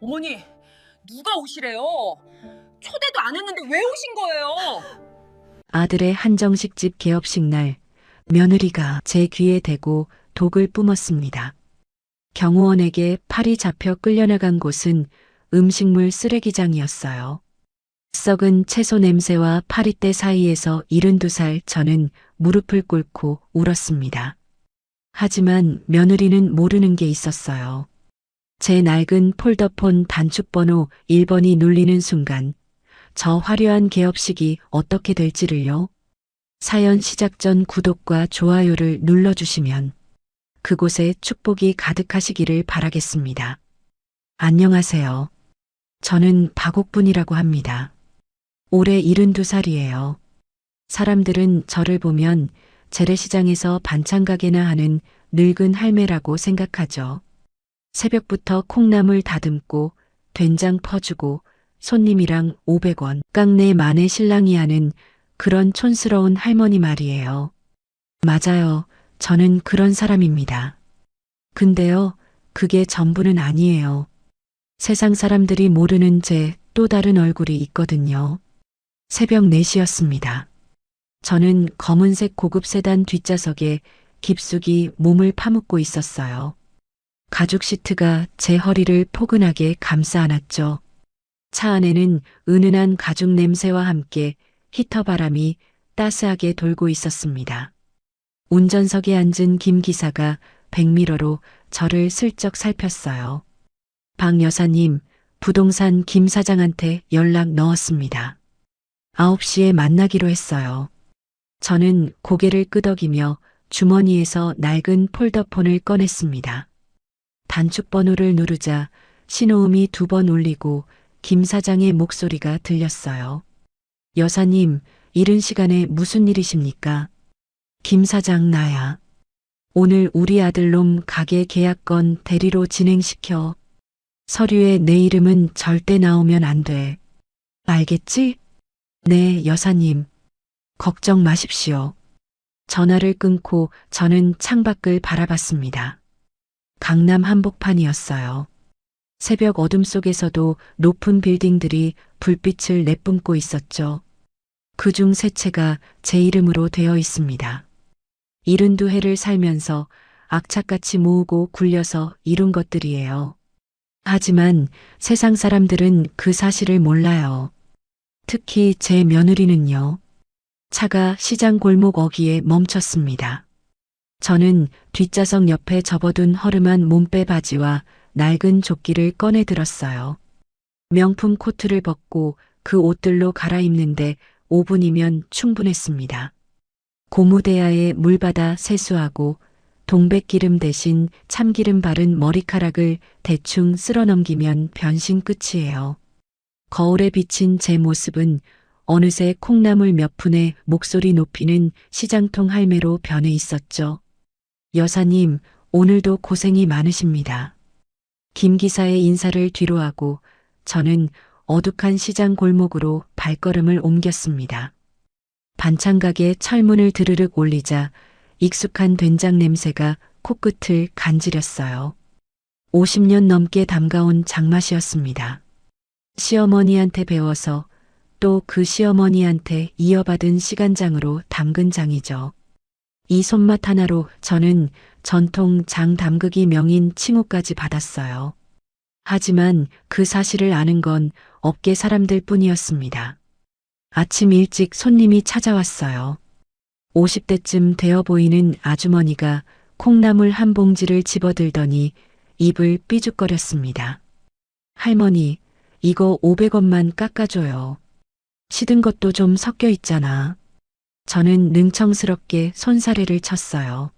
어머니, 누가 오시래요? 초대도 안 했는데 왜 오신 거예요? 아들의 한정식집 개업식 날 며느리가 제 귀에 대고 독을 뿜었습니다. 경호원에게 팔이 잡혀 끌려나간 곳은 음식물 쓰레기장이었어요. 썩은 채소 냄새와 파리떼 사이에서 72살 저는 무릎을 꿇고 울었습니다. 하지만 며느리는 모르는 게 있었어요. 제 낡은 폴더폰 단축번호 1번이 눌리는 순간 저 화려한 개업식이 어떻게 될지를요. 사연 시작 전 구독과 좋아요를 눌러주시면 그곳에 축복이 가득하시기를 바라겠습니다. 안녕하세요. 저는 박옥분이라고 합니다. 올해 72살이에요. 사람들은 저를 보면 재래시장에서 반찬 가게나 하는 늙은 할매라고 생각하죠. 새벽부터 콩나물 다듬고 된장 퍼주고 손님이랑 500원 깡내 만에 신랑이 하는 그런 촌스러운 할머니 말이에요. 맞아요. 저는 그런 사람입니다. 근데요, 그게 전부는 아니에요. 세상 사람들이 모르는 제 또 다른 얼굴이 있거든요. 새벽 4시였습니다. 저는 검은색 고급 세단 뒷좌석에 깊숙이 몸을 파묻고 있었어요. 가죽 시트가 제 허리를 포근하게 감싸 안았죠. 차 안에는 은은한 가죽 냄새와 함께 히터 바람이 따스하게 돌고 있었습니다. 운전석에 앉은 김 기사가 백미러로 저를 슬쩍 살폈어요. 박 여사님, 부동산 김 사장한테 연락 넣었습니다. 9시에 만나기로 했어요. 저는 고개를 끄덕이며 주머니에서 낡은 폴더폰을 꺼냈습니다. 단축번호를 누르자 신호음이 2번 울리고 김 사장의 목소리가 들렸어요. 여사님, 이른 시간에 무슨 일이십니까? 김 사장 나야. 오늘 우리 아들놈 가게 계약건 대리로 진행시켜. 서류에 내 이름은 절대 나오면 안 돼. 알겠지? 네, 여사님. 걱정 마십시오. 전화를 끊고 저는 창밖을 바라봤습니다. 강남 한복판이었어요. 새벽 어둠 속에서도 높은 빌딩들이 불빛을 내뿜고 있었죠. 그중 세 채가 제 이름으로 되어 있습니다. 72해를 살면서 악착같이 모으고 굴려서 이룬 것들이에요. 하지만 세상 사람들은 그 사실을 몰라요. 특히 제 며느리는요. 차가 시장 골목 어귀에 멈췄습니다. 저는 뒷좌석 옆에 접어둔 허름한 몸빼 바지와 낡은 조끼를 꺼내 들었어요. 명품 코트를 벗고 그 옷들로 갈아입는데 5분이면 충분했습니다. 고무대야에 물 받아 세수하고 동백기름 대신 참기름 바른 머리카락을 대충 쓸어 넘기면 변신 끝이에요. 거울에 비친 제 모습은 어느새 콩나물 몇 푼에 목소리 높이는 시장통 할매로 변해 있었죠. 여사님, 오늘도 고생이 많으십니다. 김 기사의 인사를 뒤로하고 저는 어둑한 시장 골목으로 발걸음을 옮겼습니다. 반찬가게 철문을 드르륵 올리자 익숙한 된장 냄새가 코끝을 간지렸어요. 50년 넘게 담가온 장맛이었습니다. 시어머니한테 배워서 또 그 시어머니한테 이어받은 시간장으로 담근 장이죠. 이 손맛 하나로 저는 전통 장 담그기 명인 칭호까지 받았어요. 하지만 그 사실을 아는 건 업계 사람들 뿐이었습니다. 아침 일찍 손님이 찾아왔어요. 50대쯤 되어 보이는 아주머니가 콩나물 한 봉지를 집어들더니 입을 삐죽거렸습니다. 할머니, 이거 500원만 깎아줘요. 시든 것도 좀 섞여 있잖아. 저는 능청스럽게 손사래를 쳤어요.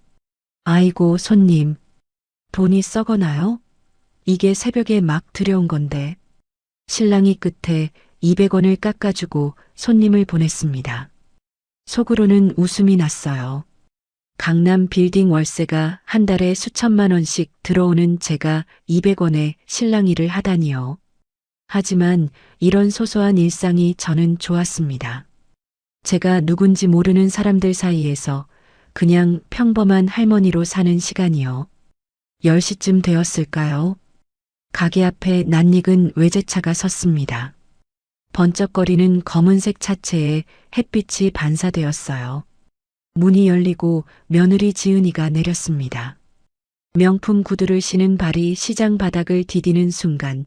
아이고, 손님. 돈이 썩어나요? 이게 새벽에 막 들여온 건데. 신랑이 끝에 200원을 깎아주고 손님을 보냈습니다. 속으로는 웃음이 났어요. 강남 빌딩 월세가 한 달에 수천만 원씩 들어오는 제가 200원에 신랑 일을 하다니요. 하지만 이런 소소한 일상이 저는 좋았습니다. 제가 누군지 모르는 사람들 사이에서 그냥 평범한 할머니로 사는 시간이요. 10시쯤 되었을까요? 가게 앞에 낯익은 외제차가 섰습니다. 번쩍거리는 검은색 차체에 햇빛이 반사되었어요. 문이 열리고 며느리 지은이가 내렸습니다. 명품 구두를 신은 발이 시장 바닥을 디디는 순간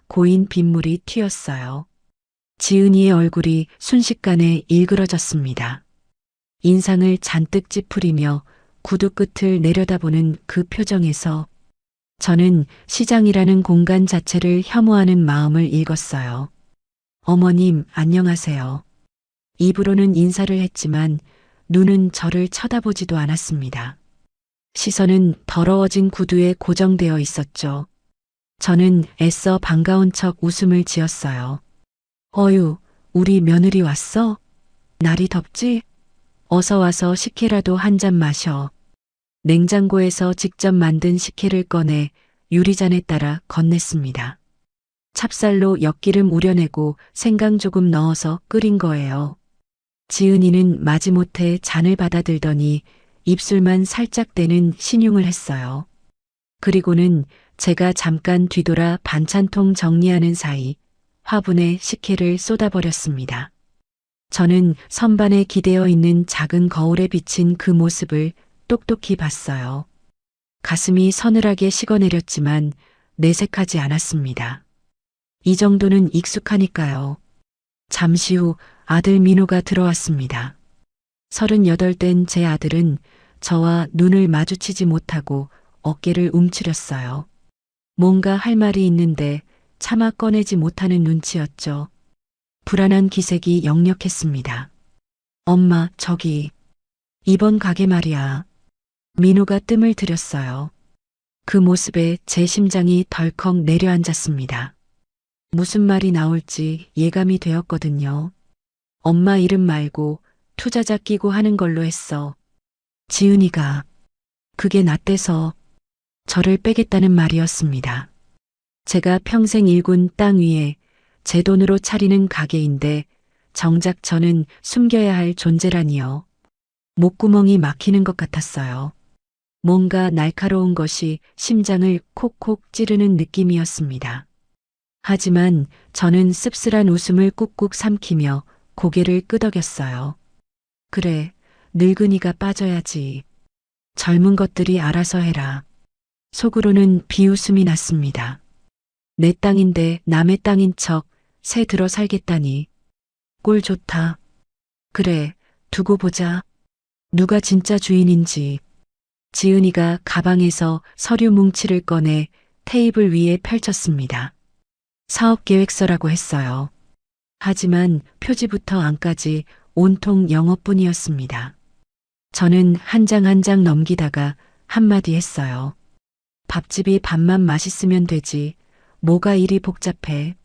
고인 빗물이 튀었어요. 지은이의 얼굴이 순식간에 일그러졌습니다. 인상을 잔뜩 찌푸리며 구두 끝을 내려다보는 그 표정에서 저는 시장이라는 공간 자체를 혐오하는 마음을 읽었어요. 어머님, 안녕하세요. 입으로는 인사를 했지만 눈은 저를 쳐다보지도 않았습니다. 시선은 더러워진 구두에 고정되어 있었죠. 저는 애써 반가운 척 웃음을 지었어요. 어유, 우리 며느리 왔어? 날이 덥지? 어서 와서 식혜라도 한 잔 마셔. 냉장고에서 직접 만든 식혜를 꺼내 유리잔에 따라 건넸습니다. 찹쌀로 엿기름 우려내고 생강 조금 넣어서 끓인 거예요. 지은이는 마지못해 잔을 받아들더니 입술만 살짝 떼는 신용을 했어요. 그리고는 제가 잠깐 뒤돌아 반찬통 정리하는 사이 화분에 식혜를 쏟아버렸습니다. 저는 선반에 기대어 있는 작은 거울에 비친 그 모습을 똑똑히 봤어요. 가슴이 서늘하게 식어내렸지만 내색하지 않았습니다. 이 정도는 익숙하니까요. 잠시 후 아들 민호가 들어왔습니다. 38된 제 아들은 저와 눈을 마주치지 못하고 어깨를 움츠렸어요. 뭔가 할 말이 있는데 차마 꺼내지 못하는 눈치였죠. 불안한 기색이 역력했습니다. 엄마, 저기, 이번 가게 말이야. 민호가 뜸을 들였어요. 그 모습에 제 심장이 덜컥 내려앉았습니다. 무슨 말이 나올지 예감이 되었거든요. 엄마 이름 말고 투자자 끼고 하는 걸로 했어. 지은이가 그게 낫대서 저를 빼겠다는 말이었습니다. 제가 평생 일군 땅 위에 제 돈으로 차리는 가게인데 정작 저는 숨겨야 할 존재라니요. 목구멍이 막히는 것 같았어요. 뭔가 날카로운 것이 심장을 콕콕 찌르는 느낌이었습니다. 하지만 저는 씁쓸한 웃음을 꾹꾹 삼키며 고개를 끄덕였어요. 그래, 늙은이가 빠져야지. 젊은 것들이 알아서 해라. 속으로는 비웃음이 났습니다. 내 땅인데 남의 땅인 척 새 들어 살겠다니. 꼴 좋다. 그래, 두고 보자. 누가 진짜 주인인지. 지은이가 가방에서 서류 뭉치를 꺼내 테이블 위에 펼쳤습니다. 사업계획서라고 했어요. 하지만 표지부터 안까지 온통 영어뿐이었습니다. 저는 한 장 한 장 넘기다가 한마디 했어요. 밥집이 밥만 맛있으면 되지. 뭐가 이리 복잡해.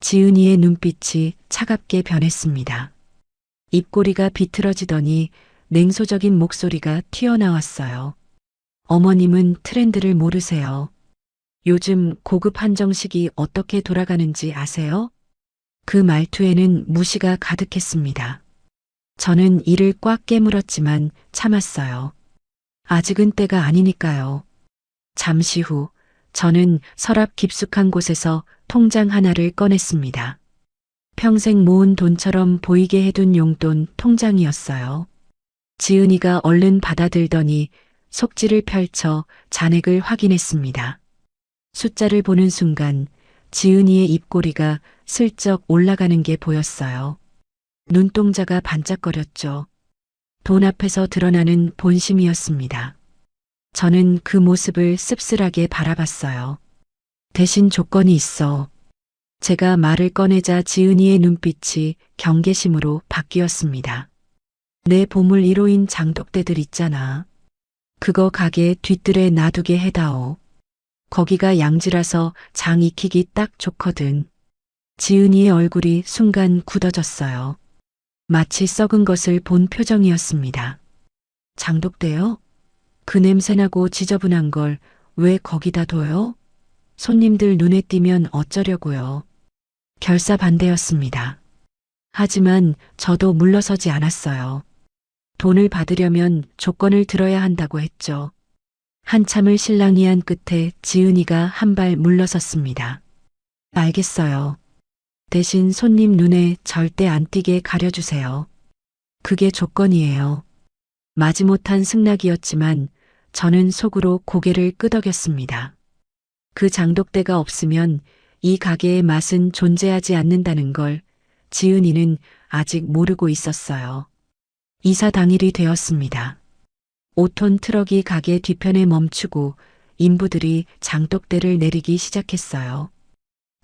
지은이의 눈빛이 차갑게 변했습니다. 입꼬리가 비틀어지더니 냉소적인 목소리가 튀어나왔어요. 어머님은 트렌드를 모르세요. 요즘 고급 한정식이 어떻게 돌아가는지 아세요? 그 말투에는 무시가 가득했습니다. 저는 이를 꽉 깨물었지만 참았어요. 아직은 때가 아니니까요. 잠시 후 저는 서랍 깊숙한 곳에서 통장 하나를 꺼냈습니다. 평생 모은 돈처럼 보이게 해둔 용돈 통장이었어요. 지은이가 얼른 받아들더니 속지를 펼쳐 잔액을 확인했습니다. 숫자를 보는 순간 지은이의 입꼬리가 슬쩍 올라가는 게 보였어요. 눈동자가 반짝거렸죠. 돈 앞에서 드러나는 본심이었습니다. 저는 그 모습을 씁쓸하게 바라봤어요. 대신 조건이 있어. 제가 말을 꺼내자 지은이의 눈빛이 경계심으로 바뀌었습니다. 내 보물 1호인 장독대들 있잖아. 그거 가게 뒤뜰에 놔두게 해다오. 거기가 양지라서 장 익히기 딱 좋거든. 지은이의 얼굴이 순간 굳어졌어요. 마치 썩은 것을 본 표정이었습니다. 장독대요? 그 냄새나고 지저분한 걸 왜 거기다 둬요? 손님들 눈에 띄면 어쩌려고요. 결사반대였습니다. 하지만 저도 물러서지 않았어요. 돈을 받으려면 조건을 들어야 한다고 했죠. 한참을 실랑이한 끝에 지은이가 한 발 물러섰습니다. 알겠어요. 대신 손님 눈에 절대 안 띄게 가려주세요. 그게 조건이에요. 마지못한 승낙이었지만 저는 속으로 고개를 끄덕였습니다. 그 장독대가 없으면 이 가게의 맛은 존재하지 않는다는 걸 지은이는 아직 모르고 있었어요. 이사 당일이 되었습니다. 5톤 트럭이 가게 뒤편에 멈추고 인부들이 장독대를 내리기 시작했어요.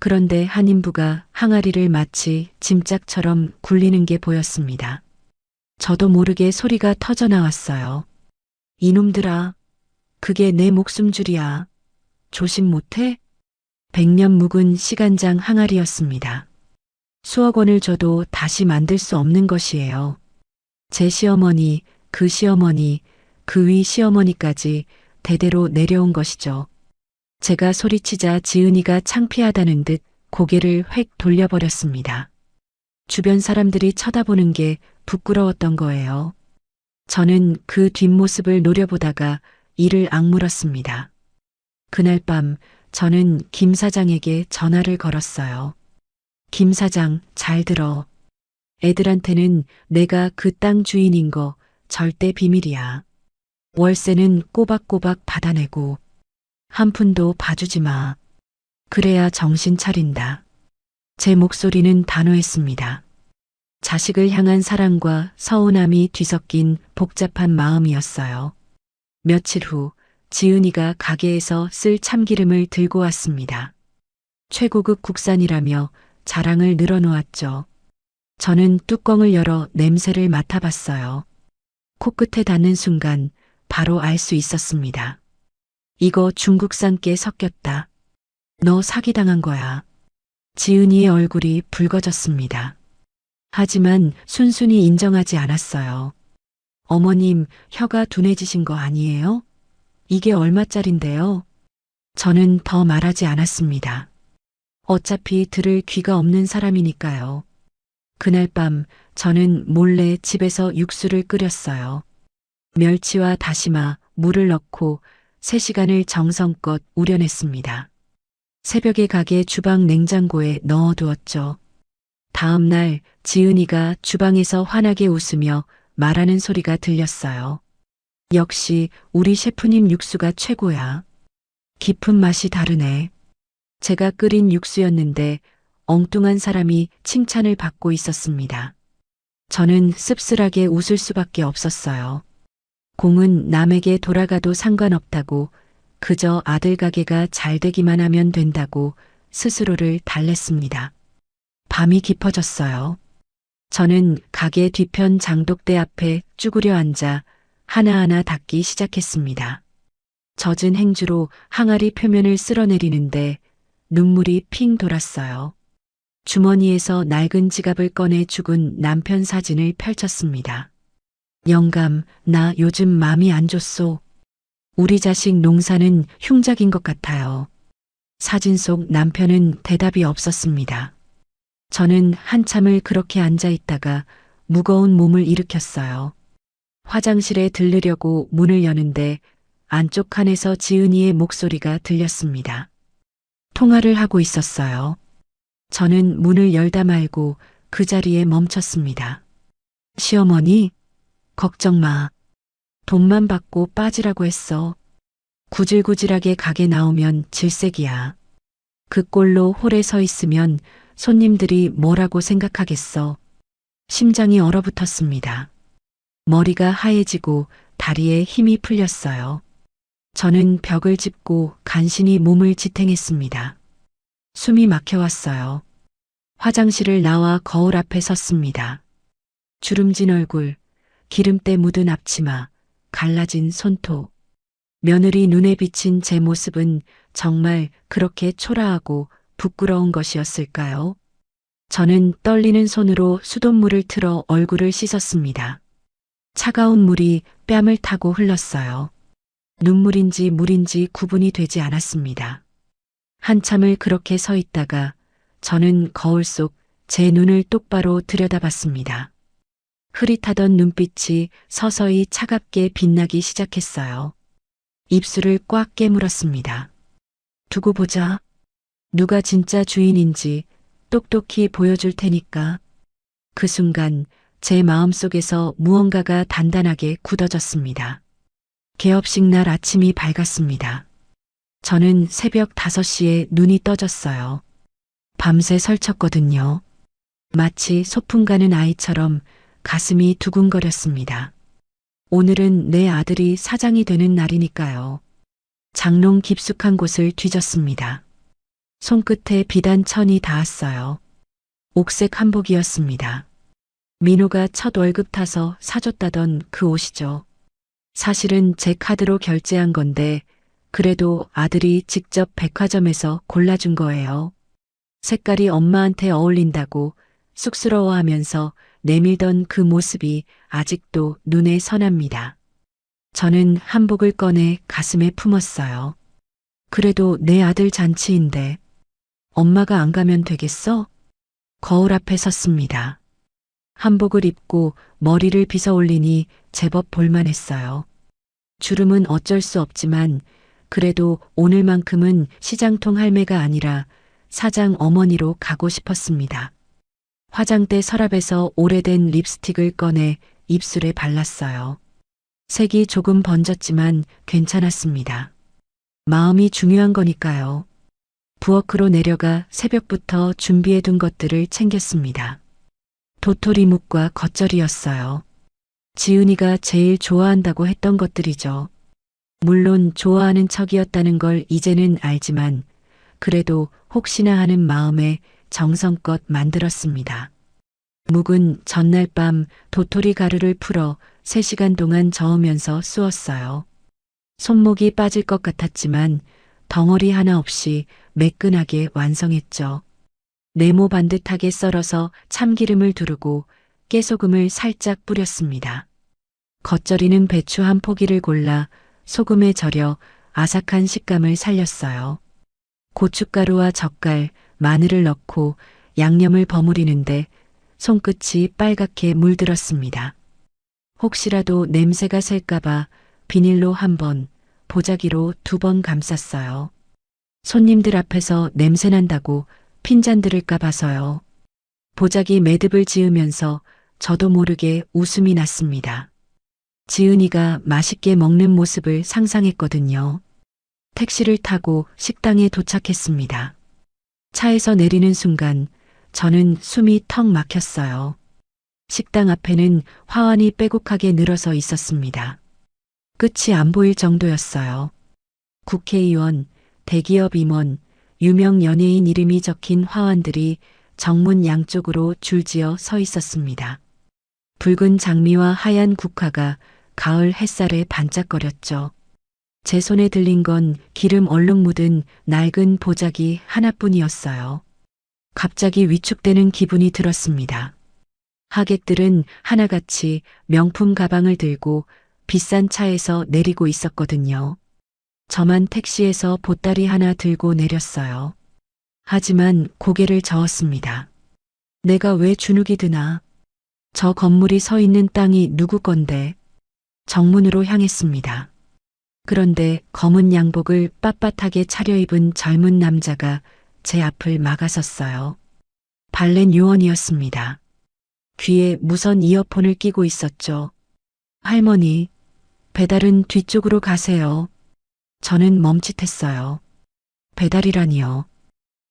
그런데 한 인부가 항아리를 마치 짐짝처럼 굴리는 게 보였습니다. 저도 모르게 소리가 터져 나왔어요. 이놈들아, 그게 내 목숨줄이야. 조심 못해? 100년 묵은 시간장 항아리였습니다. 수억 원을 줘도 다시 만들 수 없는 것이에요. 제 시어머니, 그 시어머니, 그 위 시어머니까지 대대로 내려온 것이죠. 제가 소리치자 지은이가 창피하다는 듯 고개를 획 돌려버렸습니다. 주변 사람들이 쳐다보는 게 부끄러웠던 거예요. 저는 그 뒷모습을 노려보다가 이를 악물었습니다. 그날 밤 저는 김 사장에게 전화를 걸었어요. 김 사장, 잘 들어. 애들한테는 내가 그 땅 주인인 거 절대 비밀이야. 월세는 꼬박꼬박 받아내고 한 푼도 봐주지 마. 그래야 정신 차린다. 제 목소리는 단호했습니다. 자식을 향한 사랑과 서운함이 뒤섞인 복잡한 마음이었어요. 며칠 후 지은이가 가게에서 쓸 참기름을 들고 왔습니다. 최고급 국산이라며 자랑을 늘어놓았죠. 저는 뚜껑을 열어 냄새를 맡아봤어요. 코끝에 닿는 순간 바로 알 수 있었습니다. 이거 중국산 게 섞였다. 너 사기당한 거야. 지은이의 얼굴이 붉어졌습니다. 하지만 순순히 인정하지 않았어요. 어머님, 혀가 둔해지신 거 아니에요? 이게 얼마짜린데요? 저는 더 말하지 않았습니다. 어차피 들을 귀가 없는 사람이니까요. 그날 밤 저는 몰래 집에서 육수를 끓였어요. 멸치와 다시마, 물을 넣고 3시간을 정성껏 우려냈습니다. 새벽에 가게 주방 냉장고에 넣어두었죠. 다음 날 지은이가 주방에서 환하게 웃으며 말하는 소리가 들렸어요. 역시 우리 셰프님 육수가 최고야. 깊은 맛이 다르네. 제가 끓인 육수였는데 엉뚱한 사람이 칭찬을 받고 있었습니다. 저는 씁쓸하게 웃을 수밖에 없었어요. 공은 남에게 돌아가도 상관없다고, 그저 아들 가게가 잘 되기만 하면 된다고 스스로를 달랬습니다. 밤이 깊어졌어요. 저는 가게 뒤편 장독대 앞에 쭈그려 앉아 하나하나 닦기 시작했습니다. 젖은 행주로 항아리 표면을 쓸어내리는데 눈물이 핑 돌았어요. 주머니에서 낡은 지갑을 꺼내 죽은 남편 사진을 펼쳤습니다. 영감, 나 요즘 마음이 안 좋소. 우리 자식 농사는 흉작인 것 같아요. 사진 속 남편은 대답이 없었습니다. 저는 한참을 그렇게 앉아 있다가 무거운 몸을 일으켰어요. 화장실에 들르려고 문을 여는데 안쪽 칸에서 지은이의 목소리가 들렸습니다. 통화를 하고 있었어요. 저는 문을 열다 말고 그 자리에 멈췄습니다. 시어머니, 걱정 마. 돈만 받고 빠지라고 했어. 구질구질하게 가게 나오면 질색이야. 그 꼴로 홀에 서 있으면 손님들이 뭐라고 생각하겠어. 심장이 얼어붙었습니다. 머리가 하얘지고 다리에 힘이 풀렸어요. 저는 벽을 짚고 간신히 몸을 지탱했습니다. 숨이 막혀왔어요. 화장실을 나와 거울 앞에 섰습니다. 주름진 얼굴, 기름때 묻은 앞치마, 갈라진 손톱. 며느리 눈에 비친 제 모습은 정말 그렇게 초라하고 부끄러운 것이었을까요? 저는 떨리는 손으로 수돗물을 틀어 얼굴을 씻었습니다. 차가운 물이 뺨을 타고 흘렀어요. 눈물인지 물인지 구분이 되지 않았습니다. 한참을 그렇게 서 있다가 저는 거울 속 제 눈을 똑바로 들여다봤습니다. 흐릿하던 눈빛이 서서히 차갑게 빛나기 시작했어요. 입술을 꽉 깨물었습니다. 두고 보자. 누가 진짜 주인인지 똑똑히 보여줄 테니까. 그 순간 제 마음속에서 무언가가 단단하게 굳어졌습니다. 개업식 날 아침이 밝았습니다. 저는 새벽 5시에 눈이 떠졌어요. 밤새 설쳤거든요. 마치 소풍 가는 아이처럼 가슴이 두근거렸습니다. 오늘은 내 아들이 사장이 되는 날이니까요. 장롱 깊숙한 곳을 뒤졌습니다. 손끝에 비단 천이 닿았어요. 옥색 한복이었습니다. 민호가 첫 월급 타서 사줬다던 그 옷이죠. 사실은 제 카드로 결제한 건데 그래도 아들이 직접 백화점에서 골라준 거예요. 색깔이 엄마한테 어울린다고 쑥스러워하면서 내밀던 그 모습이 아직도 눈에 선합니다. 저는 한복을 꺼내 가슴에 품었어요. 그래도 내 아들 잔치인데 엄마가 안 가면 되겠어? 거울 앞에 섰습니다. 한복을 입고 머리를 빗어 올리니 제법 볼만했어요. 주름은 어쩔 수 없지만 그래도 오늘만큼은 시장통 할매가 아니라 사장 어머니로 가고 싶었습니다. 화장대 서랍에서 오래된 립스틱을 꺼내 입술에 발랐어요. 색이 조금 번졌지만 괜찮았습니다. 마음이 중요한 거니까요. 부엌으로 내려가 새벽부터 준비해둔 것들을 챙겼습니다. 도토리묵과 겉절이였어요. 지은이가 제일 좋아한다고 했던 것들이죠. 물론 좋아하는 척이었다는 걸 이제는 알지만 그래도 혹시나 하는 마음에 정성껏 만들었습니다. 묵은 전날 밤 도토리 가루를 풀어 3시간 동안 저으면서 쑤었어요. 손목이 빠질 것 같았지만 덩어리 하나 없이 매끈하게 완성했죠. 네모 반듯하게 썰어서 참기름을 두르고 깨소금을 살짝 뿌렸습니다. 겉절이는 배추 한 포기를 골라 소금에 절여 아삭한 식감을 살렸어요. 고춧가루와 젓갈, 마늘을 넣고 양념을 버무리는데 손끝이 빨갛게 물들었습니다. 혹시라도 냄새가 셀까봐 비닐로 1번, 보자기로 2번 감쌌어요. 손님들 앞에서 냄새 난다고 핀잔 들을까 봐서요. 보자기 매듭을 지으면서 저도 모르게 웃음이 났습니다. 지은이가 맛있게 먹는 모습을 상상했거든요. 택시를 타고 식당에 도착했습니다. 차에서 내리는 순간 저는 숨이 턱 막혔어요. 식당 앞에는 화환이 빼곡하게 늘어서 있었습니다. 끝이 안 보일 정도였어요. 국회의원, 대기업 임원, 유명 연예인 이름이 적힌 화환들이 정문 양쪽으로 줄지어 서 있었습니다. 붉은 장미와 하얀 국화가 가을 햇살에 반짝거렸죠. 제 손에 들린 건 기름 얼룩 묻은 낡은 보자기 하나뿐이었어요. 갑자기 위축되는 기분이 들었습니다. 하객들은 하나같이 명품 가방을 들고 비싼 차에서 내리고 있었거든요. 저만 택시에서 보따리 하나 들고 내렸어요. 하지만 고개를 저었습니다. 내가 왜 주눅이 드나? 저 건물이 서 있는 땅이 누구 건데? 정문으로 향했습니다. 그런데 검은 양복을 빳빳하게 차려입은 젊은 남자가 제 앞을 막아섰어요. 발렌 요원이었습니다. 귀에 무선 이어폰을 끼고 있었죠. 할머니, 배달은 뒤쪽으로 가세요. 저는 멈칫했어요. 배달이라니요.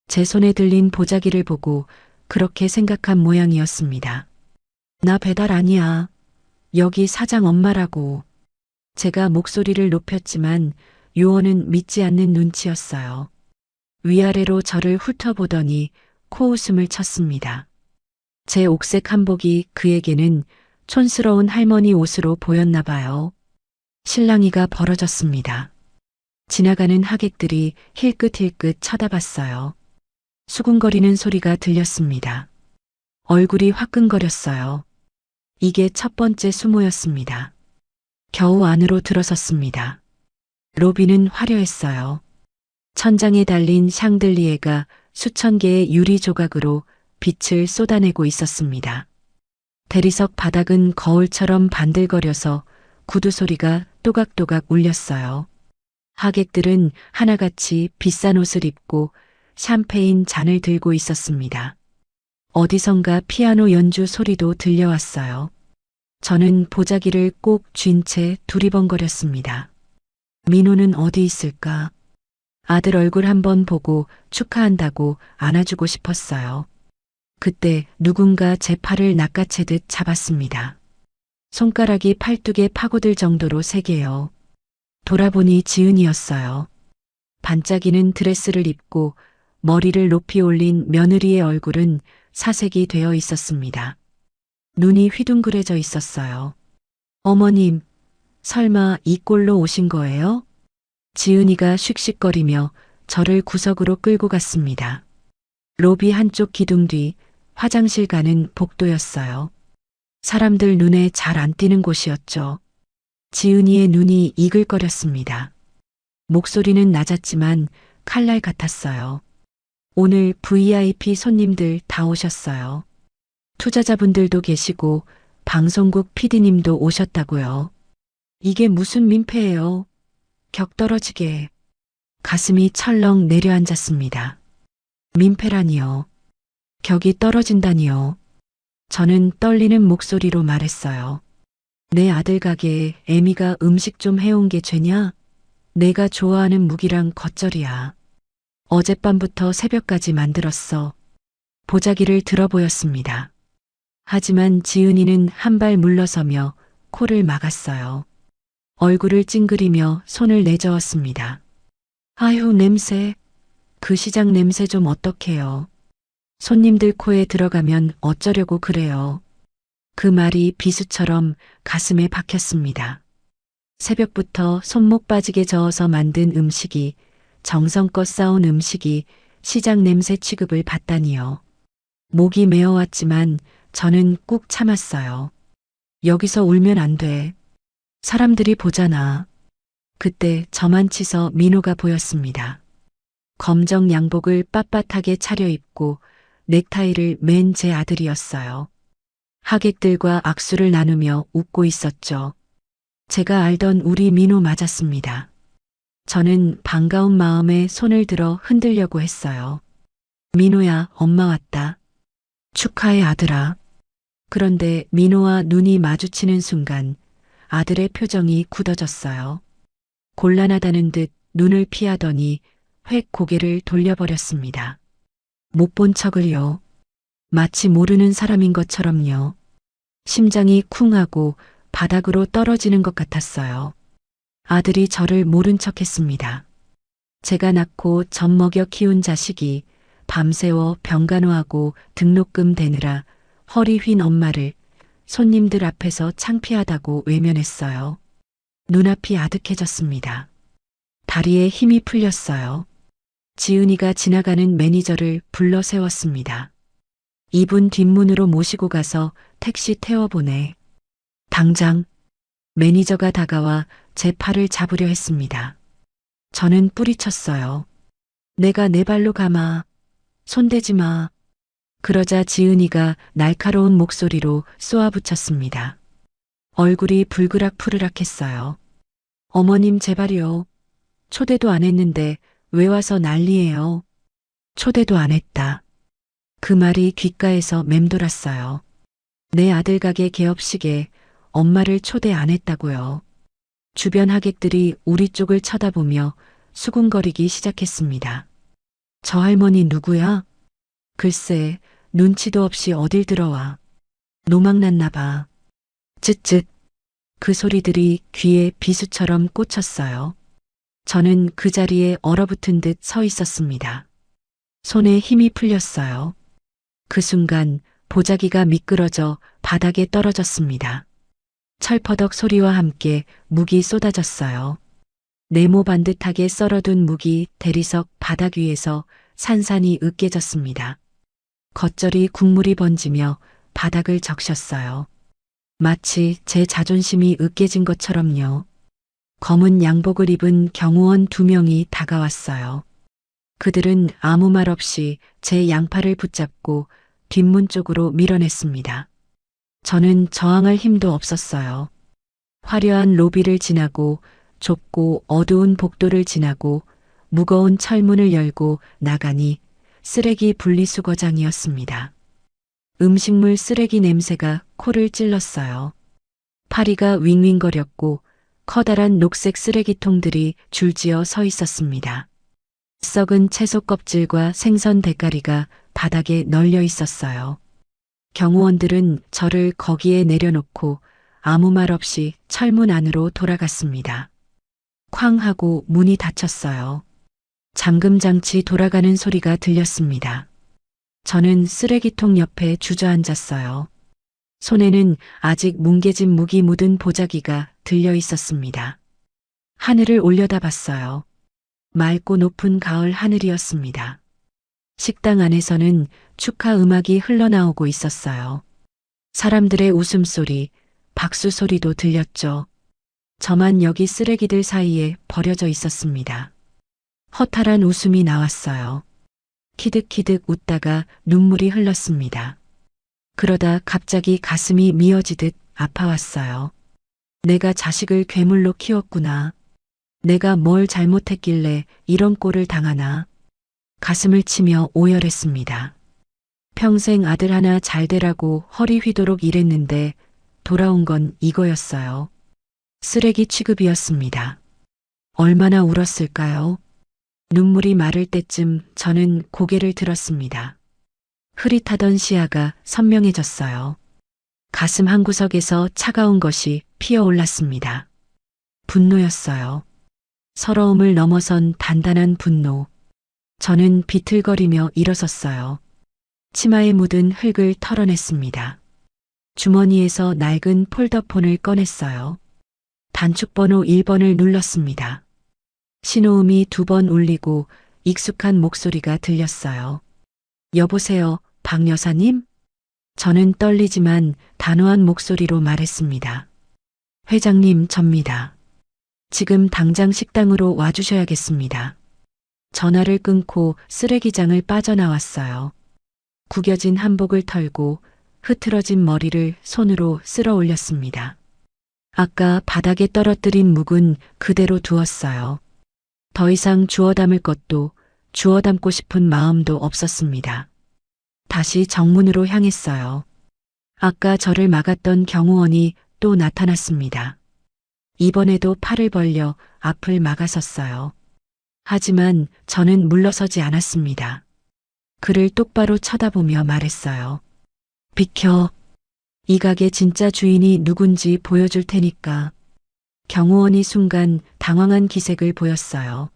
제 손에 들린 보자기를 보고 그렇게 생각한 모양이었습니다. 나 배달 아니야. 여기 사장 엄마라고. 제가 목소리를 높였지만 요원은 믿지 않는 눈치였어요. 위아래로 저를 훑어보더니 코웃음을 쳤습니다. 제 옥색 한복이 그에게는 촌스러운 할머니 옷으로 보였나 봐요. 실랑이가 벌어졌습니다. 지나가는 하객들이 힐끗힐끗 쳐다봤어요. 수군거리는 소리가 들렸습니다. 얼굴이 화끈거렸어요. 이게 첫 번째 수모였습니다. 겨우 안으로 들어섰습니다. 로비는 화려했어요. 천장에 달린 샹들리에가 수천 개의 유리 조각으로 빛을 쏟아내고 있었습니다. 대리석 바닥은 거울처럼 반들거려서 구두 소리가 또각또각 울렸어요. 하객들은 하나같이 비싼 옷을 입고 샴페인 잔을 들고 있었습니다. 어디선가 피아노 연주 소리도 들려왔어요. 저는 보자기를 꼭 쥔 채 두리번거렸습니다. 민호는 어디 있을까? 아들 얼굴 한번 보고 축하한다고 안아주고 싶었어요. 그때 누군가 제 팔을 낚아채듯 잡았습니다. 손가락이 팔뚝에 파고들 정도로 세게요. 돌아보니 지은이었어요. 반짝이는 드레스를 입고 머리를 높이 올린 며느리의 얼굴은 사색이 되어 있었습니다. 눈이 휘둥그레져 있었어요. 어머님, 설마 이 꼴로 오신 거예요? 지은이가 씩씩거리며 저를 구석으로 끌고 갔습니다. 로비 한쪽 기둥 뒤 화장실 가는 복도였어요. 사람들 눈에 잘 안 띄는 곳이었죠. 지은이의 눈이 이글거렸습니다. 목소리는 낮았지만 칼날 같았어요. 오늘 VIP 손님들 다 오셨어요. 투자자분들도 계시고 방송국 PD님도 오셨다고요. 이게 무슨 민폐예요? 격 떨어지게. 가슴이 철렁 내려앉았습니다. 민폐라니요. 격이 떨어진다니요. 저는 떨리는 목소리로 말했어요. 내 아들 가게에 애미가 음식 좀 해온 게 죄냐? 내가 좋아하는 무기랑 겉절이야. 어젯밤부터 새벽까지 만들었어. 보자기를 들어보였습니다. 하지만 지은이는 한 발 물러서며 코를 막았어요. 얼굴을 찡그리며 손을 내저었습니다. 아휴, 냄새. 그 시장 냄새 좀 어떡해요. 손님들 코에 들어가면 어쩌려고 그래요. 그 말이 비수처럼 가슴에 박혔습니다. 새벽부터 손목 빠지게 저어서 만든 음식이, 정성껏 싸온 음식이 시장 냄새 취급을 받다니요. 목이 메어왔지만 저는 꾹 참았어요. 여기서 울면 안 돼. 사람들이 보잖아. 그때 저만 치서 민호가 보였습니다. 검정 양복을 빳빳하게 차려입고 넥타이를 맨 제 아들이었어요. 하객들과 악수를 나누며 웃고 있었죠. 제가 알던 우리 민호 맞았습니다. 저는 반가운 마음에 손을 들어 흔들려고 했어요. 민호야, 엄마 왔다. 축하해, 아들아. 그런데 민호와 눈이 마주치는 순간 아들의 표정이 굳어졌어요. 곤란하다는 듯 눈을 피하더니 획 고개를 돌려버렸습니다. 못 본 척을요. 마치 모르는 사람인 것처럼요. 심장이 쿵하고 바닥으로 떨어지는 것 같았어요. 아들이 저를 모른 척했습니다. 제가 낳고 젖 먹여 키운 자식이 밤새워 병간호하고 등록금 대느라 허리 휜 엄마를 손님들 앞에서 창피하다고 외면했어요. 눈앞이 아득해졌습니다. 다리에 힘이 풀렸어요. 지은이가 지나가는 매니저를 불러 세웠습니다. 이분 뒷문으로 모시고 가서 택시 태워보내. 당장. 매니저가 다가와 제 팔을 잡으려 했습니다. 저는 뿌리쳤어요. 내가 내 발로 가마. 손대지 마. 그러자 지은이가 날카로운 목소리로 쏘아붙였습니다. 얼굴이 불그락푸르락했어요. 어머님 제발요. 초대도 안 했는데 왜 와서 난리예요. 초대도 안 했다. 그 말이 귓가에서 맴돌았어요. 내 아들 가게 개업식에 엄마를 초대 안 했다고요. 주변 하객들이 우리 쪽을 쳐다보며 수군거리기 시작했습니다. 저 할머니 누구야? 글쎄, 눈치도 없이 어딜 들어와. 노망났나 봐. 쯧쯧. 그 소리들이 귀에 비수처럼 꽂혔어요. 저는 그 자리에 얼어붙은 듯 서 있었습니다. 손에 힘이 풀렸어요. 그 순간 보자기가 미끄러져 바닥에 떨어졌습니다. 철퍼덕 소리와 함께 묵이 쏟아졌어요. 네모 반듯하게 썰어둔 묵이 대리석 바닥 위에서 산산이 으깨졌습니다. 겉절이 국물이 번지며 바닥을 적셨어요. 마치 제 자존심이 으깨진 것처럼요. 검은 양복을 입은 경호원 2명이 다가왔어요. 그들은 아무 말 없이 제 양팔을 붙잡고 뒷문 쪽으로 밀어냈습니다. 저는 저항할 힘도 없었어요. 화려한 로비를 지나고 좁고 어두운 복도를 지나고 무거운 철문을 열고 나가니 쓰레기 분리수거장이었습니다. 음식물 쓰레기 냄새가 코를 찔렀어요. 파리가 윙윙거렸고 커다란 녹색 쓰레기통들이 줄지어 서 있었습니다. 썩은 채소 껍질과 생선 대가리가 바닥에 널려 있었어요. 경호원들은 저를 거기에 내려놓고 아무 말 없이 철문 안으로 돌아갔습니다. 쾅 하고 문이 닫혔어요. 잠금 장치 돌아가는 소리가 들렸습니다. 저는 쓰레기통 옆에 주저앉았어요. 손에는 아직 뭉개진 무기 묻은 보자기가 들려 있었습니다. 하늘을 올려다봤어요. 맑고 높은 가을 하늘이었습니다. 식당 안에서는 축하 음악이 흘러나오고 있었어요. 사람들의 웃음소리, 박수 소리도 들렸죠. 저만 여기 쓰레기들 사이에 버려져 있었습니다. 허탈한 웃음이 나왔어요. 키득키득 웃다가 눈물이 흘렀습니다. 그러다 갑자기 가슴이 미어지듯 아파왔어요. 내가 자식을 괴물로 키웠구나. 내가 뭘 잘못했길래 이런 꼴을 당하나. 가슴을 치며 오열했습니다. 평생 아들 하나 잘 되라고 허리 휘도록 일했는데 돌아온 건 이거였어요. 쓰레기 취급이었습니다. 얼마나 울었을까요? 눈물이 마를 때쯤 저는 고개를 들었습니다. 흐릿하던 시야가 선명해졌어요. 가슴 한구석에서 차가운 것이 피어올랐습니다. 분노였어요. 서러움을 넘어선 단단한 분노. 저는 비틀거리며 일어섰어요. 치마에 묻은 흙을 털어냈습니다. 주머니에서 낡은 폴더폰을 꺼냈어요. 단축번호 1번을 눌렀습니다. 신호음이 2번 울리고 익숙한 목소리가 들렸어요. 여보세요, 박 여사님? 저는 떨리지만 단호한 목소리로 말했습니다. 회장님, 접니다. 지금 당장 식당으로 와주셔야겠습니다. 전화를 끊고 쓰레기장을 빠져나왔어요. 구겨진 한복을 털고 흐트러진 머리를 손으로 쓸어 올렸습니다. 아까 바닥에 떨어뜨린 묵은 그대로 두었어요. 더 이상 주워 담을 것도 주워 담고 싶은 마음도 없었습니다. 다시 정문으로 향했어요. 아까 저를 막았던 경호원이 또 나타났습니다. 이번에도 팔을 벌려 앞을 막아섰어요. 하지만 저는 물러서지 않았습니다. 그를 똑바로 쳐다보며 말했어요. 비켜. 이 가게 진짜 주인이 누군지 보여줄 테니까. 경호원이 순간 당황한 기색을 보였어요.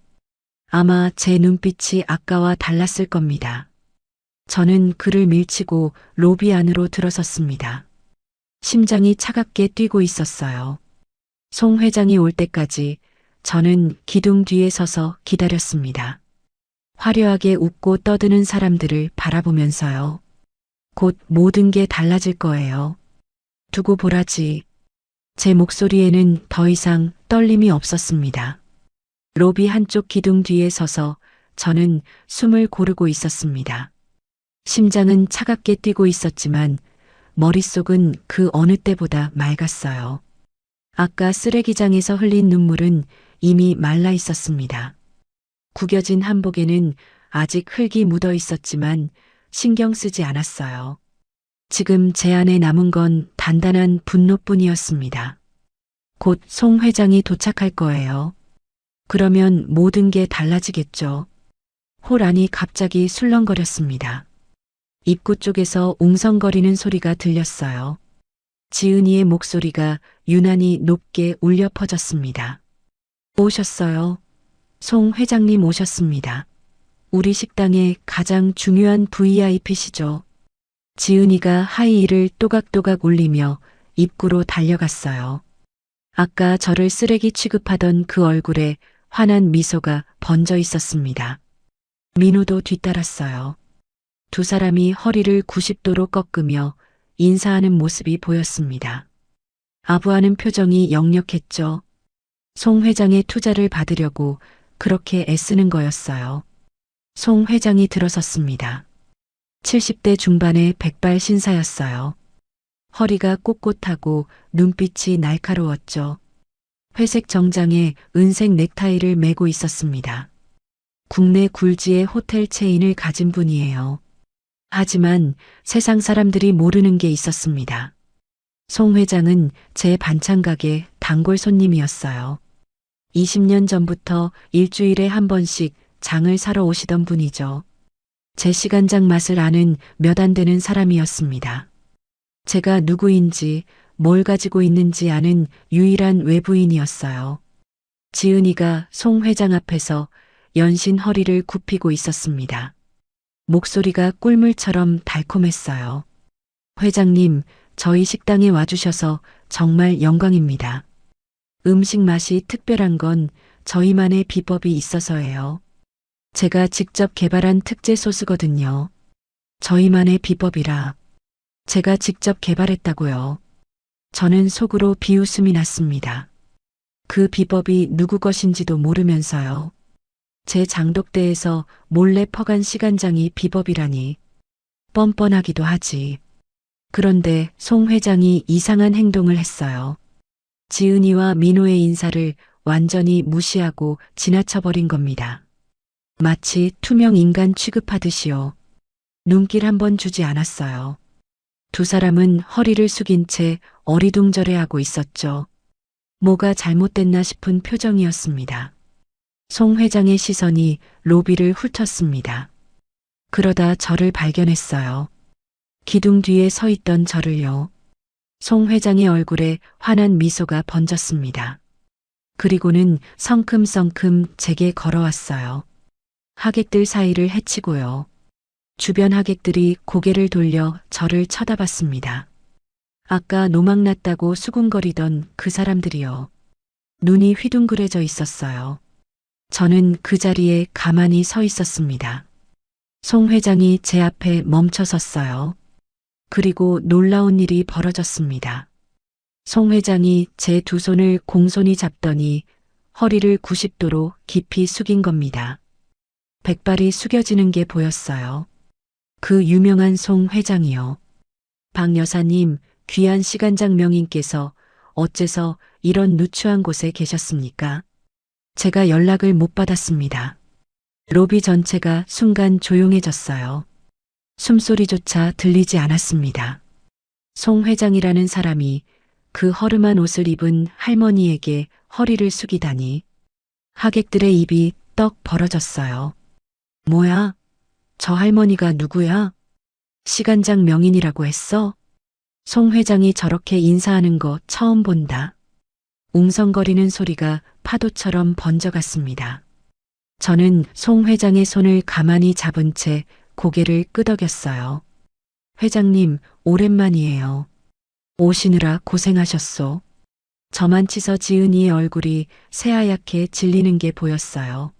아마 제 눈빛이 아까와 달랐을 겁니다. 저는 그를 밀치고 로비 안으로 들어섰습니다. 심장이 차갑게 뛰고 있었어요. 송 회장이 올 때까지 저는 기둥 뒤에 서서 기다렸습니다. 화려하게 웃고 떠드는 사람들을 바라보면서요. 곧 모든 게 달라질 거예요. 두고 보라지. 제 목소리에는 더 이상 떨림이 없었습니다. 로비 한쪽 기둥 뒤에 서서 저는 숨을 고르고 있었습니다. 심장은 차갑게 뛰고 있었지만 머릿속은 그 어느 때보다 맑았어요. 아까 쓰레기장에서 흘린 눈물은 이미 말라 있었습니다. 구겨진 한복에는 아직 흙이 묻어 있었지만 신경 쓰지 않았어요. 지금 제 안에 남은 건 단단한 분노뿐이었습니다. 곧 송 회장이 도착할 거예요. 그러면 모든 게 달라지겠죠. 홀 안이 갑자기 술렁거렸습니다. 입구 쪽에서 웅성거리는 소리가 들렸어요. 지은이의 목소리가 유난히 높게 울려 퍼졌습니다. 오셨어요. 송 회장님 오셨습니다. 우리 식당의 가장 중요한 VIP시죠. 지은이가 하이힐을 또각또각 올리며 입구로 달려갔어요. 아까 저를 쓰레기 취급하던 그 얼굴에 환한 미소가 번져 있었습니다. 민호도 뒤따랐어요. 두 사람이 허리를 90도로 꺾으며 인사하는 모습이 보였습니다. 아부하는 표정이 역력했죠. 송 회장의 투자를 받으려고 그렇게 애쓰는 거였어요. 송 회장이 들어섰습니다. 70대 중반의 백발 신사였어요. 허리가 꼿꼿하고 눈빛이 날카로웠죠. 회색 정장에 은색 넥타이를 매고 있었습니다. 국내 굴지의 호텔 체인을 가진 분이에요. 하지만 세상 사람들이 모르는 게 있었습니다. 송 회장은 제 반찬 가게 단골 손님이었어요. 20년 전부터 일주일에 한 번씩 장을 사러 오시던 분이죠. 제 시간장 맛을 아는 몇 안 되는 사람이었습니다. 제가 누구인지 뭘 가지고 있는지 아는 유일한 외부인이었어요. 지은이가 송 회장 앞에서 연신 허리를 굽히고 있었습니다. 목소리가 꿀물처럼 달콤했어요. 회장님, 저희 식당에 와주셔서 정말 영광입니다. 음식 맛이 특별한 건 저희만의 비법이 있어서예요. 제가 직접 개발한 특제 소스거든요. 저희만의 비법이라 제가 직접 개발했다고요. 저는 속으로 비웃음이 났습니다. 그 비법이 누구 것인지도 모르면서요. 제 장독대에서 몰래 퍼간 시간장이 비법이라니 뻔뻔하기도 하지. 그런데 송 회장이 이상한 행동을 했어요. 지은이와 민호의 인사를 완전히 무시하고 지나쳐버린 겁니다. 마치 투명 인간 취급하듯이요. 눈길 한 번 주지 않았어요. 두 사람은 허리를 숙인 채 어리둥절해하고 있었죠. 뭐가 잘못됐나 싶은 표정이었습니다. 송 회장의 시선이 로비를 훑었습니다. 그러다 저를 발견했어요. 기둥 뒤에 서 있던 저를요. 송 회장의 얼굴에 환한 미소가 번졌습니다. 그리고는 성큼성큼 제게 걸어왔어요. 하객들 사이를 헤치고요. 주변 하객들이 고개를 돌려 저를 쳐다봤습니다. 아까 노망났다고 수군거리던 그 사람들이요. 눈이 휘둥그레져 있었어요. 저는 그 자리에 가만히 서 있었습니다. 송 회장이 제 앞에 멈춰 섰어요. 그리고 놀라운 일이 벌어졌습니다. 송 회장이 제 두 손을 공손히 잡더니 허리를 90도로 깊이 숙인 겁니다. 백발이 숙여지는 게 보였어요. 그 유명한 송 회장이요. 박 여사님, 귀한 시간장 명인께서 어째서 이런 누추한 곳에 계셨습니까? 제가 연락을 못 받았습니다. 로비 전체가 순간 조용해졌어요. 숨소리조차 들리지 않았습니다. 송 회장이라는 사람이 그 허름한 옷을 입은 할머니에게 허리를 숙이다니. 하객들의 입이 떡 벌어졌어요. 뭐야? 저 할머니가 누구야? 시간장 명인이라고 했어? 송 회장이 저렇게 인사하는 거 처음 본다. 웅성거리는 소리가 파도처럼 번져갔습니다. 저는 송 회장의 손을 가만히 잡은 채 고개를 끄덕였어요. 회장님, 오랜만이에요. 오시느라 고생하셨소. 저만 치서 지은이의 얼굴이 새하얗게 질리는 게 보였어요.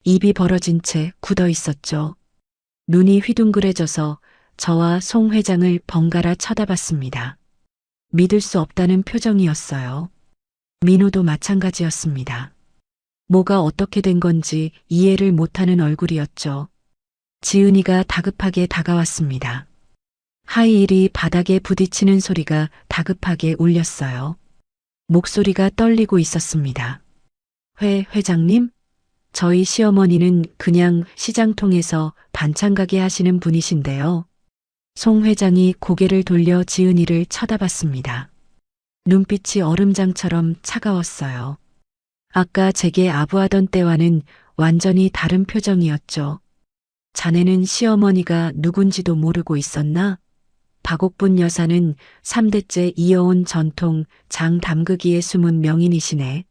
입이 벌어진 채 굳어 있었죠. 눈이 휘둥그레져서 저와 송 회장을 번갈아 쳐다봤습니다. 믿을 수 없다는 표정이었어요. 민호도 마찬가지였습니다. 뭐가 어떻게 된 건지 이해를 못하는 얼굴이었죠. 지은이가 다급하게 다가왔습니다. 하이힐이 바닥에 부딪히는 소리가 다급하게 울렸어요. 목소리가 떨리고 있었습니다. 회장님? 저희 시어머니는 그냥 시장통에서 반찬 가게 하시는 분이신데요. 송 회장이 고개를 돌려 지은이를 쳐다봤습니다. 눈빛이 얼음장처럼 차가웠어요. 아까 제게 아부하던 때와는 완전히 다른 표정이었죠. 자네는 시어머니가 누군지도 모르고 있었나? 박옥분 여사는 3대째 이어온 전통 장 담그기의 숨은 명인이시네.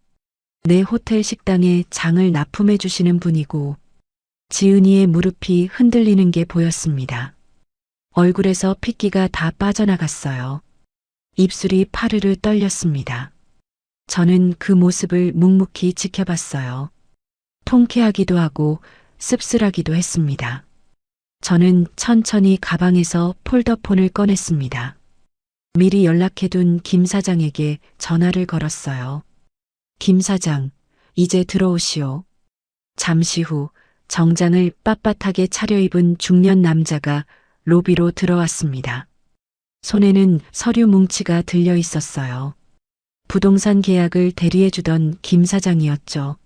내 호텔 식당에 장을 납품해 주시는 분이고. 지은이의 무릎이 흔들리는 게 보였습니다. 얼굴에서 핏기가 다 빠져나갔어요. 입술이 파르르 떨렸습니다. 저는 그 모습을 묵묵히 지켜봤어요. 통쾌하기도 하고 씁쓸하기도 했습니다. 저는 천천히 가방에서 폴더폰을 꺼냈습니다. 미리 연락해둔 김 사장에게 전화를 걸었어요. 김 사장, 이제 들어오시오. 잠시 후 정장을 빳빳하게 차려입은 중년 남자가 로비로 들어왔습니다. 손에는 서류 뭉치가 들려 있었어요. 부동산 계약을 대리해주던 김 사장이었죠.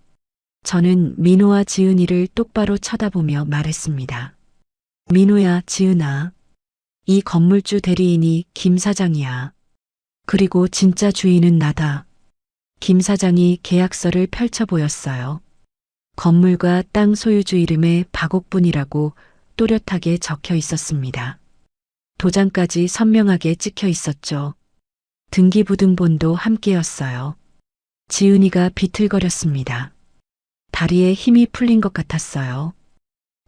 저는 민호와 지은이를 똑바로 쳐다보며 말했습니다. 민호야, 지은아. 이 건물주 대리인이 김 사장이야. 그리고 진짜 주인은 나다. 김 사장이 계약서를 펼쳐 보였어요. 건물과 땅 소유주 이름에 박옥분이라고 또렷하게 적혀 있었습니다. 도장까지 선명하게 찍혀 있었죠. 등기부등본도 함께였어요. 지은이가 비틀거렸습니다. 다리에 힘이 풀린 것 같았어요.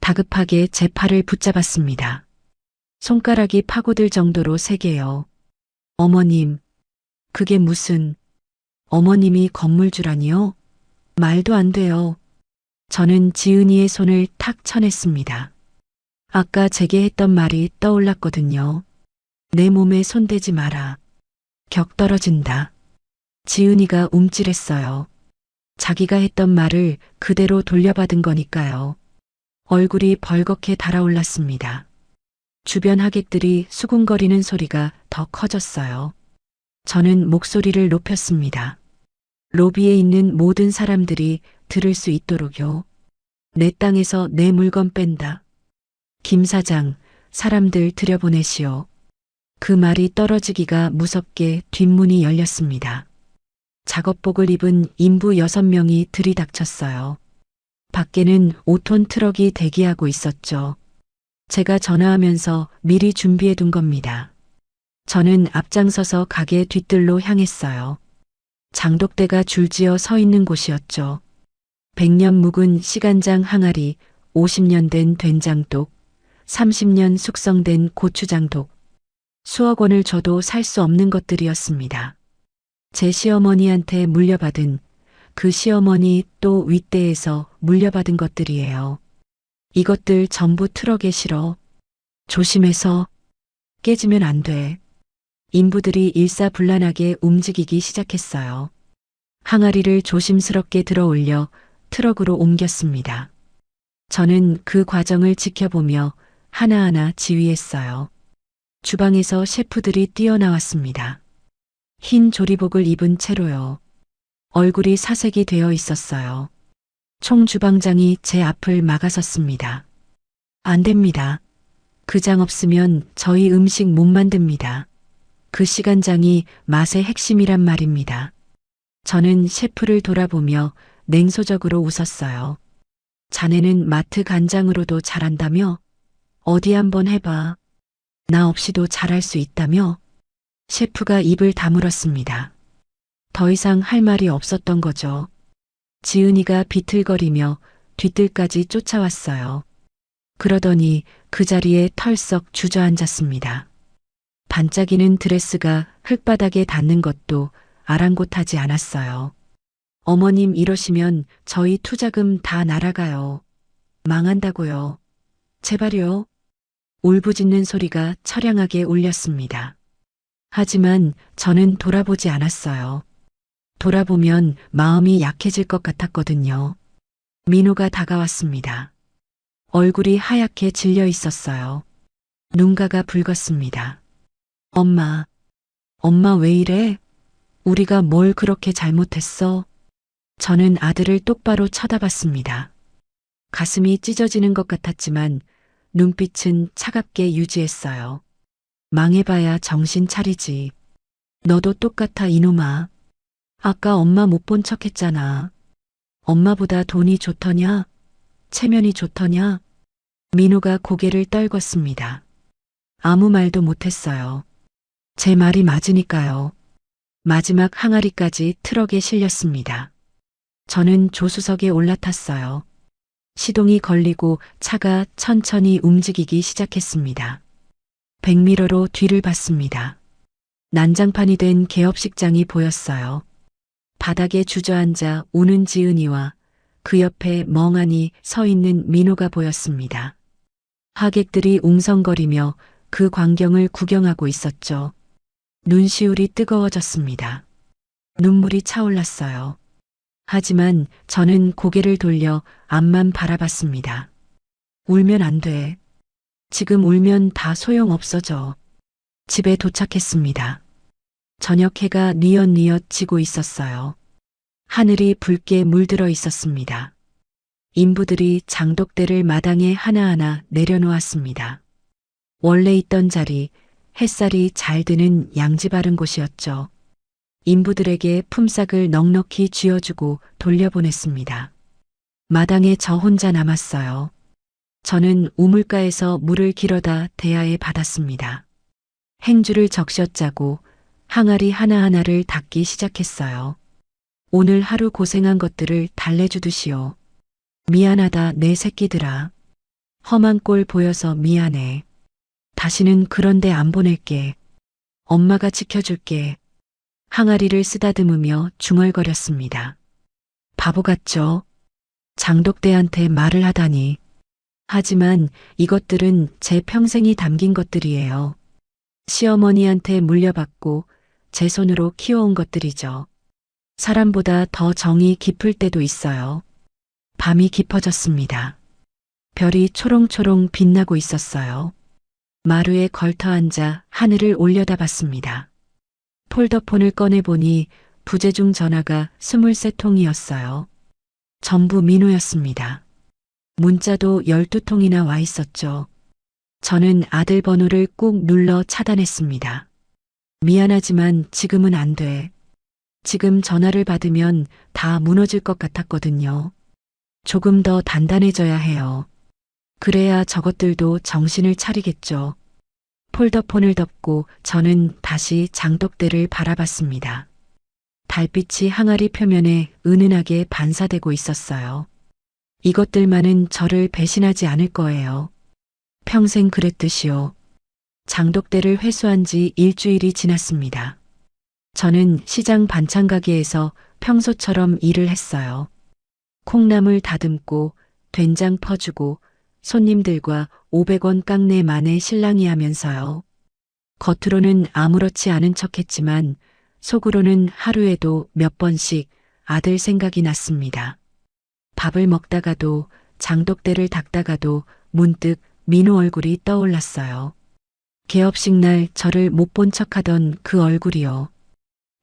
다급하게 제 팔을 붙잡았습니다. 손가락이 파고들 정도로 세게요. 어머님, 그게 무슨... 어머님이 건물주라니요? 말도 안 돼요. 저는 지은이의 손을 탁 쳐냈습니다. 아까 제게 했던 말이 떠올랐거든요. 내 몸에 손대지 마라. 격 떨어진다. 지은이가 움찔했어요. 자기가 했던 말을 그대로 돌려받은 거니까요. 얼굴이 벌겋게 달아올랐습니다. 주변 하객들이 수군거리는 소리가 더 커졌어요. 저는 목소리를 높였습니다. 로비에 있는 모든 사람들이 들을 수 있도록요. 내 땅에서 내 물건 뺀다. 김 사장, 사람들 들여보내시오. 그 말이 떨어지기가 무섭게 뒷문이 열렸습니다. 작업복을 입은 인부 6명이 들이닥쳤어요. 밖에는 5톤 트럭이 대기하고 있었죠. 제가 전화하면서 미리 준비해 둔 겁니다. 저는 앞장서서 가게 뒤뜰로 향했어요. 장독대가 줄지어 서 있는 곳이었죠. 100년 묵은 시간장 항아리, 50년 된 된장독, 30년 숙성된 고추장독. 수억 원을 줘도 살 수 없는 것들이었습니다. 제 시어머니한테 물려받은, 그 시어머니 또 윗대에서 물려받은 것들이에요. 이것들 전부 트럭에 실어. 조심해서. 깨지면 안 돼. 인부들이 일사불란하게 움직이기 시작했어요. 항아리를 조심스럽게 들어 올려 트럭으로 옮겼습니다. 저는 그 과정을 지켜보며 하나하나 지휘했어요. 주방에서 셰프들이 뛰어나왔습니다. 흰 조리복을 입은 채로요. 얼굴이 사색이 되어 있었어요. 총 주방장이 제 앞을 막아섰습니다. 안 됩니다. 그 장 없으면 저희 음식 못 만듭니다. 그 시간장이 맛의 핵심이란 말입니다. 저는 셰프를 돌아보며 냉소적으로 웃었어요. 자네는 마트 간장으로도 잘한다며? 어디 한번 해봐. 나 없이도 잘할 수 있다며? 셰프가 입을 다물었습니다. 더 이상 할 말이 없었던 거죠. 지은이가 비틀거리며 뒤뜰까지 쫓아왔어요. 그러더니 그 자리에 털썩 주저앉았습니다. 반짝이는 드레스가 흙바닥에 닿는 것도 아랑곳하지 않았어요. 어머님 이러시면 저희 투자금 다 날아가요. 망한다고요. 제발요. 울부짖는 소리가 처량하게 울렸습니다. 하지만 저는 돌아보지 않았어요. 돌아보면 마음이 약해질 것 같았거든요. 민호가 다가왔습니다. 얼굴이 하얗게 질려 있었어요. 눈가가 붉었습니다. 엄마, 엄마 왜 이래? 우리가 뭘 그렇게 잘못했어? 저는 아들을 똑바로 쳐다봤습니다. 가슴이 찢어지는 것 같았지만 눈빛은 차갑게 유지했어요. 망해봐야 정신 차리지. 너도 똑같아 이놈아. 아까 엄마 못 본 척 했잖아. 엄마보다 돈이 좋더냐? 체면이 좋더냐? 민호가 고개를 떨궜습니다. 아무 말도 못했어요. 제 말이 맞으니까요. 마지막 항아리까지 트럭에 실렸습니다. 저는 조수석에 올라탔어요. 시동이 걸리고 차가 천천히 움직이기 시작했습니다. 백미러로 뒤를 봤습니다. 난장판이 된 개업식장이 보였어요. 바닥에 주저앉아 우는 지은이와 그 옆에 멍하니 서 있는 민호가 보였습니다. 하객들이 웅성거리며 그 광경을 구경하고 있었죠. 눈시울이 뜨거워졌습니다. 눈물이 차올랐어요. 하지만 저는 고개를 돌려 앞만 바라봤습니다. 울면 안 돼. 지금 울면 다 소용없어져. 집에 도착했습니다. 저녁 해가 뉘엿뉘엿 지고 있었어요. 하늘이 붉게 물들어 있었습니다. 인부들이 장독대를 마당에 하나하나 내려놓았습니다. 원래 있던 자리, 햇살이 잘 드는 양지 바른 곳이었죠. 인부들에게 품삯을 넉넉히 쥐어주고 돌려보냈습니다. 마당에 저 혼자 남았어요. 저는 우물가에서 물을 길어다 대야에 받았습니다. 행주를 적셔 짜고 항아리 하나하나를 닦기 시작했어요. 오늘 하루 고생한 것들을 달래주듯이요. 미안하다 내 새끼들아. 험한 꼴 보여서 미안해. 다시는 그런데 안 보낼게. 엄마가 지켜줄게. 항아리를 쓰다듬으며 중얼거렸습니다. 바보 같죠? 장독대한테 말을 하다니. 하지만 이것들은 제 평생이 담긴 것들이에요. 시어머니한테 물려받고 제 손으로 키워온 것들이죠. 사람보다 더 정이 깊을 때도 있어요. 밤이 깊어졌습니다. 별이 초롱초롱 빛나고 있었어요. 마루에 걸터 앉아 하늘을 올려다봤습니다. 폴더폰을 꺼내보니 부재중 전화가 23통이었어요. 전부 민호였습니다. 문자도 12통이나 와 있었죠. 저는 아들 번호를 꾹 눌러 차단했습니다. 미안하지만 지금은 안 돼. 지금 전화를 받으면 다 무너질 것 같았거든요. 조금 더 단단해져야 해요. 그래야 저것들도 정신을 차리겠죠. 폴더폰을 덮고 저는 다시 장독대를 바라봤습니다. 달빛이 항아리 표면에 은은하게 반사되고 있었어요. 이것들만은 저를 배신하지 않을 거예요. 평생 그랬듯이요. 장독대를 회수한 지 일주일이 지났습니다. 저는 시장 반찬 가게에서 평소처럼 일을 했어요. 콩나물 다듬고 된장 퍼주고 손님들과 500원 깡내 만에 실랑이 하면서요. 겉으로는 아무렇지 않은 척했지만 속으로는 하루에도 몇 번씩 아들 생각이 났습니다. 밥을 먹다가도 장독대를 닦다가도 문득 민호 얼굴이 떠올랐어요. 개업식 날 저를 못 본 척하던 그 얼굴이요.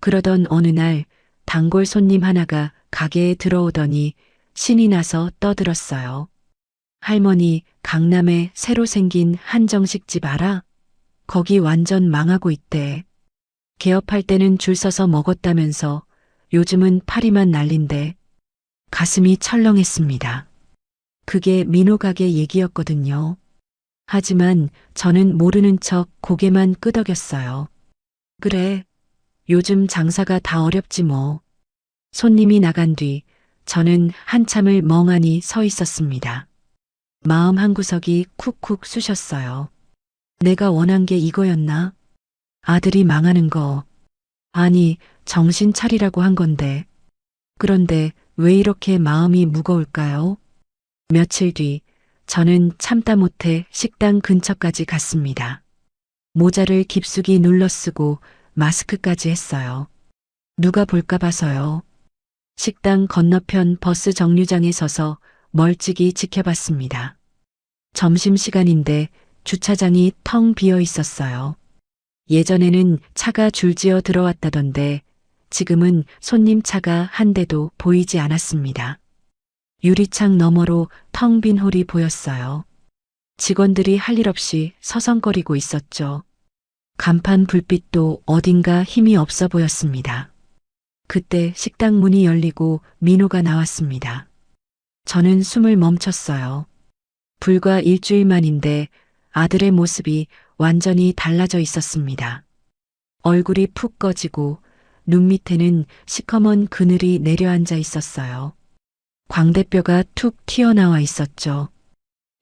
그러던 어느 날 단골 손님 하나가 가게에 들어오더니 신이 나서 떠들었어요. 할머니, 강남에 새로 생긴 한정식집 알아? 거기 완전 망하고 있대. 개업할 때는 줄 서서 먹었다면서 요즘은 파리만 난린데. 가슴이 철렁했습니다. 그게 민호 가게 얘기였거든요. 하지만 저는 모르는 척 고개만 끄덕였어요. 그래, 요즘 장사가 다 어렵지 뭐. 손님이 나간 뒤 저는 한참을 멍하니 서 있었습니다. 마음 한구석이 쿡쿡 쑤셨어요. 내가 원한 게 이거였나? 아들이 망하는 거. 아니, 정신 차리라고 한 건데. 그런데 왜 이렇게 마음이 무거울까요? 며칠 뒤 저는 참다 못해 식당 근처까지 갔습니다. 모자를 깊숙이 눌러 쓰고 마스크까지 했어요. 누가 볼까 봐서요. 식당 건너편 버스 정류장에 서서 멀찍이 지켜봤습니다. 점심시간인데 주차장이 텅 비어 있었어요. 예전에는 차가 줄지어 들어왔다던데 지금은 손님 차가 한 대도 보이지 않았습니다. 유리창 너머로 텅 빈 홀이 보였어요. 직원들이 할 일 없이 서성거리고 있었죠. 간판 불빛도 어딘가 힘이 없어 보였습니다. 그때 식당 문이 열리고 민호가 나왔습니다. 저는 숨을 멈췄어요. 불과 일주일 만인데 아들의 모습이 완전히 달라져 있었습니다. 얼굴이 푹 꺼지고 눈 밑에는 시커먼 그늘이 내려앉아 있었어요. 광대뼈가 툭 튀어나와 있었죠.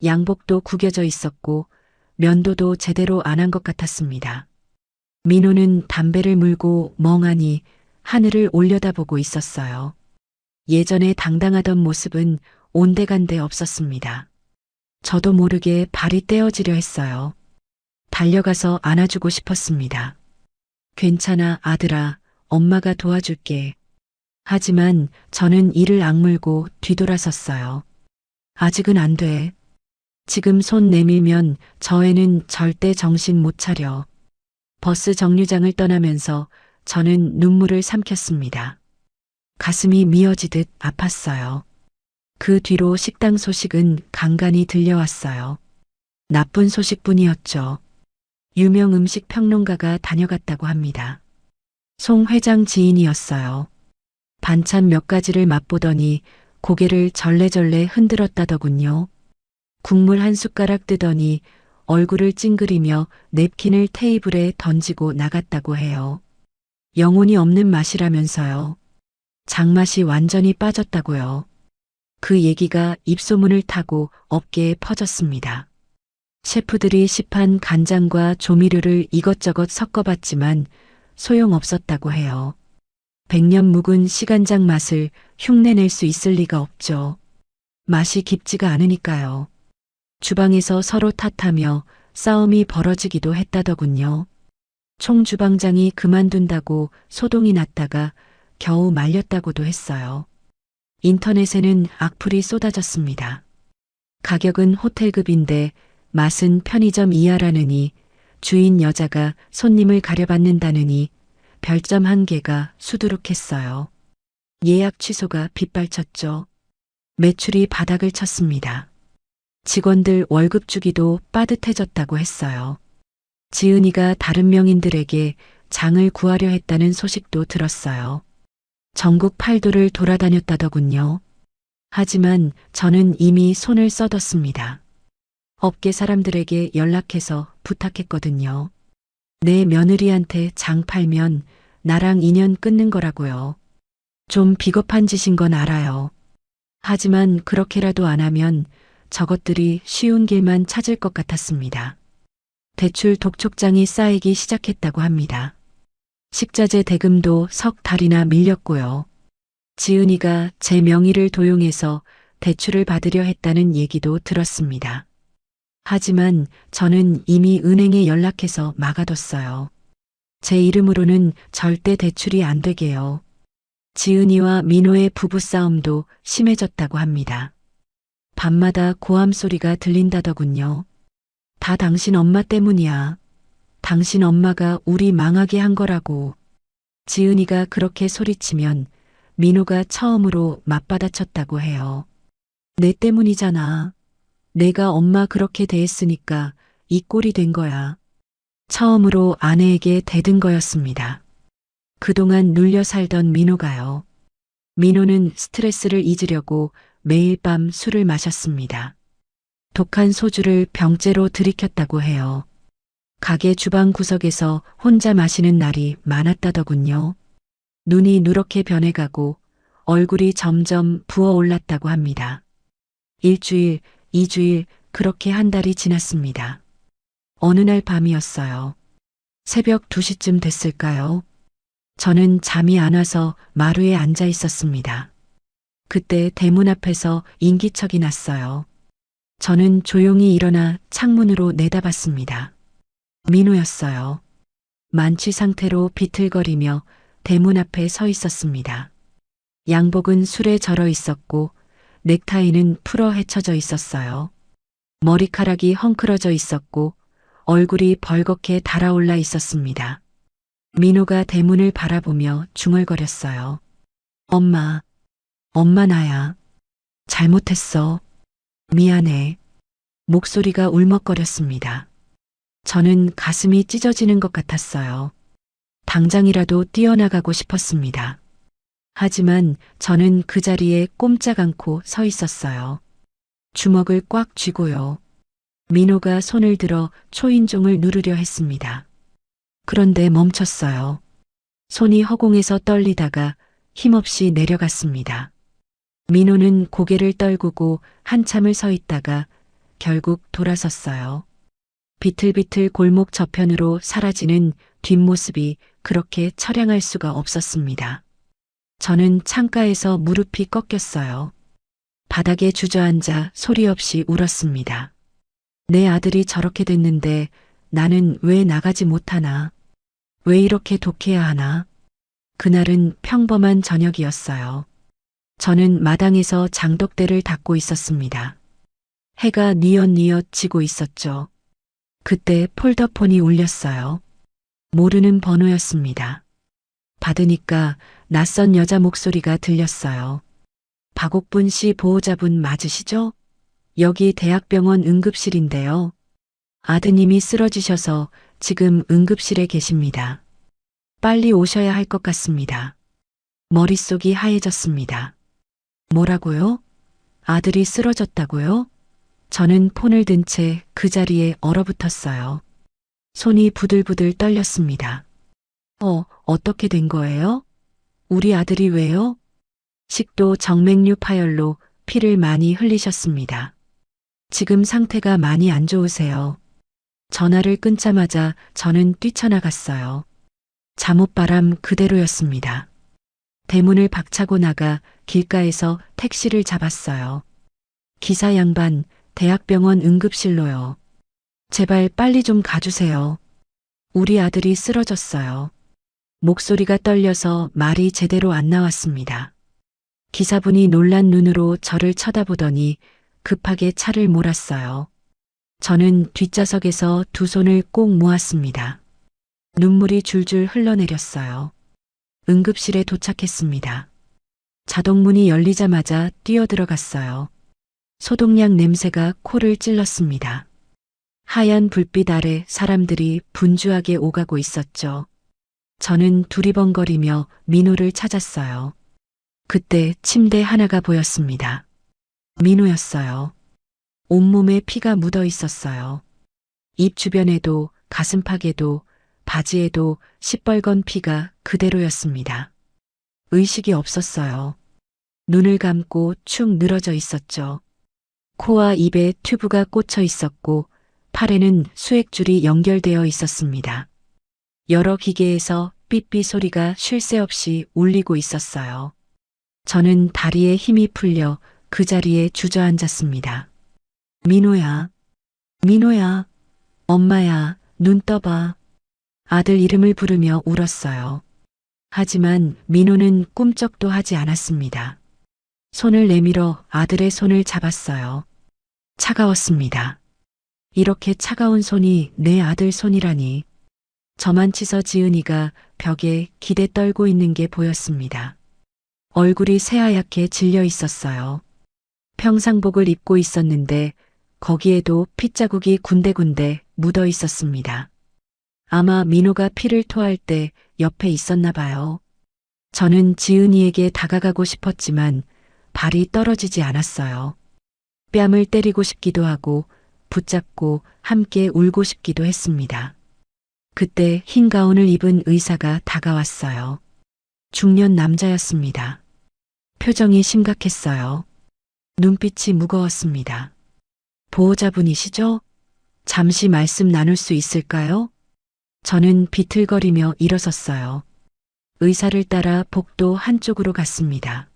양복도 구겨져 있었고 면도도 제대로 안 한 것 같았습니다. 민호는 담배를 물고 멍하니 하늘을 올려다보고 있었어요. 예전에 당당하던 모습은 온데간데 없었습니다. 저도 모르게 발이 떼어지려 했어요. 달려가서 안아주고 싶었습니다. 괜찮아, 아들아. 엄마가 도와줄게. 하지만 저는 이를 악물고 뒤돌아섰어요. 아직은 안 돼. 지금 손 내밀면 저 애는 절대 정신 못 차려. 버스 정류장을 떠나면서 저는 눈물을 삼켰습니다. 가슴이 미어지듯 아팠어요. 그 뒤로 식당 소식은 간간히 들려왔어요. 나쁜 소식뿐이었죠. 유명 음식 평론가가 다녀갔다고 합니다. 송 회장 지인이었어요. 반찬 몇 가지를 맛보더니 고개를 절레절레 흔들었다더군요. 국물 한 숟가락 뜨더니 얼굴을 찡그리며 냅킨을 테이블에 던지고 나갔다고 해요. 영혼이 없는 맛이라면서요. 장맛이 완전히 빠졌다고요. 그 얘기가 입소문을 타고 업계에 퍼졌습니다. 셰프들이 시판 간장과 조미료를 이것저것 섞어봤지만 소용없었다고 해요. 100년 묵은 시간장 맛을 흉내낼 수 있을 리가 없죠. 맛이 깊지가 않으니까요. 주방에서 서로 탓하며 싸움이 벌어지기도 했다더군요. 총 주방장이 그만둔다고 소동이 났다가 겨우 말렸다고도 했어요. 인터넷에는 악플이 쏟아졌습니다. 가격은 호텔급인데 맛은 편의점 이하라느니, 주인 여자가 손님을 가려받는다느니 별점 1개가 수두룩했어요. 예약 취소가 빗발쳤죠. 매출이 바닥을 쳤습니다. 직원들 월급 주기도 빠듯해졌다고 했어요. 지은이가 다른 명인들에게 장을 구하려 했다는 소식도 들었어요. 전국 8도를 돌아다녔다더군요. 하지만 저는 이미 손을 써뒀습니다. 업계 사람들에게 연락해서 부탁했거든요. 내 며느리한테 장 팔면 나랑 인연 끊는 거라고요. 좀 비겁한 짓인 건 알아요. 하지만 그렇게라도 안 하면 저것들이 쉬운 길만 찾을 것 같았습니다. 대출 독촉장이 쌓이기 시작했다고 합니다. 식자재 대금도 석 달이나 밀렸고요. 지은이가 제 명의를 도용해서 대출을 받으려 했다는 얘기도 들었습니다. 하지만 저는 이미 은행에 연락해서 막아뒀어요. 제 이름으로는 절대 대출이 안 되게요. 지은이와 민호의 부부싸움도 심해졌다고 합니다. 밤마다 고함 소리가 들린다더군요. 다 당신 엄마 때문이야. 당신 엄마가 우리 망하게 한 거라고. 지은이가 그렇게 소리치면 민호가 처음으로 맞받아쳤다고 해요. 내 때문이잖아. 내가 엄마 그렇게 대했으니까 이 꼴이 된 거야. 처음으로 아내에게 대든 거였습니다. 그동안 눌려 살던 민호가요. 민호는 스트레스를 잊으려고 매일 밤 술을 마셨습니다. 독한 소주를 병째로 들이켰다고 해요. 가게 주방 구석에서 혼자 마시는 날이 많았다더군요. 눈이 누렇게 변해가고 얼굴이 점점 부어올랐다고 합니다. 1주일, 2주일, 그렇게 한 달이 지났습니다. 어느 날 밤이었어요. 새벽 2시쯤 됐을까요? 저는 잠이 안 와서 마루에 앉아 있었습니다. 그때 대문 앞에서 인기척이 났어요. 저는 조용히 일어나 창문으로 내다봤습니다. 민호였어요. 만취 상태로 비틀거리며 대문 앞에 서 있었습니다. 양복은 술에 절어 있었고 넥타이는 풀어 헤쳐져 있었어요. 머리카락이 헝클어져 있었고 얼굴이 벌겋게 달아올라 있었습니다. 민호가 대문을 바라보며 중얼거렸어요. 엄마, 엄마 나야. 잘못했어. 미안해. 목소리가 울먹거렸습니다. 저는 가슴이 찢어지는 것 같았어요. 당장이라도 뛰어나가고 싶었습니다. 하지만 저는 그 자리에 꼼짝 않고 서 있었어요. 주먹을 꽉 쥐고요. 민호가 손을 들어 초인종을 누르려 했습니다. 그런데 멈췄어요. 손이 허공에서 떨리다가 힘없이 내려갔습니다. 민호는 고개를 떨구고 한참을 서 있다가 결국 돌아섰어요. 비틀비틀 골목 저편으로 사라지는 뒷모습이 그렇게 처량할 수가 없었습니다. 저는 창가에서 무릎이 꺾였어요. 바닥에 주저앉아 소리 없이 울었습니다. 내 아들이 저렇게 됐는데 나는 왜 나가지 못하나? 왜 이렇게 독해야 하나? 그날은 평범한 저녁이었어요. 저는 마당에서 장독대를 닦고 있었습니다. 해가 뉘엿뉘엿 지고 있었죠. 그때 폴더폰이 울렸어요. 모르는 번호였습니다. 받으니까 낯선 여자 목소리가 들렸어요. 박옥분 씨 보호자분 맞으시죠? 여기 대학병원 응급실인데요. 아드님이 쓰러지셔서 지금 응급실에 계십니다. 빨리 오셔야 할 것 같습니다. 머릿속이 하얘졌습니다. 뭐라고요? 아들이 쓰러졌다고요? 저는 폰을 든 채 그 자리에 얼어붙었어요. 손이 부들부들 떨렸습니다. 어떻게 된 거예요? 우리 아들이 왜요? 식도 정맥류 파열로 피를 많이 흘리셨습니다. 지금 상태가 많이 안 좋으세요. 전화를 끊자마자 저는 뛰쳐나갔어요. 잠옷바람 그대로였습니다. 대문을 박차고 나가 길가에서 택시를 잡았어요. 기사 양반, 대학병원 응급실로요. 제발 빨리 좀 가주세요. 우리 아들이 쓰러졌어요. 목소리가 떨려서 말이 제대로 안 나왔습니다. 기사분이 놀란 눈으로 저를 쳐다보더니 급하게 차를 몰았어요. 저는 뒷좌석에서 두 손을 꼭 모았습니다. 눈물이 줄줄 흘러내렸어요. 응급실에 도착했습니다. 자동문이 열리자마자 뛰어들어갔어요. 소독약 냄새가 코를 찔렀습니다. 하얀 불빛 아래 사람들이 분주하게 오가고 있었죠. 저는 두리번거리며 민호를 찾았어요. 그때 침대 하나가 보였습니다. 민호였어요. 온몸에 피가 묻어 있었어요. 입 주변에도 가슴팍에도 바지에도 시뻘건 피가 그대로였습니다. 의식이 없었어요. 눈을 감고 축 늘어져 있었죠. 코와 입에 튜브가 꽂혀 있었고 팔에는 수액줄이 연결되어 있었습니다. 여러 기계에서 삐삐 소리가 쉴 새 없이 울리고 있었어요. 저는 다리에 힘이 풀려 그 자리에 주저앉았습니다. 민호야, 민호야, 엄마야, 눈 떠봐. 아들 이름을 부르며 울었어요. 하지만 민호는 꿈쩍도 하지 않았습니다. 손을 내밀어 아들의 손을 잡았어요. 차가웠습니다. 이렇게 차가운 손이 내 아들 손이라니. 저만 치서 지은이가 벽에 기대 떨고 있는 게 보였습니다. 얼굴이 새하얗게 질려 있었어요. 평상복을 입고 있었는데 거기에도 핏자국이 군데군데 묻어 있었습니다. 아마 민호가 피를 토할 때 옆에 있었나 봐요. 저는 지은이에게 다가가고 싶었지만 발이 떨어지지 않았어요. 뺨을 때리고 싶기도 하고 붙잡고 함께 울고 싶기도 했습니다. 그때 흰 가운을 입은 의사가 다가왔어요. 중년 남자였습니다. 표정이 심각했어요. 눈빛이 무거웠습니다. 보호자분이시죠? 잠시 말씀 나눌 수 있을까요? 저는 비틀거리며 일어섰어요. 의사를 따라 복도 한쪽으로 갔습니다.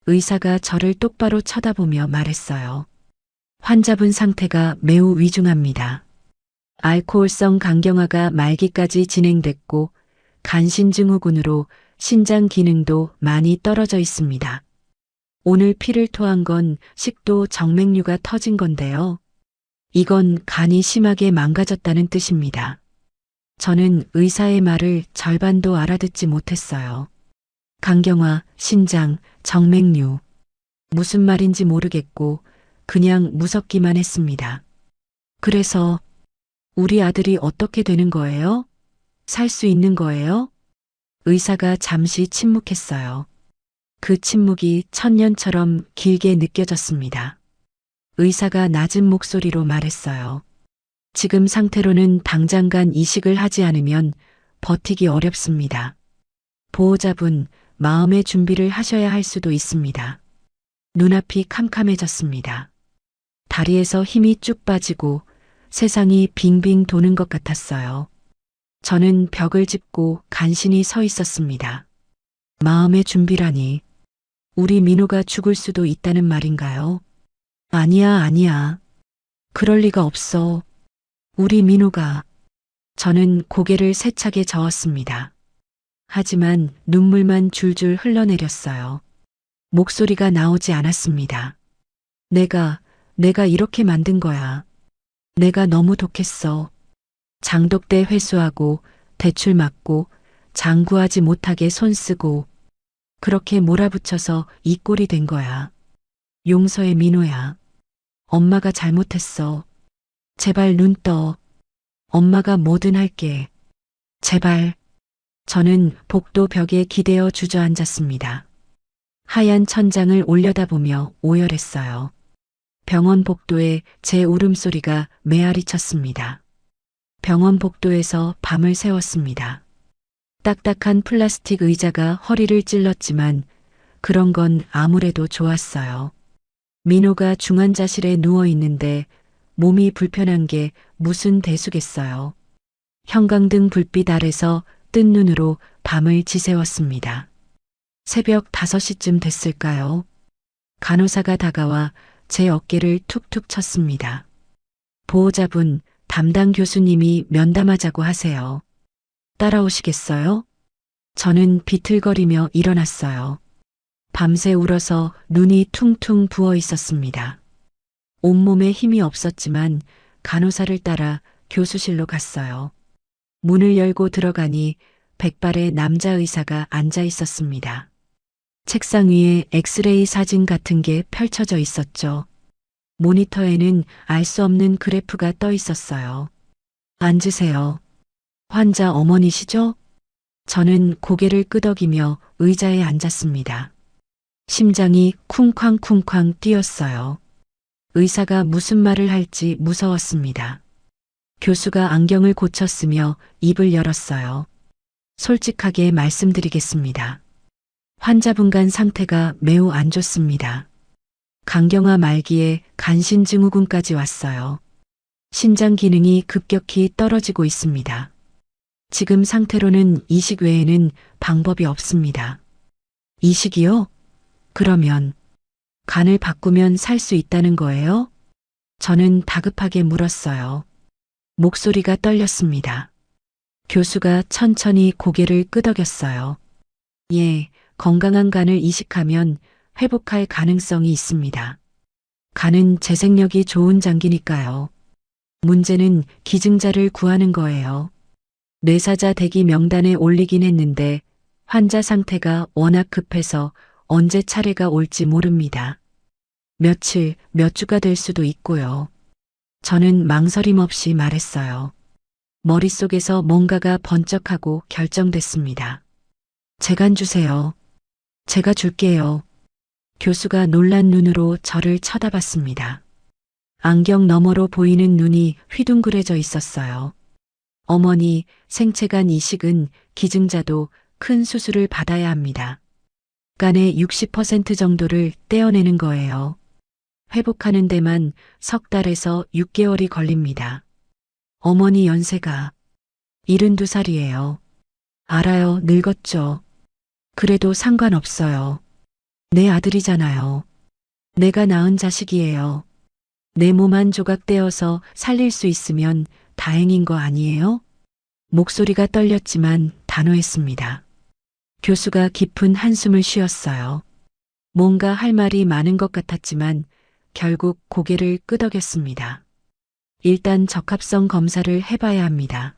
의사가 저를 똑바로 쳐다보며 말했어요. 환자분 상태가 매우 위중합니다. 알코올성 간경화가 말기까지 진행됐고 간신증후군으로 신장 기능도 많이 떨어져 있습니다. 오늘 피를 토한 건 식도 정맥류가 터진 건데요. 이건 간이 심하게 망가졌다는 뜻입니다. 저는 의사의 말을 절반도 알아듣지 못했어요. 간경화, 신장, 정맥류. 무슨 말인지 모르겠고 그냥 무섭기만 했습니다. 그래서 우리 아들이 어떻게 되는 거예요? 살 수 있는 거예요? 의사가 잠시 침묵했어요. 그 침묵이 천년처럼 길게 느껴졌습니다. 의사가 낮은 목소리로 말했어요. 지금 상태로는 당장간 이식을 하지 않으면 버티기 어렵습니다. 보호자분, 마음의 준비를 하셔야 할 수도 있습니다. 눈앞이 캄캄해졌습니다. 다리에서 힘이 쭉 빠지고 세상이 빙빙 도는 것 같았어요. 저는 벽을 짚고 간신히 서 있었습니다. 마음의 준비라니. 우리 민호가 죽을 수도 있다는 말인가요? 아니야, 아니야. 그럴 리가 없어. 우리 민호가. 저는 고개를 세차게 저었습니다. 하지만 눈물만 줄줄 흘러내렸어요. 목소리가 나오지 않았습니다. 내가 이렇게 만든 거야. 내가 너무 독했어. 장독대 회수하고 대출 맞고 장구하지 못하게 손쓰고 그렇게 몰아붙여서 이 꼴이 된 거야. 용서해, 민호야. 엄마가 잘못했어. 제발 눈 떠. 엄마가 뭐든 할게. 제발. 저는 복도 벽에 기대어 주저앉았습니다. 하얀 천장을 올려다보며 오열했어요. 병원 복도에 제 울음소리가 메아리 쳤습니다. 병원 복도에서 밤을 새웠습니다. 딱딱한 플라스틱 의자가 허리를 찔렀지만 그런 건 아무래도 좋았어요. 민호가 중환자실에 누워 있는데 몸이 불편한 게 무슨 대수겠어요. 형광등 불빛 아래서 뜬 눈으로 밤을 지새웠습니다. 새벽 5시쯤 됐을까요? 간호사가 다가와 제 어깨를 툭툭 쳤습니다. 보호자분, 담당 교수님이 면담하자고 하세요. 따라오시겠어요? 저는 비틀거리며 일어났어요. 밤새 울어서 눈이 퉁퉁 부어 있었습니다. 온몸에 힘이 없었지만 간호사를 따라 교수실로 갔어요. 문을 열고 들어가니 백발의 남자 의사가 앉아 있었습니다. 책상 위에 엑스레이 사진 같은 게 펼쳐져 있었죠. 모니터에는 알 수 없는 그래프가 떠 있었어요. 앉으세요. 환자 어머니시죠? 저는 고개를 끄덕이며 의자에 앉았습니다. 심장이 쿵쾅쿵쾅 뛰었어요. 의사가 무슨 말을 할지 무서웠습니다. 교수가 안경을 고쳤으며 입을 열었어요. 솔직하게 말씀드리겠습니다. 환자분 상태가 매우 안 좋습니다. 간경화 말기에 간신증후군까지 왔어요. 신장 기능이 급격히 떨어지고 있습니다. 지금 상태로는 이식 외에는 방법이 없습니다. 이식이요? 그러면 간을 바꾸면 살 수 있다는 거예요? 저는 다급하게 물었어요. 목소리가 떨렸습니다. 교수가 천천히 고개를 끄덕였어요. 예, 건강한 간을 이식하면 회복할 가능성이 있습니다. 간은 재생력이 좋은 장기니까요. 문제는 기증자를 구하는 거예요. 뇌사자 대기 명단에 올리긴 했는데 환자 상태가 워낙 급해서 언제 차례가 올지 모릅니다. 며칠, 몇 주가 될 수도 있고요. 저는 망설임 없이 말했어요. 머릿속에서 뭔가가 번쩍하고 결정됐습니다. 제 간 주세요. 제가 줄게요. 교수가 놀란 눈으로 저를 쳐다봤습니다. 안경 너머로 보이는 눈이 휘둥그레져 있었어요. 어머니, 생체간 이식은 기증자도 큰 수술을 받아야 합니다. 간의 60% 정도를 떼어내는 거예요. 회복하는 데만 석 달에서 6개월이 걸립니다. 어머니 연세가 72살이에요. 알아요, 늙었죠. 그래도 상관없어요. 내 아들이잖아요. 내가 낳은 자식이에요. 내 몸 한 조각 떼어서 살릴 수 있으면 다행인 거 아니에요? 목소리가 떨렸지만 단호했습니다. 교수가 깊은 한숨을 쉬었어요. 뭔가 할 말이 많은 것 같았지만 결국 고개를 끄덕였습니다. 일단 적합성 검사를 해봐야 합니다.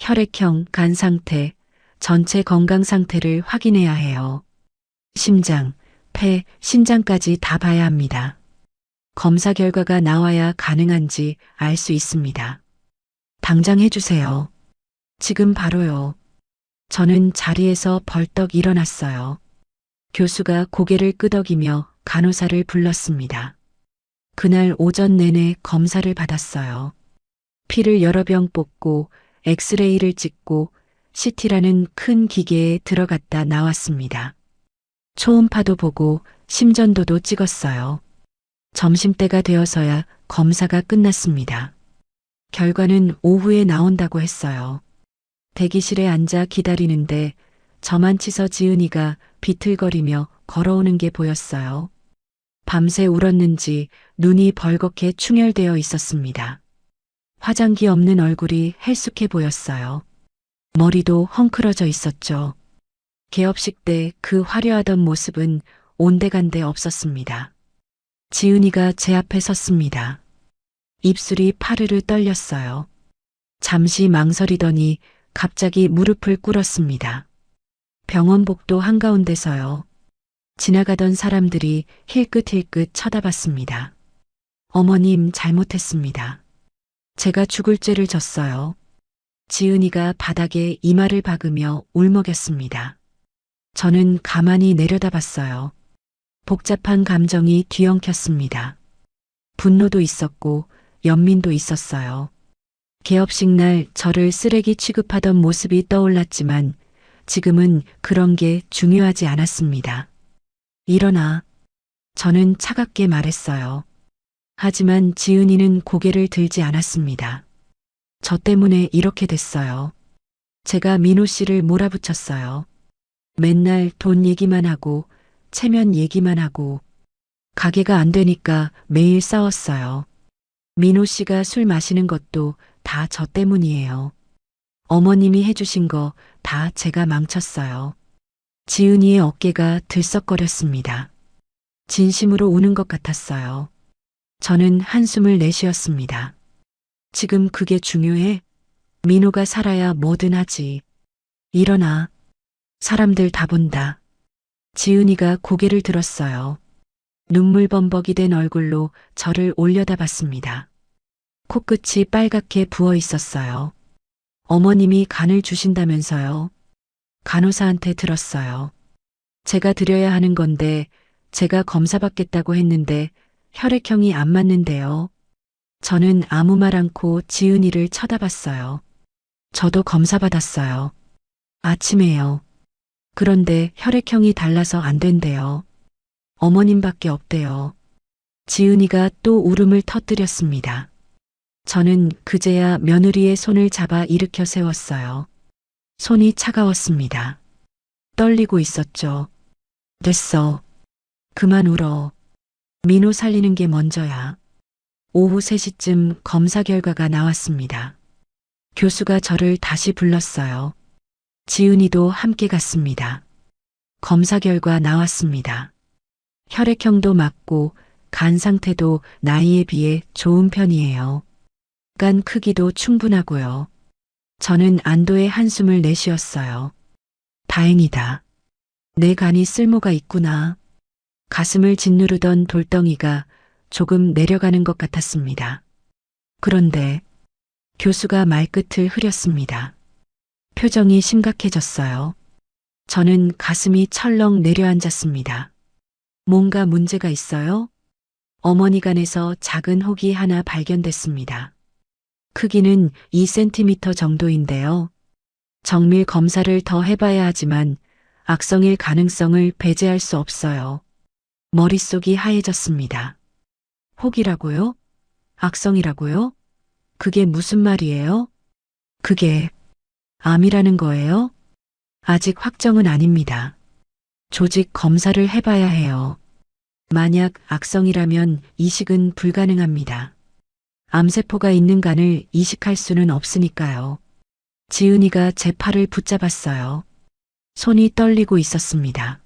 혈액형, 간 상태, 전체 건강 상태를 확인해야 해요. 심장, 폐, 신장까지 다 봐야 합니다. 검사 결과가 나와야 가능한지 알 수 있습니다. 당장 해주세요. 지금 바로요. 저는 자리에서 벌떡 일어났어요. 교수가 고개를 끄덕이며 간호사를 불렀습니다. 그날 오전 내내 검사를 받았어요. 피를 여러 병 뽑고 엑스레이를 찍고 CT라는 큰 기계에 들어갔다 나왔습니다. 초음파도 보고 심전도도 찍었어요. 점심때가 되어서야 검사가 끝났습니다. 결과는 오후에 나온다고 했어요. 대기실에 앉아 기다리는데 저만 치서 지은이가 비틀거리며 걸어오는 게 보였어요. 밤새 울었는지 눈이 벌겋게 충혈되어 있었습니다. 화장기 없는 얼굴이 헬쑥해 보였어요. 머리도 헝클어져 있었죠. 개업식 때 그 화려하던 모습은 온데간데 없었습니다. 지은이가 제 앞에 섰습니다. 입술이 파르르 떨렸어요. 잠시 망설이더니 갑자기 무릎을 꿇었습니다. 병원복도 한가운데서요. 지나가던 사람들이 힐끗힐끗 쳐다봤습니다. 어머님 잘못했습니다. 제가 죽을 죄를 졌어요. 지은이가 바닥에 이마를 박으며 울먹였습니다. 저는 가만히 내려다봤어요. 복잡한 감정이 뒤엉켰습니다. 분노도 있었고 연민도 있었어요. 개업식 날 저를 쓰레기 취급하던 모습이 떠올랐지만 지금은 그런 게 중요하지 않았습니다. 일어나. 저는 차갑게 말했어요. 하지만 지은이는 고개를 들지 않았습니다. 저 때문에 이렇게 됐어요. 제가 민호 씨를 몰아붙였어요. 맨날 돈 얘기만 하고 체면 얘기만 하고 가게가 안 되니까 매일 싸웠어요. 민호 씨가 술 마시는 것도 다 저 때문이에요. 어머님이 해주신 거 다 제가 망쳤어요. 지은이의 어깨가 들썩거렸습니다. 진심으로 우는 것 같았어요. 저는 한숨을 내쉬었습니다. 지금 그게 중요해? 민호가 살아야 뭐든 하지. 일어나. 사람들 다 본다. 지은이가 고개를 들었어요. 눈물 범벅이 된 얼굴로 저를 올려다봤습니다. 코끝이 빨갛게 부어 있었어요. 어머님이 간을 주신다면서요. 간호사한테 들었어요. 제가 드려야 하는 건데 제가 검사받겠다고 했는데 혈액형이 안 맞는데요. 저는 아무 말 않고 지은이를 쳐다봤어요. 저도 검사받았어요. 아침에요. 그런데 혈액형이 달라서 안 된대요. 어머님밖에 없대요. 지은이가 또 울음을 터뜨렸습니다. 저는 그제야 며느리의 손을 잡아 일으켜 세웠어요. 손이 차가웠습니다. 떨리고 있었죠. 됐어. 그만 울어. 민호 살리는 게 먼저야. 오후 3시쯤 검사 결과가 나왔습니다. 교수가 저를 다시 불렀어요. 지은이도 함께 갔습니다. 검사 결과 나왔습니다. 혈액형도 맞고 간 상태도 나이에 비해 좋은 편이에요. 간 크기도 충분하고요. 저는 안도의 한숨을 내쉬었어요. 다행이다. 내 간이 쓸모가 있구나. 가슴을 짓누르던 돌덩이가 조금 내려가는 것 같았습니다. 그런데 교수가 말끝을 흐렸습니다. 표정이 심각해졌어요. 저는 가슴이 철렁 내려앉았습니다. 뭔가 문제가 있어요? 어머니 간에서 작은 혹이 하나 발견됐습니다. 크기는 2cm 정도인데요. 정밀 검사를 더 해봐야 하지만 악성일 가능성을 배제할 수 없어요. 머릿속이 하얘졌습니다. 혹이라고요? 악성이라고요? 그게 무슨 말이에요? 그게 암이라는 거예요? 아직 확정은 아닙니다. 조직 검사를 해봐야 해요. 만약 악성이라면 이식은 불가능합니다. 암세포가 있는 간을 이식할 수는 없으니까요. 지은이가 제 팔을 붙잡았어요. 손이 떨리고 있었습니다.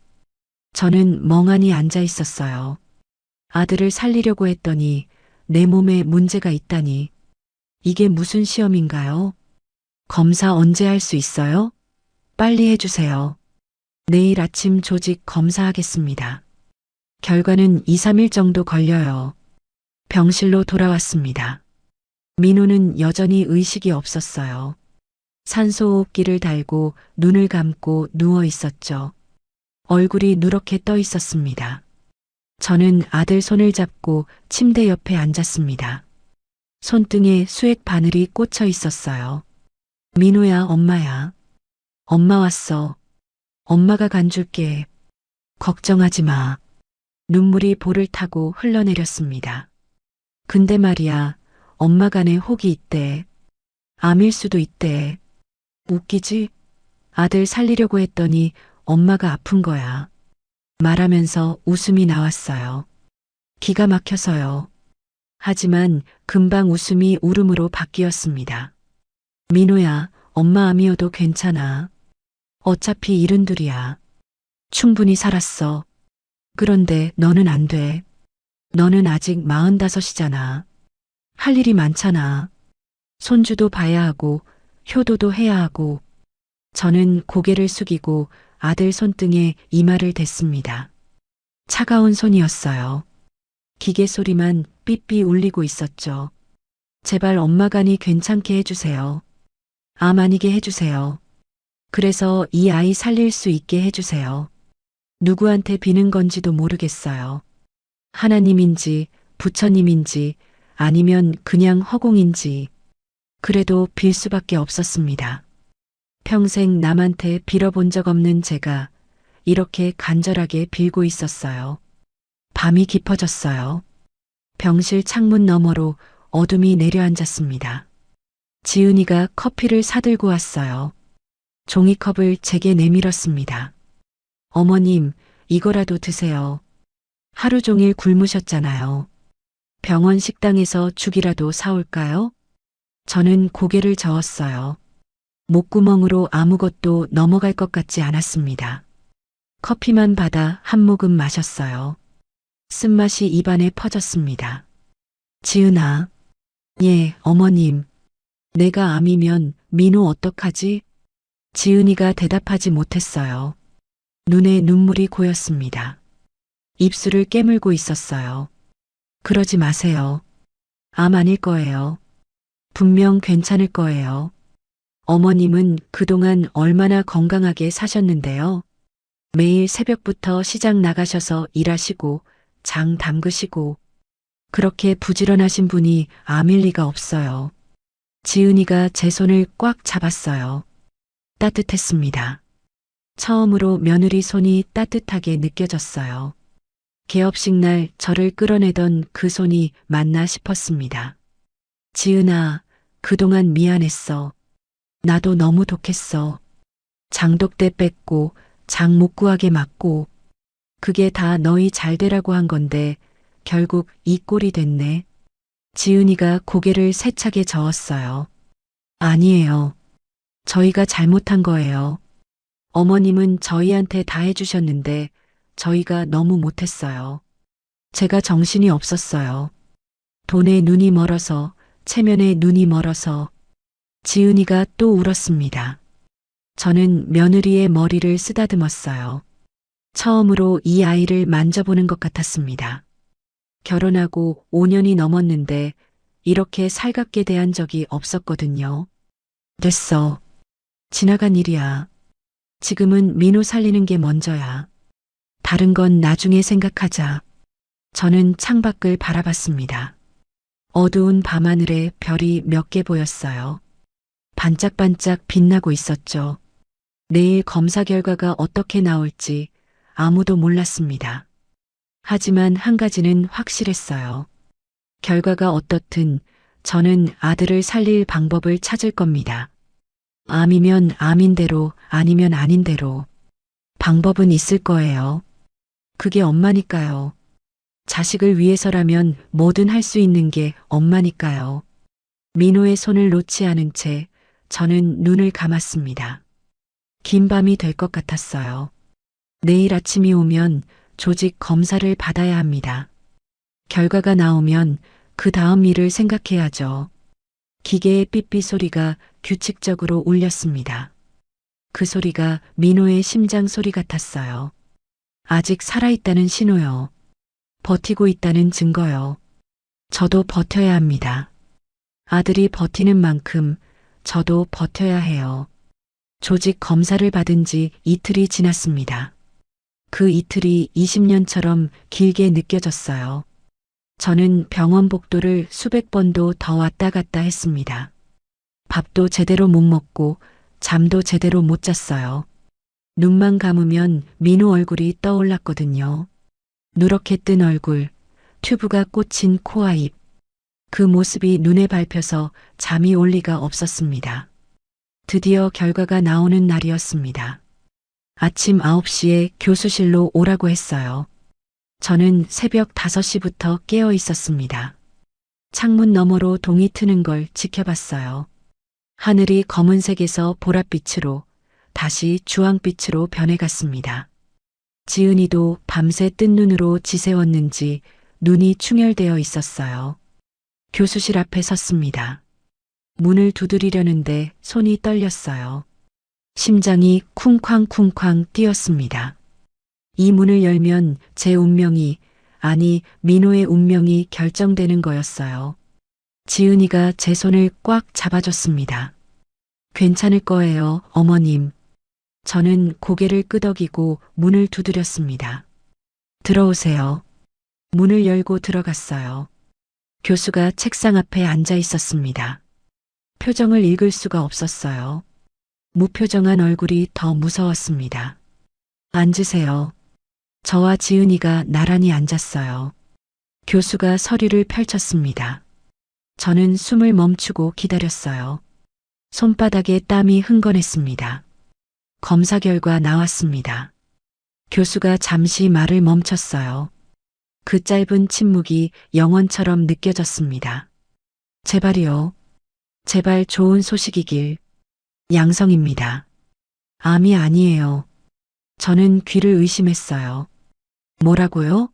저는 멍하니 앉아 있었어요. 아들을 살리려고 했더니 내 몸에 문제가 있다니. 이게 무슨 시험인가요? 검사 언제 할 수 있어요? 빨리 해주세요. 내일 아침 조직 검사하겠습니다. 결과는 2, 3일 정도 걸려요. 병실로 돌아왔습니다. 민호는 여전히 의식이 없었어요. 산소호흡기를 달고 눈을 감고 누워 있었죠. 얼굴이 누렇게 떠 있었습니다. 저는 아들 손을 잡고 침대 옆에 앉았습니다. 손등에 수액 바늘이 꽂혀 있었어요. 민호야, 엄마야. 엄마 왔어. 엄마가 간 줄게. 걱정하지 마. 눈물이 볼을 타고 흘러내렸습니다. 근데 말이야, 엄마 간에 혹이 있대. 암일 수도 있대. 웃기지? 아들 살리려고 했더니 엄마가 아픈 거야. 말하면서 웃음이 나왔어요. 기가 막혀서요. 하지만 금방 웃음이 울음으로 바뀌었습니다. 민호야, 엄마 암이어도 괜찮아. 어차피 일흔둘이야. 충분히 살았어. 그런데 너는 안 돼. 너는 아직 45이잖아. 할 일이 많잖아. 손주도 봐야 하고 효도도 해야 하고. 저는 고개를 숙이고 아들 손등에 이마를 댔습니다. 차가운 손이었어요. 기계 소리만 삐삐 울리고 있었죠. 제발 엄마가니 괜찮게 해주세요. 암 아니게 해주세요. 그래서 이 아이 살릴 수 있게 해주세요. 누구한테 비는 건지도 모르겠어요. 하나님인지 부처님인지 아니면 그냥 허공인지. 그래도 빌 수밖에 없었습니다. 평생 남한테 빌어본 적 없는 제가 이렇게 간절하게 빌고 있었어요. 밤이 깊어졌어요. 병실 창문 너머로 어둠이 내려앉았습니다. 지은이가 커피를 사들고 왔어요. 종이컵을 제게 내밀었습니다. 어머님, 이거라도 드세요. 하루 종일 굶으셨잖아요. 병원 식당에서 죽이라도 사올까요? 저는 고개를 저었어요. 목구멍으로 아무것도 넘어갈 것 같지 않았습니다. 커피만 받아 한 모금 마셨어요. 쓴맛이 입안에 퍼졌습니다. 지은아. 예, 어머님. 내가 암이면 민호 어떡하지? 지은이가 대답하지 못했어요. 눈에 눈물이 고였습니다. 입술을 깨물고 있었어요. 그러지 마세요. 암 아닐 거예요. 분명 괜찮을 거예요. 어머님은 그동안 얼마나 건강하게 사셨는데요. 매일 새벽부터 시장 나가셔서 일하시고 장 담그시고 그렇게 부지런하신 분이 암일 리가 없어요. 지은이가 제 손을 꽉 잡았어요. 따뜻했습니다. 처음으로 며느리 손이 따뜻하게 느껴졌어요. 개업식 날 저를 끌어내던 그 손이 맞나 싶었습니다. 지은아, 그동안 미안했어. 나도 너무 독했어. 장독대 뺏고 장 못 구하게 막고 그게 다 너희 잘 되라고 한 건데 결국 이 꼴이 됐네. 지은이가 고개를 세차게 저었어요. 아니에요. 저희가 잘못한 거예요. 어머님은 저희한테 다 해주셨는데 저희가 너무 못했어요. 제가 정신이 없었어요. 돈에 눈이 멀어서, 체면에 눈이 멀어서. 지은이가 또 울었습니다. 저는 며느리의 머리를 쓰다듬었어요. 처음으로 이 아이를 만져보는 것 같았습니다. 결혼하고 5년이 넘었는데 이렇게 살갑게 대한 적이 없었거든요. 됐어. 지나간 일이야. 지금은 민호 살리는 게 먼저야. 다른 건 나중에 생각하자. 저는 창밖을 바라봤습니다. 어두운 밤하늘에 별이 몇 개 보였어요. 반짝반짝 빛나고 있었죠. 내일 검사 결과가 어떻게 나올지 아무도 몰랐습니다. 하지만 한 가지는 확실했어요. 결과가 어떻든 저는 아들을 살릴 방법을 찾을 겁니다. 암이면 암인 대로, 아니면 아닌 대로. 방법은 있을 거예요. 그게 엄마니까요. 자식을 위해서라면 뭐든 할 수 있는 게 엄마니까요. 민호의 손을 놓지 않은 채 저는 눈을 감았습니다. 긴 밤이 될 것 같았어요. 내일 아침이 오면 조직 검사를 받아야 합니다. 결과가 나오면 그 다음 일을 생각해야죠. 기계의 삐삐 소리가 규칙적으로 울렸습니다. 그 소리가 민호의 심장 소리 같았어요. 아직 살아있다는 신호요. 버티고 있다는 증거요. 저도 버텨야 합니다. 아들이 버티는 만큼 저도 버텨야 해요. 조직 검사를 받은 지 이틀이 지났습니다. 그 이틀이 20년처럼 길게 느껴졌어요. 저는 병원 복도를 수백 번도 더 왔다 갔다 했습니다. 밥도 제대로 못 먹고 잠도 제대로 못 잤어요. 눈만 감으면 민호 얼굴이 떠올랐거든요. 누렇게 뜬 얼굴, 튜브가 꽂힌 코와 입. 그 모습이 눈에 밟혀서 잠이 올 리가 없었습니다. 드디어 결과가 나오는 날이었습니다. 아침 9시에 교수실로 오라고 했어요. 저는 새벽 5시부터 깨어 있었습니다. 창문 너머로 동이 트는 걸 지켜봤어요. 하늘이 검은색에서 보랏빛으로 다시 주황빛으로 변해갔습니다. 지은이도 밤새 뜬 눈으로 지새웠는지 눈이 충혈되어 있었어요. 교수실 앞에 섰습니다. 문을 두드리려는데 손이 떨렸어요. 심장이 쿵쾅쿵쾅 뛰었습니다. 이 문을 열면 제 운명이, 아니, 민호의 운명이 결정되는 거였어요. 지은이가 제 손을 꽉 잡아줬습니다. 괜찮을 거예요, 어머님. 저는 고개를 끄덕이고 문을 두드렸습니다. 들어오세요. 문을 열고 들어갔어요. 교수가 책상 앞에 앉아 있었습니다. 표정을 읽을 수가 없었어요. 무표정한 얼굴이 더 무서웠습니다. 앉으세요. 저와 지은이가 나란히 앉았어요. 교수가 서류를 펼쳤습니다. 저는 숨을 멈추고 기다렸어요. 손바닥에 땀이 흥건했습니다. 검사 결과 나왔습니다. 교수가 잠시 말을 멈췄어요. 그 짧은 침묵이 영원처럼 느껴졌습니다. 제발이요. 제발 좋은 소식이길. 양성입니다. 암이 아니에요. 저는 귀를 의심했어요. 뭐라고요?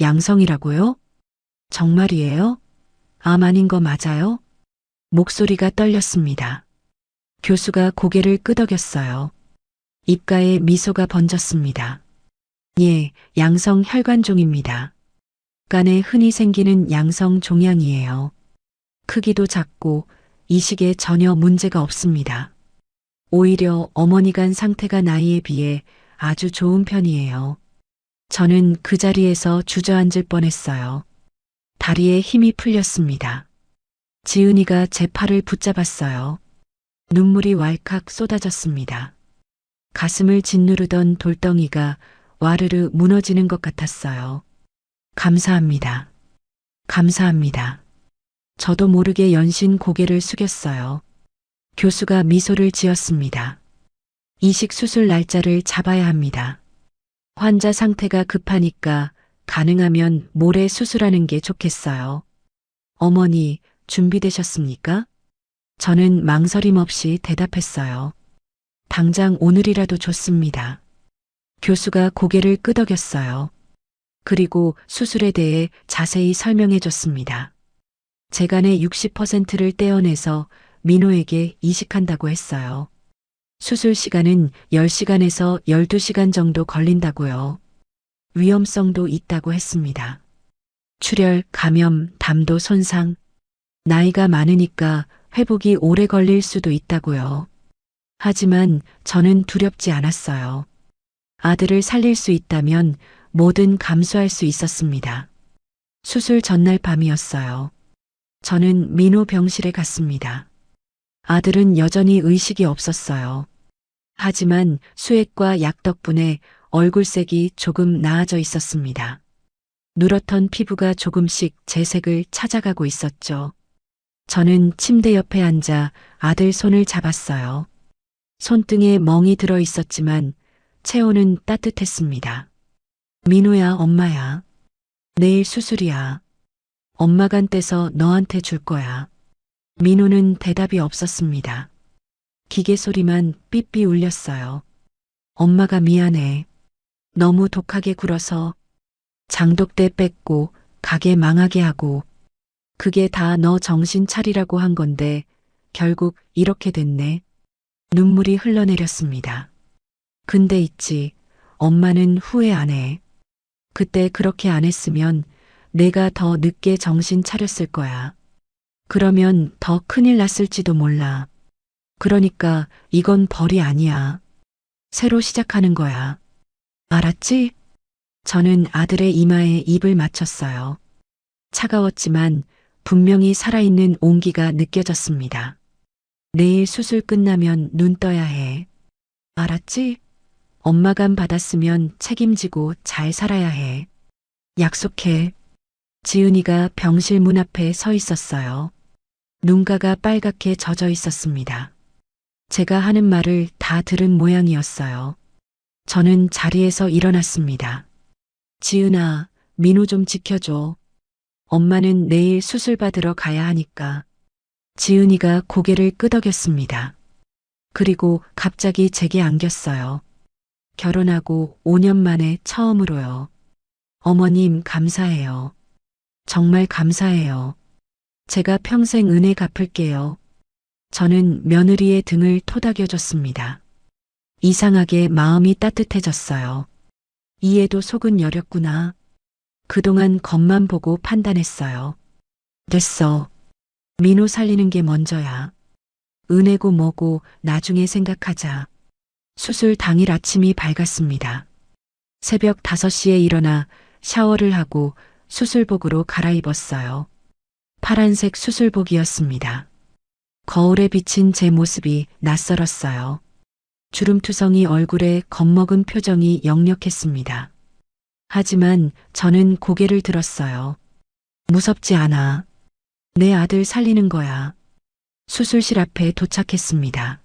양성이라고요? 정말이에요? 암 아닌 거 맞아요? 목소리가 떨렸습니다. 교수가 고개를 끄덕였어요. 입가에 미소가 번졌습니다. 예, 양성 혈관종입니다. 간에 흔히 생기는 양성 종양이에요. 크기도 작고 이식에 전혀 문제가 없습니다. 오히려 어머니 간 상태가 나이에 비해 아주 좋은 편이에요. 저는 그 자리에서 주저앉을 뻔했어요. 다리에 힘이 풀렸습니다. 지은이가 제 팔을 붙잡았어요. 눈물이 왈칵 쏟아졌습니다. 가슴을 짓누르던 돌덩이가 와르르 무너지는 것 같았어요. 감사합니다. 감사합니다. 저도 모르게 연신 고개를 숙였어요. 교수가 미소를 지었습니다. 이식 수술 날짜를 잡아야 합니다. 환자 상태가 급하니까 가능하면 모레 수술하는 게 좋겠어요. 어머니, 준비되셨습니까? 저는 망설임 없이 대답했어요. 당장 오늘이라도 좋습니다. 교수가 고개를 끄덕였어요. 그리고 수술에 대해 자세히 설명해 줬습니다. 재간의 60%를 떼어내서 민호에게 이식한다고 했어요. 수술 시간은 10시간에서 12시간 정도 걸린다고요. 위험성도 있다고 했습니다. 출혈, 감염, 담도 손상. 나이가 많으니까 회복이 오래 걸릴 수도 있다고요. 하지만 저는 두렵지 않았어요. 아들을 살릴 수 있다면 뭐든 감수할 수 있었습니다. 수술 전날 밤이었어요. 저는 민호 병실에 갔습니다. 아들은 여전히 의식이 없었어요. 하지만 수액과 약 덕분에 얼굴색이 조금 나아져 있었습니다. 누렇던 피부가 조금씩 제 색을 찾아가고 있었죠. 저는 침대 옆에 앉아 아들 손을 잡았어요. 손등에 멍이 들어 있었지만 체온은 따뜻했습니다. 민호야, 엄마야. 내일 수술이야. 엄마가 떼서 너한테 줄 거야. 민호는 대답이 없었습니다. 기계 소리만 삐삐 울렸어요. 엄마가 미안해. 너무 독하게 굴어서 장독대 뺏고 가게 망하게 하고 그게 다 너 정신 차리라고 한 건데 결국 이렇게 됐네. 눈물이 흘러내렸습니다. 근데 있지, 엄마는 후회 안 해. 그때 그렇게 안 했으면 내가 더 늦게 정신 차렸을 거야. 그러면 더 큰일 났을지도 몰라. 그러니까 이건 벌이 아니야. 새로 시작하는 거야. 알았지? 저는 아들의 이마에 입을 맞췄어요. 차가웠지만 분명히 살아있는 온기가 느껴졌습니다. 내일 수술 끝나면 눈 떠야 해. 알았지? 엄마감 받았으면 책임지고 잘 살아야 해. 약속해. 지은이가 병실 문 앞에 서 있었어요. 눈가가 빨갛게 젖어 있었습니다. 제가 하는 말을 다 들은 모양이었어요. 저는 자리에서 일어났습니다. 지은아, 민호 좀 지켜줘. 엄마는 내일 수술 받으러 가야 하니까. 지은이가 고개를 끄덕였습니다. 그리고 갑자기 제게 안겼어요. 결혼하고 5년 만에 처음으로요. 어머님 감사해요. 정말 감사해요. 제가 평생 은혜 갚을게요. 저는 며느리의 등을 토닥여줬습니다. 이상하게 마음이 따뜻해졌어요. 이에도 속은 여렸구나. 그동안 겉만 보고 판단했어요. 됐어. 민호 살리는 게 먼저야. 은혜고 뭐고 나중에 생각하자. 수술 당일 아침이 밝았습니다. 새벽 5시에 일어나 샤워를 하고 수술복으로 갈아입었어요. 파란색 수술복이었습니다. 거울에 비친 제 모습이 낯설었어요. 주름투성이 얼굴에 겁먹은 표정이 역력했습니다. 하지만 저는 고개를 들었어요. 무섭지 않아. 내 아들 살리는 거야. 수술실 앞에 도착했습니다.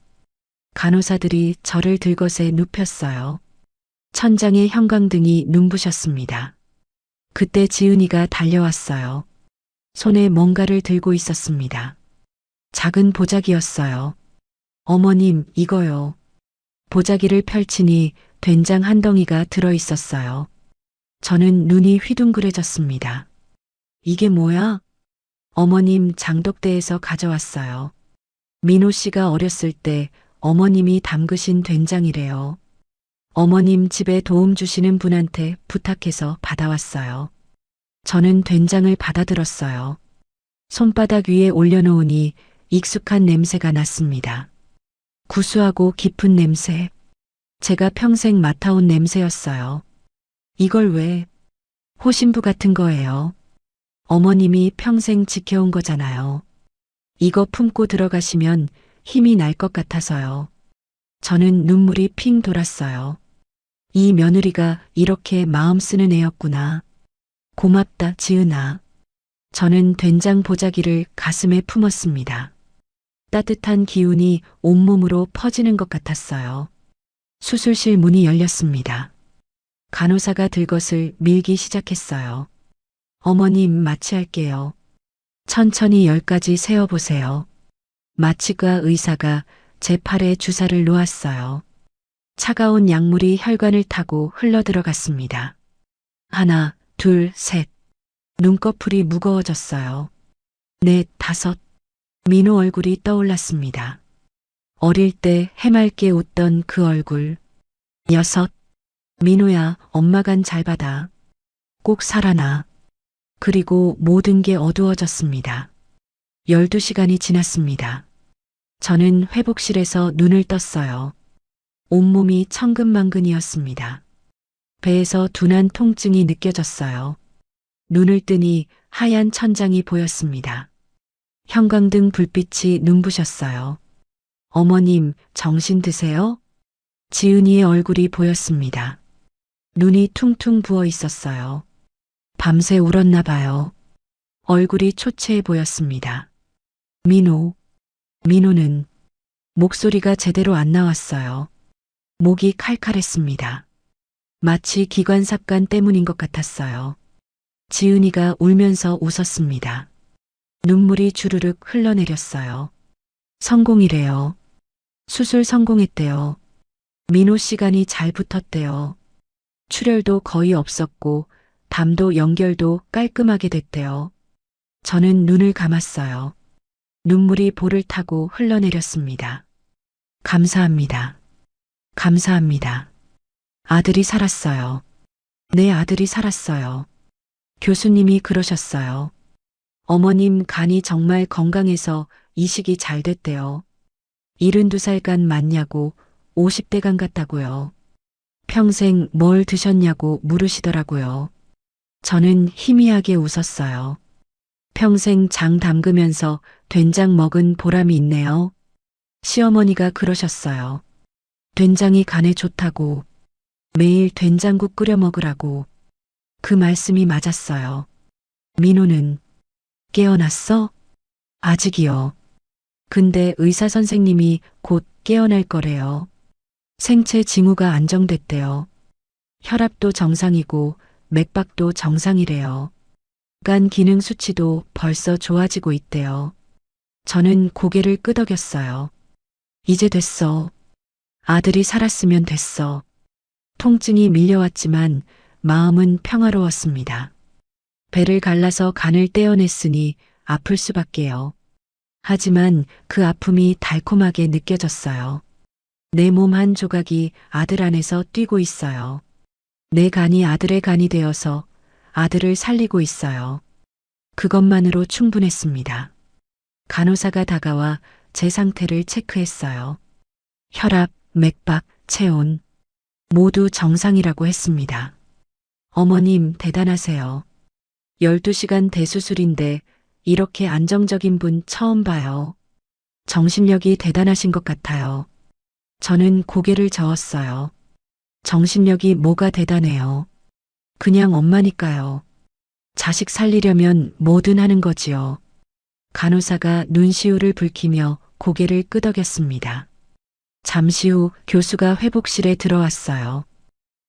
간호사들이 저를 들것에 눕혔어요. 천장에 형광등이 눈부셨습니다. 그때 지은이가 달려왔어요. 손에 뭔가를 들고 있었습니다. 작은 보자기였어요. 어머님, 이거요. 보자기를 펼치니 된장 한 덩이가 들어 있었어요. 저는 눈이 휘둥그레졌습니다. 이게 뭐야? 어머님 장독대에서 가져왔어요. 민호 씨가 어렸을 때 어머님이 담그신 된장이래요. 어머님 집에 도움 주시는 분한테 부탁해서 받아왔어요. 저는 된장을 받아들었어요. 손바닥 위에 올려놓으니 익숙한 냄새가 났습니다. 구수하고 깊은 냄새. 제가 평생 맡아온 냄새였어요. 이걸 왜? 호신부 같은 거예요. 어머님이 평생 지켜온 거잖아요. 이거 품고 들어가시면 힘이 날 것 같아서요. 저는 눈물이 핑 돌았어요. 이 며느리가 이렇게 마음 쓰는 애였구나. 고맙다, 지은아. 저는 된장 보자기를 가슴에 품었습니다. 따뜻한 기운이 온몸으로 퍼지는 것 같았어요. 수술실 문이 열렸습니다. 간호사가 들것을 밀기 시작했어요. 어머님, 마취할게요. 천천히 10가지 세어보세요. 마취과 의사가 제 팔에 주사를 놓았어요. 차가운 약물이 혈관을 타고 흘러들어갔습니다. 하나, 둘, 셋. 눈꺼풀이 무거워졌어요. 넷, 다섯. 민호 얼굴이 떠올랐습니다. 어릴 때 해맑게 웃던 그 얼굴. 여섯. 민호야, 엄마 간 잘 받아. 꼭 살아나. 그리고 모든 게 어두워졌습니다. 12시간이 지났습니다. 저는 회복실에서 눈을 떴어요. 온몸이 천근만근이었습니다. 배에서 둔한 통증이 느껴졌어요. 눈을 뜨니 하얀 천장이 보였습니다. 형광등 불빛이 눈부셨어요. 어머님, 정신 드세요? 지은이의 얼굴이 보였습니다. 눈이 퉁퉁 부어 있었어요. 밤새 울었나 봐요. 얼굴이 초췌해 보였습니다. 민호는 목소리가 제대로 안 나왔어요. 목이 칼칼했습니다. 마치 기관삽관 때문인 것 같았어요. 지은이가 울면서 웃었습니다. 눈물이 주르륵 흘러내렸어요. 성공이래요. 수술 성공했대요. 민호 시간이 잘 붙었대요. 출혈도 거의 없었고 담도 연결도 깔끔하게 됐대요. 저는 눈을 감았어요. 눈물이 볼을 타고 흘러내렸습니다. 감사합니다. 감사합니다. 아들이 살았어요. 내 아들이 살았어요. 교수님이 그러셨어요. 어머님 간이 정말 건강해서 이식이 잘 됐대요. 72살 간 맞냐고 50대 간 같다고요. 평생 뭘 드셨냐고 물으시더라고요. 저는 희미하게 웃었어요. 평생 장 담그면서 된장 먹은 보람이 있네요. 시어머니가 그러셨어요. 된장이 간에 좋다고, 매일 된장국 끓여 먹으라고. 그 말씀이 맞았어요. 민호는 깨어났어? 아직이요. 근데 의사 선생님이 곧 깨어날 거래요. 생체 징후가 안정됐대요. 혈압도 정상이고 맥박도 정상이래요. 간 기능 수치도 벌써 좋아지고 있대요. 저는 고개를 끄덕였어요. 이제 됐어. 아들이 살았으면 됐어. 통증이 밀려왔지만 마음은 평화로웠습니다. 배를 갈라서 간을 떼어냈으니 아플 수밖에요. 하지만 그 아픔이 달콤하게 느껴졌어요. 내 몸 한 조각이 아들 안에서 뛰고 있어요. 내 간이 아들의 간이 되어서 아들을 살리고 있어요. 그것만으로 충분했습니다. 간호사가 다가와 제 상태를 체크했어요. 혈압, 맥박, 체온 모두 정상이라고 했습니다. 어머님 대단하세요. 12시간 대수술인데 이렇게 안정적인 분 처음 봐요. 정신력이 대단하신 것 같아요. 저는 고개를 저었어요. 정신력이 뭐가 대단해요. 그냥 엄마니까요. 자식 살리려면 뭐든 하는 거지요. 간호사가 눈시울을 붉히며 고개를 끄덕였습니다. 잠시 후 교수가 회복실에 들어왔어요.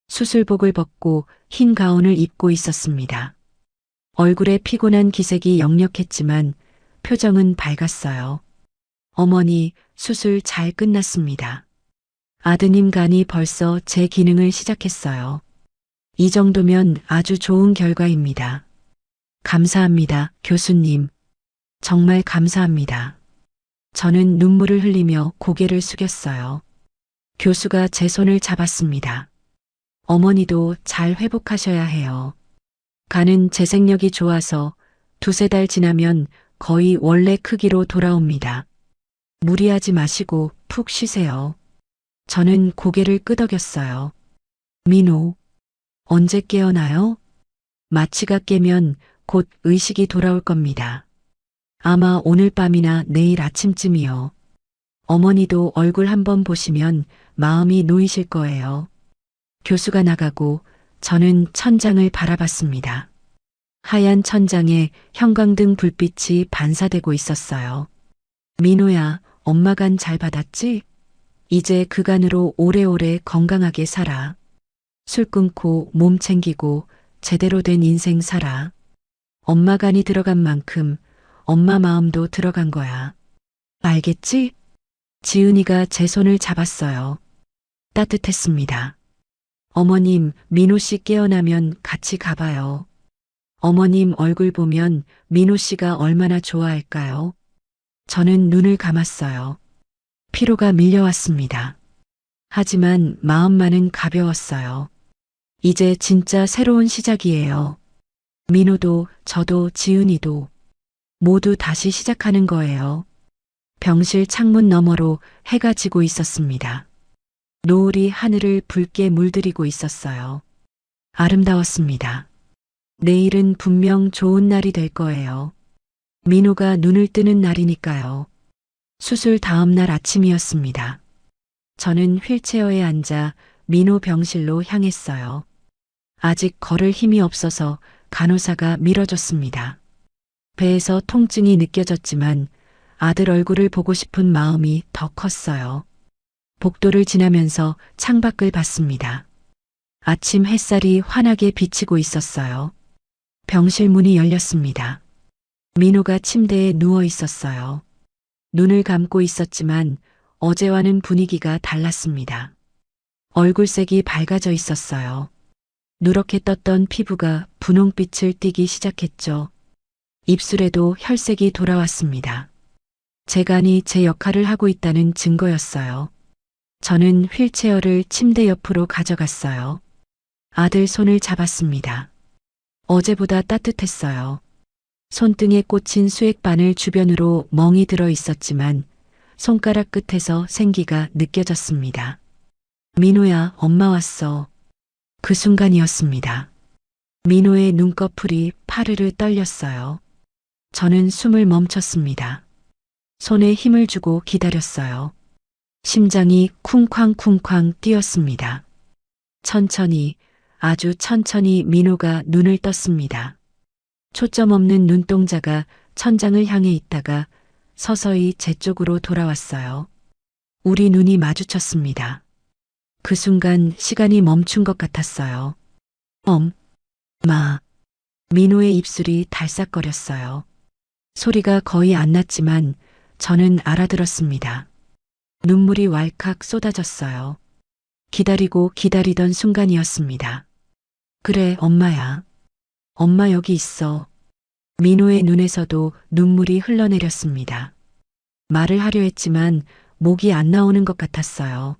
수술복을 벗고 흰 가운을 입고 있었습니다. 얼굴에 피곤한 기색이 역력했지만 표정은 밝았어요. 어머니, 수술 잘 끝났습니다. 아드님 간이 벌써 제 기능을 시작했어요. 이 정도면 아주 좋은 결과입니다. 감사합니다, 교수님. 정말 감사합니다. 저는 눈물을 흘리며 고개를 숙였어요. 교수가 제 손을 잡았습니다. 어머니도 잘 회복하셔야 해요. 간은 재생력이 좋아서 2~3달 지나면 거의 원래 크기로 돌아옵니다. 무리하지 마시고 푹 쉬세요. 저는 고개를 끄덕였어요. 민호, 언제 깨어나요? 마취가 깨면 곧 의식이 돌아올 겁니다. 아마 오늘 밤이나 내일 아침쯤이요. 어머니도 얼굴 한번 보시면 마음이 놓이실 거예요. 교수가 나가고 저는 천장을 바라봤습니다. 하얀 천장에 형광등 불빛이 반사되고 있었어요. 민호야, 엄마 간 잘 받았지? 이제 그 간으로 오래오래 건강하게 살아. 술 끊고 몸 챙기고 제대로 된 인생 살아. 엄마 간이 들어간 만큼 엄마 마음도 들어간 거야. 알겠지? 지은이가 제 손을 잡았어요. 따뜻했습니다. 어머님, 민호 씨 깨어나면 같이 가봐요. 어머님 얼굴 보면 민호 씨가 얼마나 좋아할까요? 저는 눈을 감았어요. 피로가 밀려왔습니다. 하지만 마음만은 가벼웠어요. 이제 진짜 새로운 시작이에요. 민호도 저도 지은이도 모두 다시 시작하는 거예요. 병실 창문 너머로 해가 지고 있었습니다. 노을이 하늘을 붉게 물들이고 있었어요. 아름다웠습니다. 내일은 분명 좋은 날이 될 거예요. 민호가 눈을 뜨는 날이니까요. 수술 다음 날 아침이었습니다. 저는 휠체어에 앉아 민호 병실로 향했어요. 아직 걸을 힘이 없어서 간호사가 밀어줬습니다. 배에서 통증이 느껴졌지만 아들 얼굴을 보고 싶은 마음이 더 컸어요. 복도를 지나면서 창밖을 봤습니다. 아침 햇살이 환하게 비치고 있었어요. 병실 문이 열렸습니다. 민호가 침대에 누워 있었어요. 눈을 감고 있었지만 어제와는 분위기가 달랐습니다. 얼굴색이 밝아져 있었어요. 누렇게 떴던 피부가 분홍빛을 띠기 시작했죠. 입술에도 혈색이 돌아왔습니다. 제 간이 제 역할을 하고 있다는 증거였어요. 저는 휠체어를 침대 옆으로 가져갔어요. 아들 손을 잡았습니다. 어제보다 따뜻했어요. 손등에 꽂힌 수액바늘 주변으로 멍이 들어 있었지만 손가락 끝에서 생기가 느껴졌습니다. 민호야, 엄마 왔어. 그 순간이었습니다. 민호의 눈꺼풀이 파르르 떨렸어요. 저는 숨을 멈췄습니다. 손에 힘을 주고 기다렸어요. 심장이 쿵쾅쿵쾅 뛰었습니다. 천천히, 아주 천천히 민호가 눈을 떴습니다. 초점 없는 눈동자가 천장을 향해 있다가 서서히 제 쪽으로 돌아왔어요. 우리 눈이 마주쳤습니다. 그 순간 시간이 멈춘 것 같았어요. 마. 민호의 입술이 달싹거렸어요. 소리가 거의 안 났지만 저는 알아들었습니다. 눈물이 왈칵 쏟아졌어요. 기다리고 기다리던 순간이었습니다. 그래, 엄마야. 엄마 여기 있어. 민호의 눈에서도 눈물이 흘러내렸습니다. 말을 하려 했지만 목이 안 나오는 것 같았어요.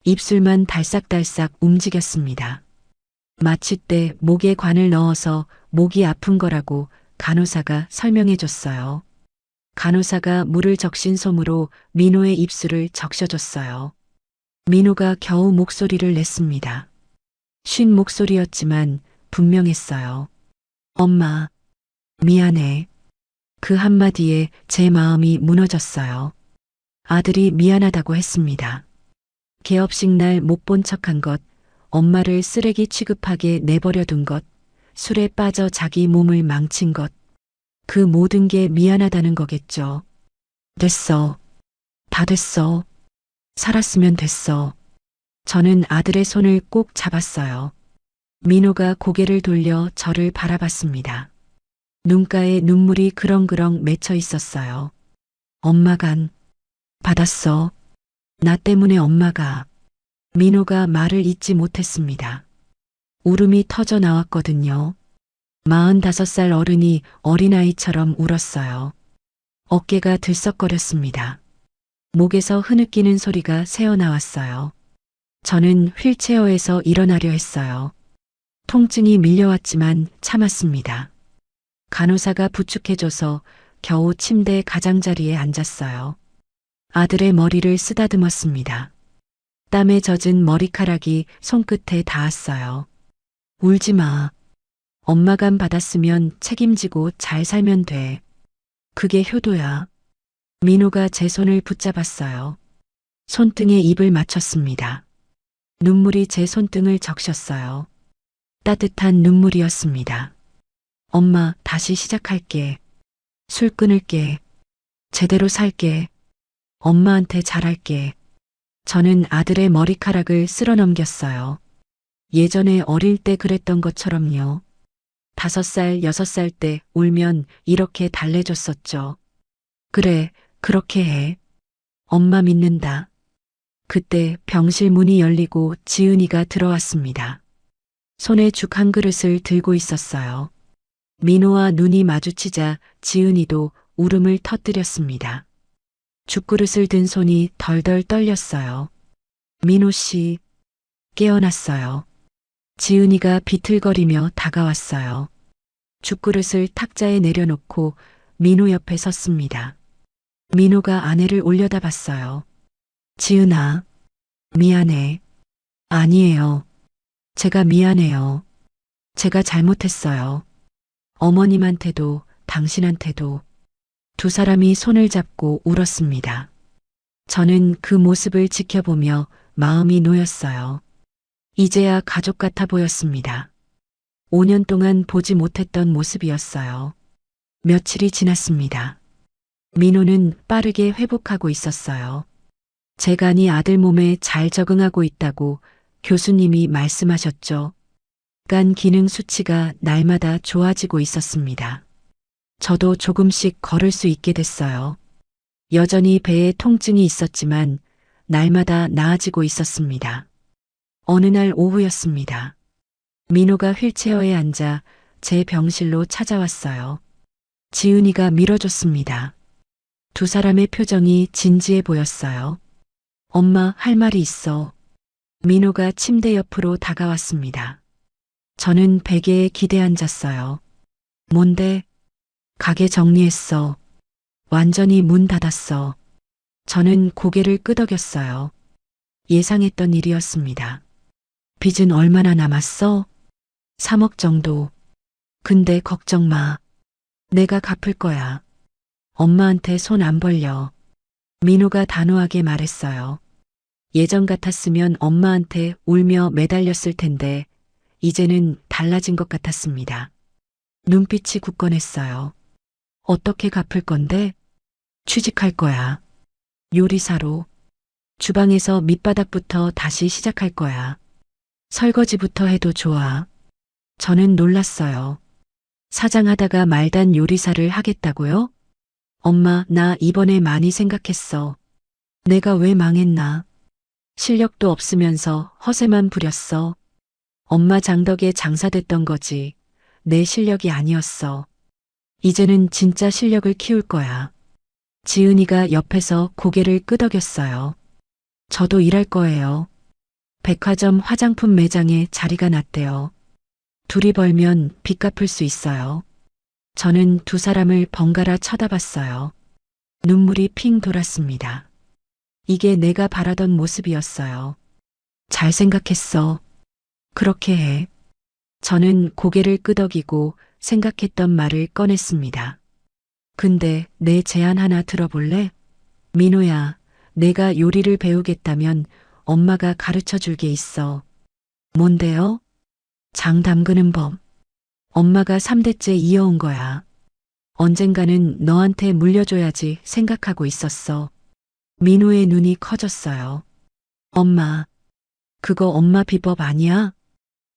입술만 달싹달싹 움직였습니다. 마취 때 목에 관을 넣어서 목이 아픈 거라고 간호사가 설명해 줬어요. 간호사가 물을 적신 솜으로 민호의 입술을 적셔줬어요. 민호가 겨우 목소리를 냈습니다. 쉰 목소리였지만 분명했어요. 엄마, 미안해. 그 한마디에 제 마음이 무너졌어요. 아들이 미안하다고 했습니다. 개업식 날 못 본 척한 것, 엄마를 쓰레기 취급하게 내버려 둔 것, 술에 빠져 자기 몸을 망친 것, 그 모든 게 미안하다는 거겠죠. 됐어. 다 됐어. 살았으면 됐어. 저는 아들의 손을 꼭 잡았어요. 민호가 고개를 돌려 저를 바라봤습니다. 눈가에 눈물이 그렁그렁 맺혀 있었어요. 엄마 간 받았어. 나 때문에 엄마가. 민호가 말을 잇지 못했습니다. 울음이 터져 나왔거든요. 45살 어른이 어린아이처럼 울었어요. 어깨가 들썩거렸습니다. 목에서 흐느끼는 소리가 새어나왔어요. 저는 휠체어에서 일어나려 했어요. 통증이 밀려왔지만 참았습니다. 간호사가 부축해줘서 겨우 침대 가장자리에 앉았어요. 아들의 머리를 쓰다듬었습니다. 땀에 젖은 머리카락이 손끝에 닿았어요. 울지 마. 엄마 간 받았으면 책임지고 잘 살면 돼. 그게 효도야. 민호가 제 손을 붙잡았어요. 손등에 입을 맞췄습니다. 눈물이 제 손등을 적셨어요. 따뜻한 눈물이었습니다. 엄마, 다시 시작할게. 술 끊을게. 제대로 살게. 엄마한테 잘할게. 저는 아들의 머리카락을 쓸어 넘겼어요. 예전에 어릴 때 그랬던 것처럼요. 5살, 6살 때 울면 이렇게 달래줬었죠. 그래, 그렇게 해. 엄마 믿는다. 그때 병실 문이 열리고 지은이가 들어왔습니다. 손에 죽 한 그릇을 들고 있었어요. 민호와 눈이 마주치자 지은이도 울음을 터뜨렸습니다. 죽그릇을 든 손이 덜덜 떨렸어요. 민호 씨, 깨어났어요. 지은이가 비틀거리며 다가왔어요. 죽그릇을 탁자에 내려놓고 민호 옆에 섰습니다. 민호가 아내를 올려다봤어요. 지은아, 미안해. 아니에요. 제가 미안해요. 제가 잘못했어요. 어머님한테도 당신한테도. 두 사람이 손을 잡고 울었습니다. 저는 그 모습을 지켜보며 마음이 놓였어요. 이제야 가족 같아 보였습니다. 5년 동안 보지 못했던 모습이었어요. 며칠이 지났습니다. 민호는 빠르게 회복하고 있었어요. 제 간이 아들 몸에 잘 적응하고 있다고 교수님이 말씀하셨죠. 간 기능 수치가 날마다 좋아지고 있었습니다. 저도 조금씩 걸을 수 있게 됐어요. 여전히 배에 통증이 있었지만 날마다 나아지고 있었습니다. 어느 날 오후였습니다. 민호가 휠체어에 앉아 제 병실로 찾아왔어요. 지은이가 밀어줬습니다. 두 사람의 표정이 진지해 보였어요. 엄마, 할 말이 있어. 민호가 침대 옆으로 다가왔습니다. 저는 베개에 기대 앉았어요. 뭔데? 가게 정리했어. 완전히 문 닫았어. 저는 고개를 끄덕였어요. 예상했던 일이었습니다. 빚은 얼마나 남았어? 3억 정도. 근데 걱정 마. 내가 갚을 거야. 엄마한테 손 안 벌려. 민호가 단호하게 말했어요. 예전 같았으면 엄마한테 울며 매달렸을 텐데 이제는 달라진 것 같았습니다. 눈빛이 굳건했어요. 어떻게 갚을 건데? 취직할 거야. 요리사로. 주방에서 밑바닥부터 다시 시작할 거야. 설거지부터 해도 좋아. 저는 놀랐어요. 사장하다가 말단 요리사를 하겠다고요? 엄마, 나 이번에 많이 생각했어. 내가 왜 망했나? 실력도 없으면서 허세만 부렸어. 엄마 장덕에 장사됐던 거지. 내 실력이 아니었어. 이제는 진짜 실력을 키울 거야. 지은이가 옆에서 고개를 끄덕였어요. 저도 일할 거예요. 백화점 화장품 매장에 자리가 났대요. 둘이 벌면 빚 갚을 수 있어요. 저는 두 사람을 번갈아 쳐다봤어요. 눈물이 핑 돌았습니다. 이게 내가 바라던 모습이었어요. 잘 생각했어. 그렇게 해. 저는 고개를 끄덕이고 생각했던 말을 꺼냈습니다. 근데 내 제안 하나 들어볼래? 민호야, 내가 요리를 배우겠다면 엄마가 가르쳐 줄 게 있어. 뭔데요? 장 담그는 법. 엄마가 3대째 이어온 거야. 언젠가는 너한테 물려줘야지 생각하고 있었어. 민호의 눈이 커졌어요. 엄마, 그거 엄마 비법 아니야?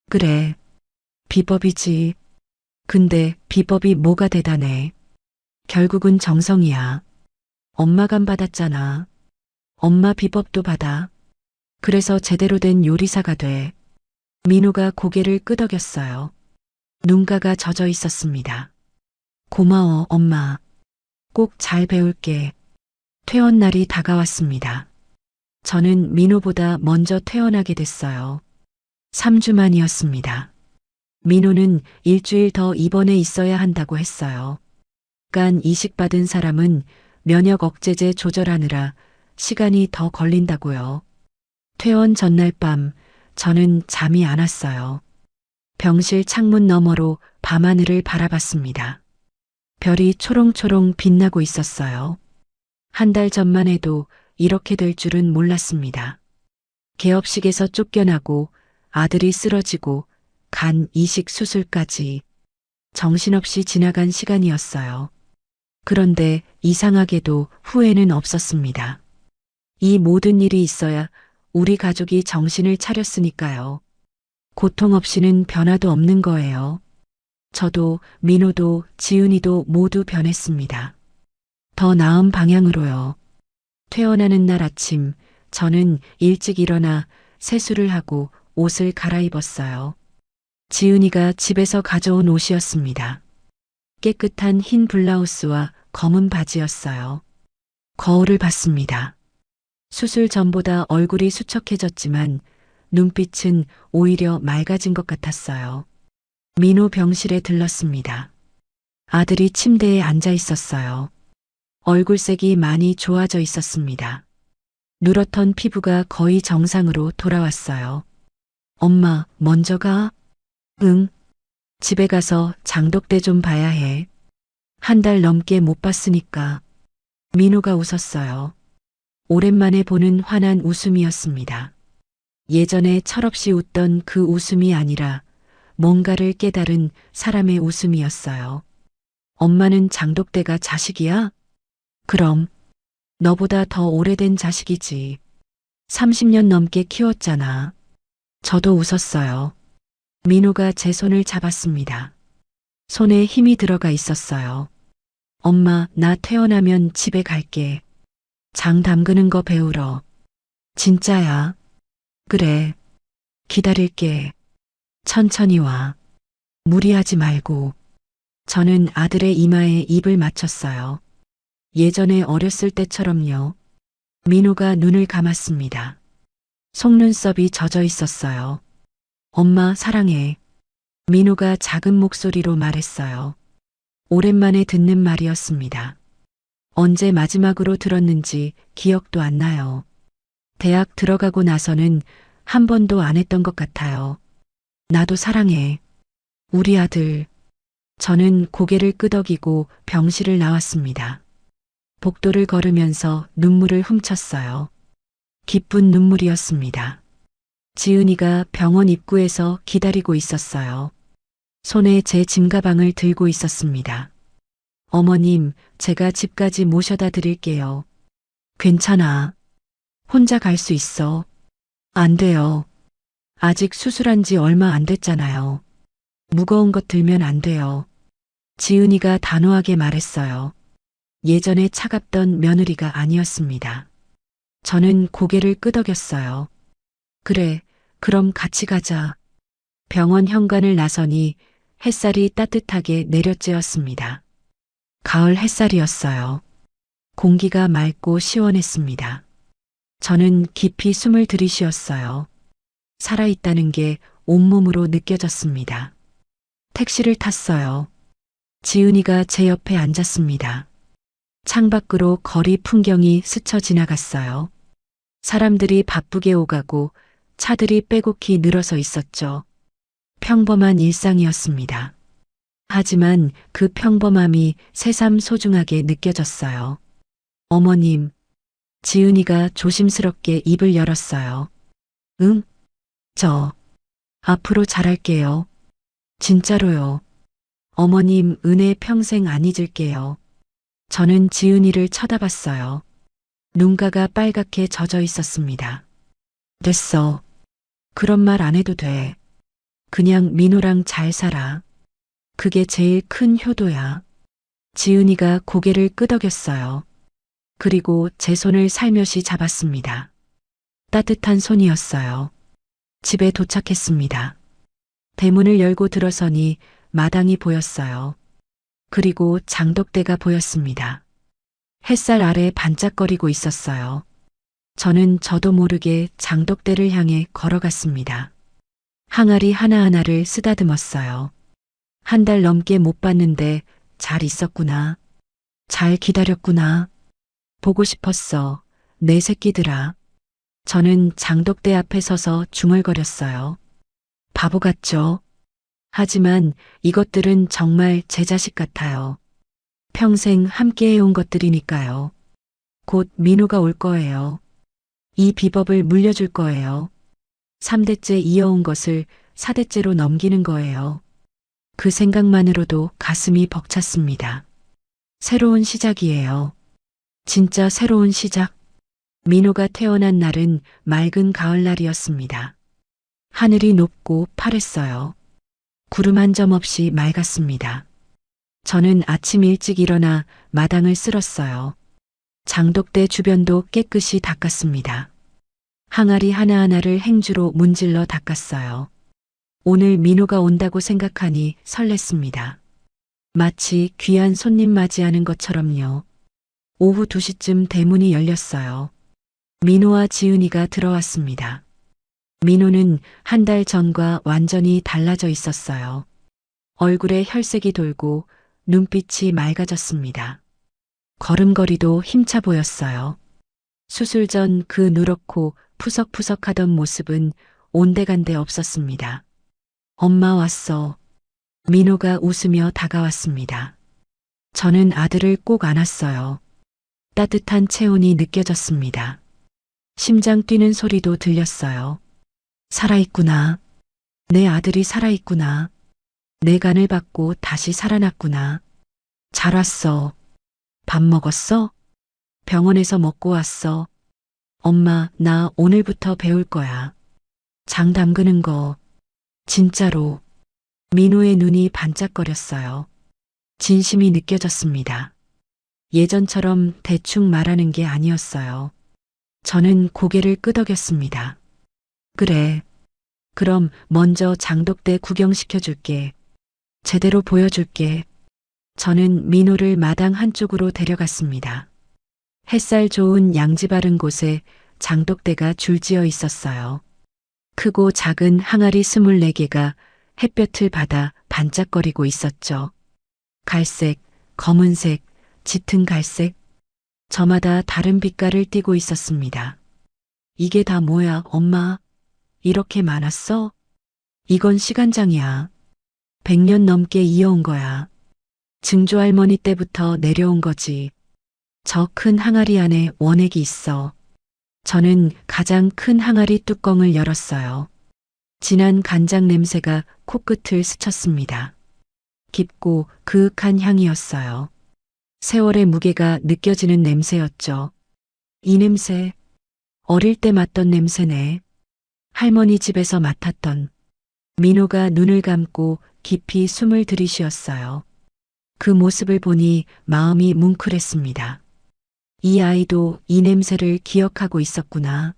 그래, 비법이지. 근데 비법이 뭐가 대단해. 결국은 정성이야. 엄마 간 받았잖아. 엄마 비법도 받아. 그래서 제대로 된 요리사가 돼. 민호가 고개를 끄덕였어요. 눈가가 젖어 있었습니다. 고마워, 엄마. 꼭 잘 배울게. 퇴원 날이 다가왔습니다. 저는 민호보다 먼저 퇴원하게 됐어요. 3주 만이었습니다. 민호는 일주일 더 입원해 있어야 한다고 했어요. 간 이식받은 사람은 면역 억제제 조절하느라 시간이 더 걸린다고요. 퇴원 전날 밤 저는 잠이 안 왔어요. 병실 창문 너머로 밤하늘을 바라봤습니다. 별이 초롱초롱 빛나고 있었어요. 한 달 전만 해도 이렇게 될 줄은 몰랐습니다. 개업식에서 쫓겨나고 아들이 쓰러지고 간 이식 수술까지 정신없이 지나간 시간이었어요. 그런데 이상하게도 후회는 없었습니다. 이 모든 일이 있어야 우리 가족이 정신을 차렸으니까요. 고통 없이는 변화도 없는 거예요. 저도 민호도 지은이도 모두 변했습니다. 더 나은 방향으로요. 퇴원하는 날 아침 저는 일찍 일어나 세수를 하고 옷을 갈아입었어요. 지은이가 집에서 가져온 옷이었습니다. 깨끗한 흰 블라우스와 검은 바지였어요. 거울을 봤습니다. 수술 전보다 얼굴이 수척해졌지만 눈빛은 오히려 맑아진 것 같았어요. 민호 병실에 들렀습니다. 아들이 침대에 앉아 있었어요. 얼굴색이 많이 좋아져 있었습니다. 누렇던 피부가 거의 정상으로 돌아왔어요. 엄마, 먼저 가? 응. 집에 가서 장독대 좀 봐야 해. 한 달 넘게 못 봤으니까. 민호가 웃었어요. 오랜만에 보는 환한 웃음이었습니다. 예전에 철없이 웃던 그 웃음이 아니라 뭔가를 깨달은 사람의 웃음이었어요. 엄마는 장독대가 자식이야? 그럼 너보다 더 오래된 자식이지. 30년 넘게 키웠잖아. 저도 웃었어요. 민호가 제 손을 잡았습니다. 손에 힘이 들어가 있었어요. 엄마, 나 퇴원하면 집에 갈게. 장 담그는 거 배우러. 진짜야. 그래. 기다릴게. 천천히 와. 무리하지 말고. 저는 아들의 이마에 입을 맞췄어요. 예전에 어렸을 때처럼요. 민호가 눈을 감았습니다. 속눈썹이 젖어 있었어요. 엄마 사랑해. 민호가 작은 목소리로 말했어요. 오랜만에 듣는 말이었습니다. 언제 마지막으로 들었는지 기억도 안 나요. 대학 들어가고 나서는 한 번도 안 했던 것 같아요. 나도 사랑해. 우리 아들. 저는 고개를 끄덕이고 병실을 나왔습니다. 복도를 걸으면서 눈물을 훔쳤어요. 기쁜 눈물이었습니다. 지은이가 병원 입구에서 기다리고 있었어요. 손에 제 짐가방을 들고 있었습니다. 어머님, 제가 집까지 모셔다 드릴게요. 괜찮아. 혼자 갈 수 있어. 안 돼요. 아직 수술한 지 얼마 안 됐잖아요. 무거운 것 들면 안 돼요. 지은이가 단호하게 말했어요. 예전에 차갑던 며느리가 아니었습니다. 저는 고개를 끄덕였어요. 그래, 그럼 같이 가자. 병원 현관을 나서니 햇살이 따뜻하게 내려쬐었습니다. 가을 햇살이었어요. 공기가 맑고 시원했습니다. 저는 깊이 숨을 들이쉬었어요. 살아있다는 게 온몸으로 느껴졌습니다. 택시를 탔어요. 지은이가 제 옆에 앉았습니다. 창밖으로 거리 풍경이 스쳐 지나갔어요. 사람들이 바쁘게 오가고 차들이 빼곡히 늘어서 있었죠. 평범한 일상이었습니다. 하지만 그 평범함이 새삼 소중하게 느껴졌어요. 어머님, 지은이가 조심스럽게 입을 열었어요. 응? 저, 앞으로 잘할게요. 진짜로요. 어머님 은혜 평생 안 잊을게요. 저는 지은이를 쳐다봤어요. 눈가가 빨갛게 젖어 있었습니다. 됐어. 그런 말 안 해도 돼. 그냥 민호랑 잘 살아. 그게 제일 큰 효도야. 지은이가 고개를 끄덕였어요. 그리고 제 손을 살며시 잡았습니다. 따뜻한 손이었어요. 집에 도착했습니다. 대문을 열고 들어서니 마당이 보였어요. 그리고 장독대가 보였습니다. 햇살 아래 반짝거리고 있었어요. 저는 저도 모르게 장독대를 향해 걸어갔습니다. 항아리 하나하나를 쓰다듬었어요. 한 달 넘게 못 봤는데 잘 있었구나. 잘 기다렸구나. 보고 싶었어. 내 새끼들아. 저는 장독대 앞에 서서 중얼거렸어요. 바보 같죠? 하지만 이것들은 정말 제 자식 같아요. 평생 함께 해온 것들이니까요. 곧 민호가 올 거예요. 이 비법을 물려줄 거예요. 3대째 이어온 것을 4대째로 넘기는 거예요. 그 생각만으로도 가슴이 벅찼습니다. 새로운 시작이에요. 진짜 새로운 시작. 민호가 태어난 날은 맑은 가을날이었습니다. 하늘이 높고 파랬어요. 구름 한 점 없이 맑았습니다. 저는 아침 일찍 일어나 마당을 쓸었어요. 장독대 주변도 깨끗이 닦았습니다. 항아리 하나하나를 행주로 문질러 닦았어요. 오늘 민호가 온다고 생각하니 설렜습니다. 마치 귀한 손님 맞이하는 것처럼요. 오후 2시쯤 대문이 열렸어요. 민호와 지은이가 들어왔습니다. 민호는 한 달 전과 완전히 달라져 있었어요. 얼굴에 혈색이 돌고 눈빛이 맑아졌습니다. 걸음걸이도 힘차 보였어요. 수술 전 그 누렇고 푸석푸석하던 모습은 온데간데 없었습니다. 엄마 왔어. 민호가 웃으며 다가왔습니다. 저는 아들을 꼭 안았어요. 따뜻한 체온이 느껴졌습니다. 심장 뛰는 소리도 들렸어요. 살아있구나. 내 아들이 살아있구나. 내 간을 받고 다시 살아났구나. 잘 왔어. 밥 먹었어? 병원에서 먹고 왔어. 엄마, 나 오늘부터 배울 거야. 장 담그는 거. 진짜로. 민호의 눈이 반짝거렸어요. 진심이 느껴졌습니다. 예전처럼 대충 말하는 게 아니었어요. 저는 고개를 끄덕였습니다. 그래. 그럼 먼저 장독대 구경시켜줄게. 제대로 보여줄게. 저는 민호를 마당 한쪽으로 데려갔습니다. 햇살 좋은 양지 바른 곳에 장독대가 줄지어 있었어요. 크고 작은 항아리 24개가 햇볕을 받아 반짝거리고 있었죠. 갈색, 검은색, 짙은 갈색. 저마다 다른 빛깔을 띠고 있었습니다. 이게 다 뭐야, 엄마? 이렇게 많았어? 이건 시간장이야. 100년 넘게 이어온 거야. 증조 할머니 때부터 내려온 거지. 저 큰 항아리 안에 원액이 있어. 저는 가장 큰 항아리 뚜껑을 열었어요. 진한 간장 냄새가 코끝을 스쳤습니다. 깊고 그윽한 향이었어요. 세월의 무게가 느껴지는 냄새였죠. 이 냄새, 어릴 때 맡던 냄새네. 할머니 집에서 맡았던. 민호가 눈을 감고 깊이 숨을 들이쉬었어요. 그 모습을 보니 마음이 뭉클했습니다. 이 아이도 이 냄새를 기억하고 있었구나.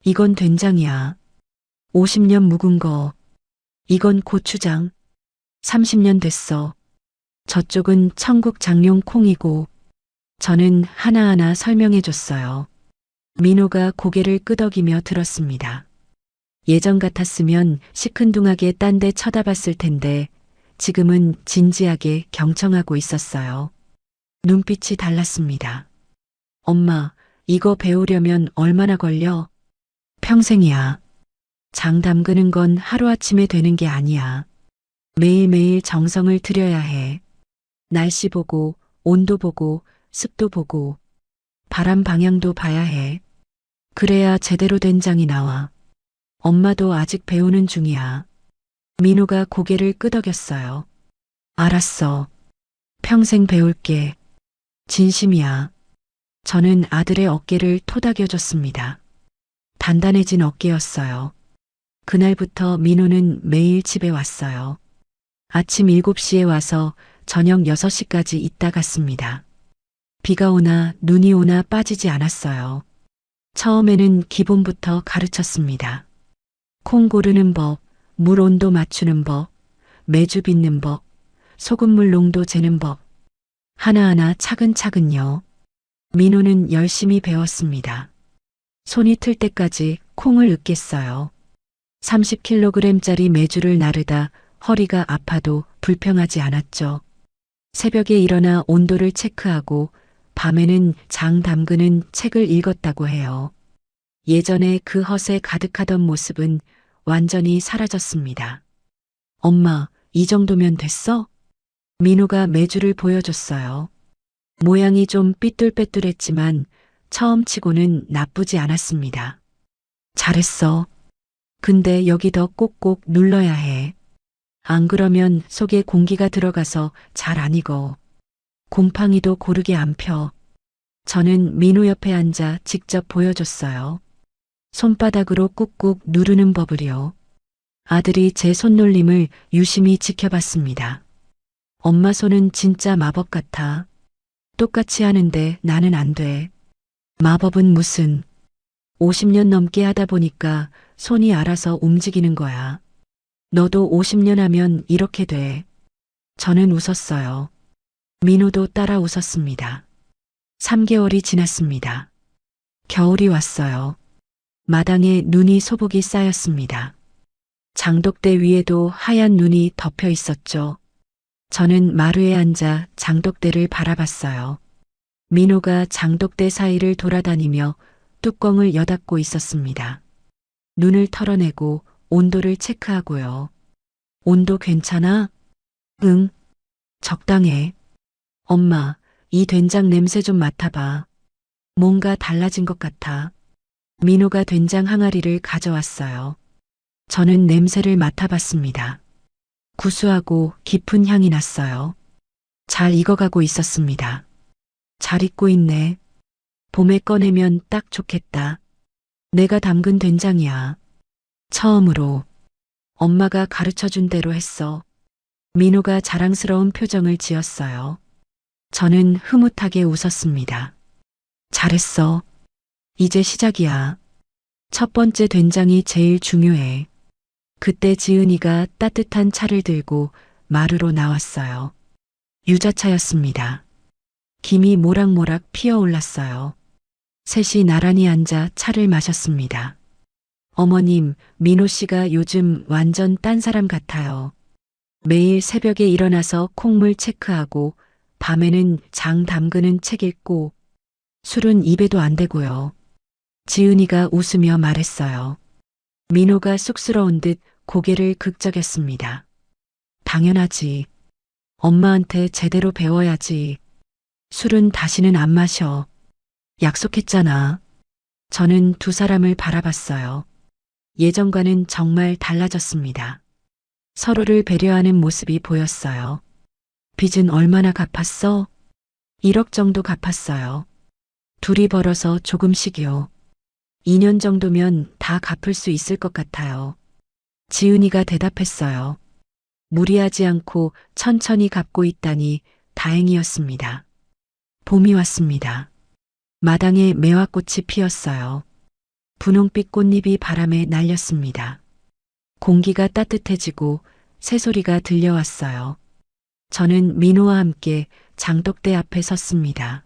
이건 된장이야. 50년 묵은 거. 이건 고추장. 30년 됐어. 저쪽은 천국 장룡 콩이고 저는 하나하나 설명해 줬어요. 민호가 고개를 끄덕이며 들었습니다. 예전 같았으면 시큰둥하게 딴 데 쳐다봤을 텐데 지금은 진지하게 경청하고 있었어요. 눈빛이 달랐습니다. 엄마, 이거 배우려면 얼마나 걸려? 평생이야. 장 담그는 건 하루아침에 되는 게 아니야. 매일매일 정성을 들여야 해. 날씨 보고, 온도 보고, 습도 보고, 바람 방향도 봐야 해. 그래야 제대로 된 장이 나와. 엄마도 아직 배우는 중이야. 민호가 고개를 끄덕였어요. 알았어. 평생 배울게. 진심이야. 저는 아들의 어깨를 토닥여줬습니다. 단단해진 어깨였어요. 그날부터 민호는 매일 집에 왔어요. 아침 7시에 와서 저녁 6시까지 있다 갔습니다. 비가 오나 눈이 오나 빠지지 않았어요. 처음에는 기본부터 가르쳤습니다. 콩 고르는 법, 물 온도 맞추는 법, 매주 빚는 법, 소금물 농도 재는 법. 하나하나 차근차근요. 민호는 열심히 배웠습니다. 손이 틀 때까지 콩을 으깼어요. 30kg짜리 메주를 나르다 허리가 아파도 불평하지 않았죠. 새벽에 일어나 온도를 체크하고 밤에는 장 담그는 책을 읽었다고 해요. 예전에 그 헛에 가득하던 모습은 완전히 사라졌습니다. 엄마, 이 정도면 됐어? 민호가 메주를 보여줬어요. 모양이 좀 삐뚤빼뚤했지만 처음 치고는 나쁘지 않았습니다. 잘했어. 근데 여기 더 꼭꼭 눌러야 해. 안 그러면 속에 공기가 들어가서 잘 안 익어. 곰팡이도 고르게 안 펴. 저는 민호 옆에 앉아 직접 보여줬어요. 손바닥으로 꾹꾹 누르는 법을요. 아들이 제 손놀림을 유심히 지켜봤습니다. 엄마 손은 진짜 마법 같아. 똑같이 하는데 나는 안 돼. 마법은 무슨. 50년 넘게 하다 보니까 손이 알아서 움직이는 거야. 너도 50년 하면 이렇게 돼. 저는 웃었어요. 민호도 따라 웃었습니다. 3개월이 지났습니다. 겨울이 왔어요. 마당에 눈이 소복이 쌓였습니다. 장독대 위에도 하얀 눈이 덮여 있었죠. 저는 마루에 앉아 장독대를 바라봤어요. 민호가 장독대 사이를 돌아다니며 뚜껑을 여닫고 있었습니다. 눈을 털어내고 온도를 체크하고요. 온도 괜찮아? 응. 적당해. 엄마, 이 된장 냄새 좀 맡아봐. 뭔가 달라진 것 같아. 민호가 된장 항아리를 가져왔어요. 저는 냄새를 맡아봤습니다. 구수하고 깊은 향이 났어요. 잘 익어가고 있었습니다. 잘 익고 있네. 봄에 꺼내면 딱 좋겠다. 내가 담근 된장이야. 처음으로 엄마가 가르쳐준 대로 했어. 민호가 자랑스러운 표정을 지었어요. 저는 흐뭇하게 웃었습니다. 잘했어. 이제 시작이야. 첫 번째 된장이 제일 중요해. 그때 지은이가 따뜻한 차를 들고 마루로 나왔어요. 유자차였습니다. 김이 모락모락 피어올랐어요. 셋이 나란히 앉아 차를 마셨습니다. 어머님, 민호 씨가 요즘 완전 딴 사람 같아요. 매일 새벽에 일어나서 콩물 체크하고 밤에는 장 담그는 책 읽고 술은 입에도 안 대고요. 지은이가 웃으며 말했어요. 민호가 쑥스러운 듯 고개를 극적였습니다. 당연하지. 엄마한테 제대로 배워야지. 술은 다시는 안 마셔. 약속했잖아. 저는 두 사람을 바라봤어요. 예전과는 정말 달라졌습니다. 서로를 배려하는 모습이 보였어요. 빚은 얼마나 갚았어? 1억 정도 갚았어요. 둘이 벌어서 조금씩이요. 2년 정도면 다 갚을 수 있을 것 같아요. 지은이가 대답했어요. 무리하지 않고 천천히 갚고 있다니 다행이었습니다. 봄이 왔습니다. 마당에 매화꽃이 피었어요. 분홍빛 꽃잎이 바람에 날렸습니다. 공기가 따뜻해지고 새소리가 들려왔어요. 저는 민호와 함께 장독대 앞에 섰습니다.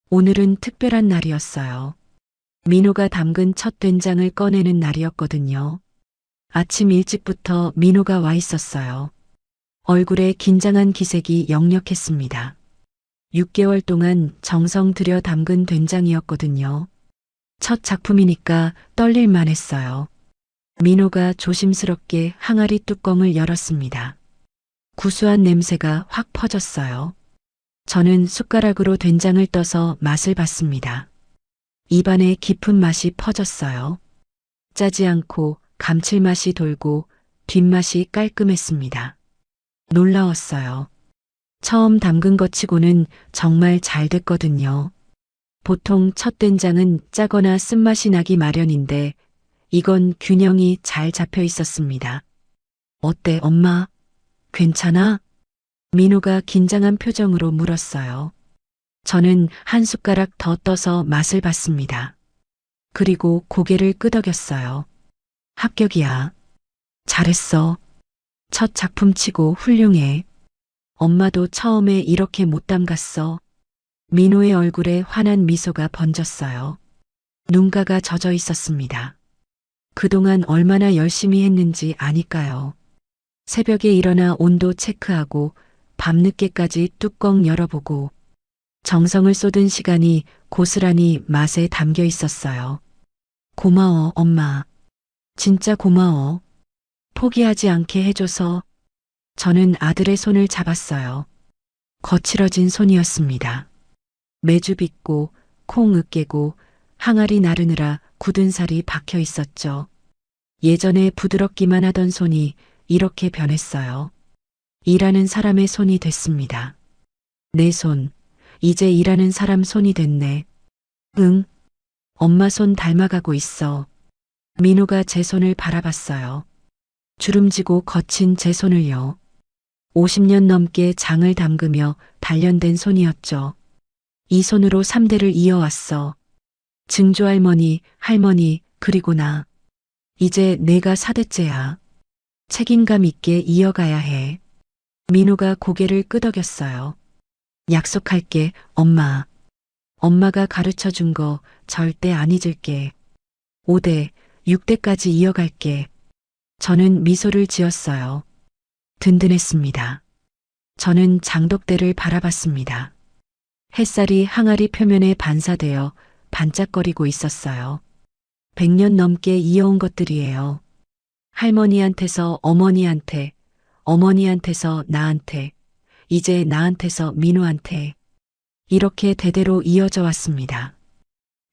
오늘은 특별한 날이었어요. 민호가 담근 첫 된장을 꺼내는 날이었거든요. 아침 일찍부터 민호가 와 있었어요. 얼굴에 긴장한 기색이 역력했습니다. 6개월 동안 정성 들여 담근 된장이었거든요. 첫 작품이니까 떨릴만 했어요. 민호가 조심스럽게 항아리 뚜껑을 열었습니다. 구수한 냄새가 확 퍼졌어요. 저는 숟가락으로 된장을 떠서 맛을 봤습니다. 입안에 깊은 맛이 퍼졌어요. 짜지 않고 감칠맛이 돌고 뒷맛이 깔끔했습니다. 놀라웠어요. 처음 담근 것 치고는 정말 잘 됐거든요. 보통 첫 된장은 짜거나 쓴맛이 나기 마련인데 이건 균형이 잘 잡혀 있었습니다. 어때, 엄마? 괜찮아? 민호가 긴장한 표정으로 물었어요. 저는 한 숟가락 더 떠서 맛을 봤습니다. 그리고 고개를 끄덕였어요. 합격이야. 잘했어. 첫 작품치고 훌륭해. 엄마도 처음에 이렇게 못 담갔어. 민호의 얼굴에 환한 미소가 번졌어요. 눈가가 젖어 있었습니다. 그동안 얼마나 열심히 했는지 아니까요. 새벽에 일어나 온도 체크하고 밤늦게까지 뚜껑 열어보고 정성을 쏟은 시간이 고스란히 맛에 담겨 있었어요. 고마워, 엄마. 진짜 고마워. 포기하지 않게 해줘서. 저는 아들의 손을 잡았어요. 거칠어진 손이었습니다. 매주 빗고 콩 으깨고 항아리 나르느라 굳은 살이 박혀 있었죠. 예전에 부드럽기만 하던 손이 이렇게 변했어요. 일하는 사람의 손이 됐습니다. 내 손, 이제 일하는 사람 손이 됐네. 응, 엄마 손 닮아가고 있어. 민호가 제 손을 바라봤어요. 주름지고 거친 제 손을요. 50년 넘게 장을 담그며 단련된 손이었죠. 이 손으로 3대를 이어왔어. 증조할머니, 할머니, 그리고 나. 이제 내가 4대째야. 책임감 있게 이어가야 해. 민호가 고개를 끄덕였어요. 약속할게, 엄마. 엄마가 가르쳐 준 거 절대 안 잊을게. 5대, 6대까지 이어갈게. 저는 미소를 지었어요. 든든했습니다. 저는 장독대를 바라봤습니다. 햇살이 항아리 표면에 반사되어 반짝거리고 있었어요. 100년 넘게 이어온 것들이에요. 할머니한테서 어머니한테, 어머니한테서 나한테, 이제 나한테서 민호한테. 이렇게 대대로 이어져 왔습니다.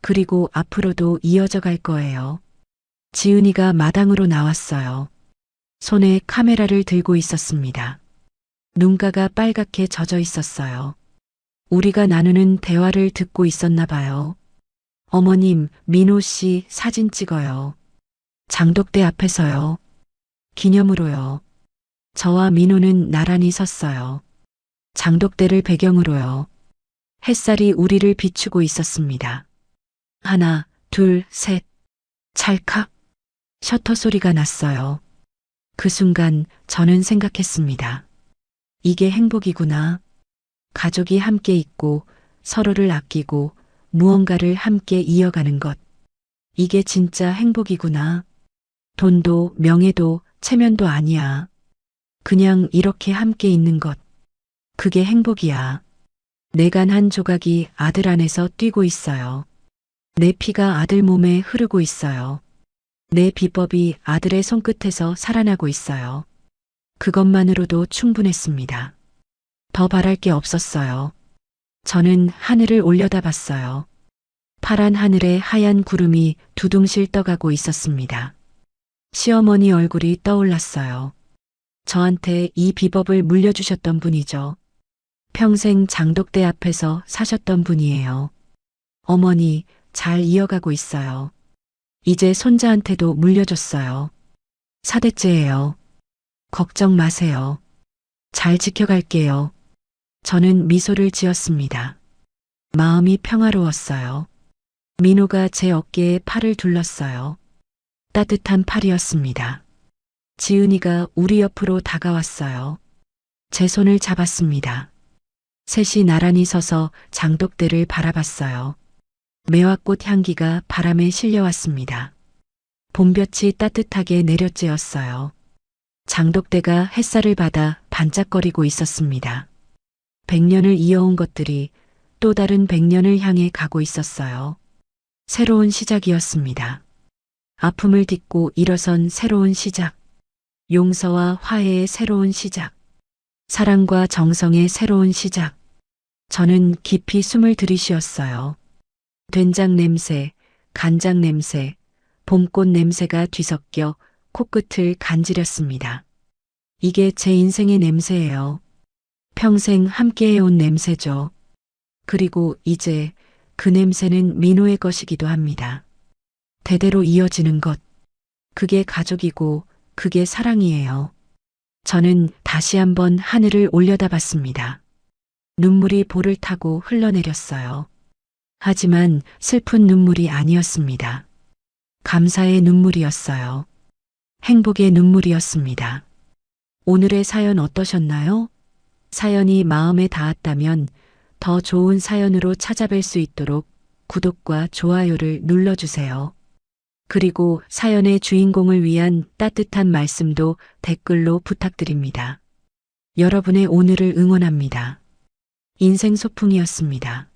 그리고 앞으로도 이어져 갈 거예요. 지은이가 마당으로 나왔어요. 손에 카메라를 들고 있었습니다. 눈가가 빨갛게 젖어 있었어요. 우리가 나누는 대화를 듣고 있었나 봐요. 어머님, 민호 씨 사진 찍어요. 장독대 앞에서요. 기념으로요. 저와 민호는 나란히 섰어요. 장독대를 배경으로요. 햇살이 우리를 비추고 있었습니다. 하나, 둘, 셋. 찰칵. 셔터 소리가 났어요. 그 순간 저는 생각했습니다. 이게 행복이구나. 가족이 함께 있고 서로를 아끼고 무언가를 함께 이어가는 것. 이게 진짜 행복이구나. 돈도 명예도 체면도 아니야. 그냥 이렇게 함께 있는 것. 그게 행복이야. 내 간 한 조각이 아들 안에서 뛰고 있어요. 내 피가 아들 몸에 흐르고 있어요. 내 비법이 아들의 손끝에서 살아나고 있어요. 그것만으로도 충분했습니다. 더 바랄 게 없었어요. 저는 하늘을 올려다봤어요. 파란 하늘에 하얀 구름이 두둥실 떠가고 있었습니다. 시어머니 얼굴이 떠올랐어요. 저한테 이 비법을 물려주셨던 분이죠. 평생 장독대 앞에서 사셨던 분이에요. 어머니, 잘 이어가고 있어요. 이제 손자한테도 물려줬어요. 4대째예요. 걱정 마세요. 잘 지켜갈게요. 저는 미소를 지었습니다. 마음이 평화로웠어요. 민호가 제 어깨에 팔을 둘렀어요. 따뜻한 팔이었습니다. 지은이가 우리 옆으로 다가왔어요. 제 손을 잡았습니다. 셋이 나란히 서서 장독대를 바라봤어요. 매화꽃 향기가 바람에 실려왔습니다. 봄볕이 따뜻하게 내려쬐었어요. 장독대가 햇살을 받아 반짝거리고 있었습니다. 100년을 이어온 것들이 또 다른 100년을 향해 가고 있었어요. 새로운 시작이었습니다. 아픔을 딛고 일어선 새로운 시작. 용서와 화해의 새로운 시작. 사랑과 정성의 새로운 시작. 저는 깊이 숨을 들이쉬었어요. 된장 냄새, 간장 냄새, 봄꽃 냄새가 뒤섞여 코끝을 간지렸습니다. 이게 제 인생의 냄새예요. 평생 함께해온 냄새죠. 그리고 이제 그 냄새는 민호의 것이기도 합니다. 대대로 이어지는 것. 그게 가족이고 그게 사랑이에요. 저는 다시 한번 하늘을 올려다봤습니다. 눈물이 볼을 타고 흘러내렸어요. 하지만 슬픈 눈물이 아니었습니다. 감사의 눈물이었어요. 행복의 눈물이었습니다. 오늘의 사연 어떠셨나요? 사연이 마음에 닿았다면 더 좋은 사연으로 찾아뵐 수 있도록 구독과 좋아요를 눌러주세요. 그리고 사연의 주인공을 위한 따뜻한 말씀도 댓글로 부탁드립니다. 여러분의 오늘을 응원합니다. 인생 소풍이었습니다.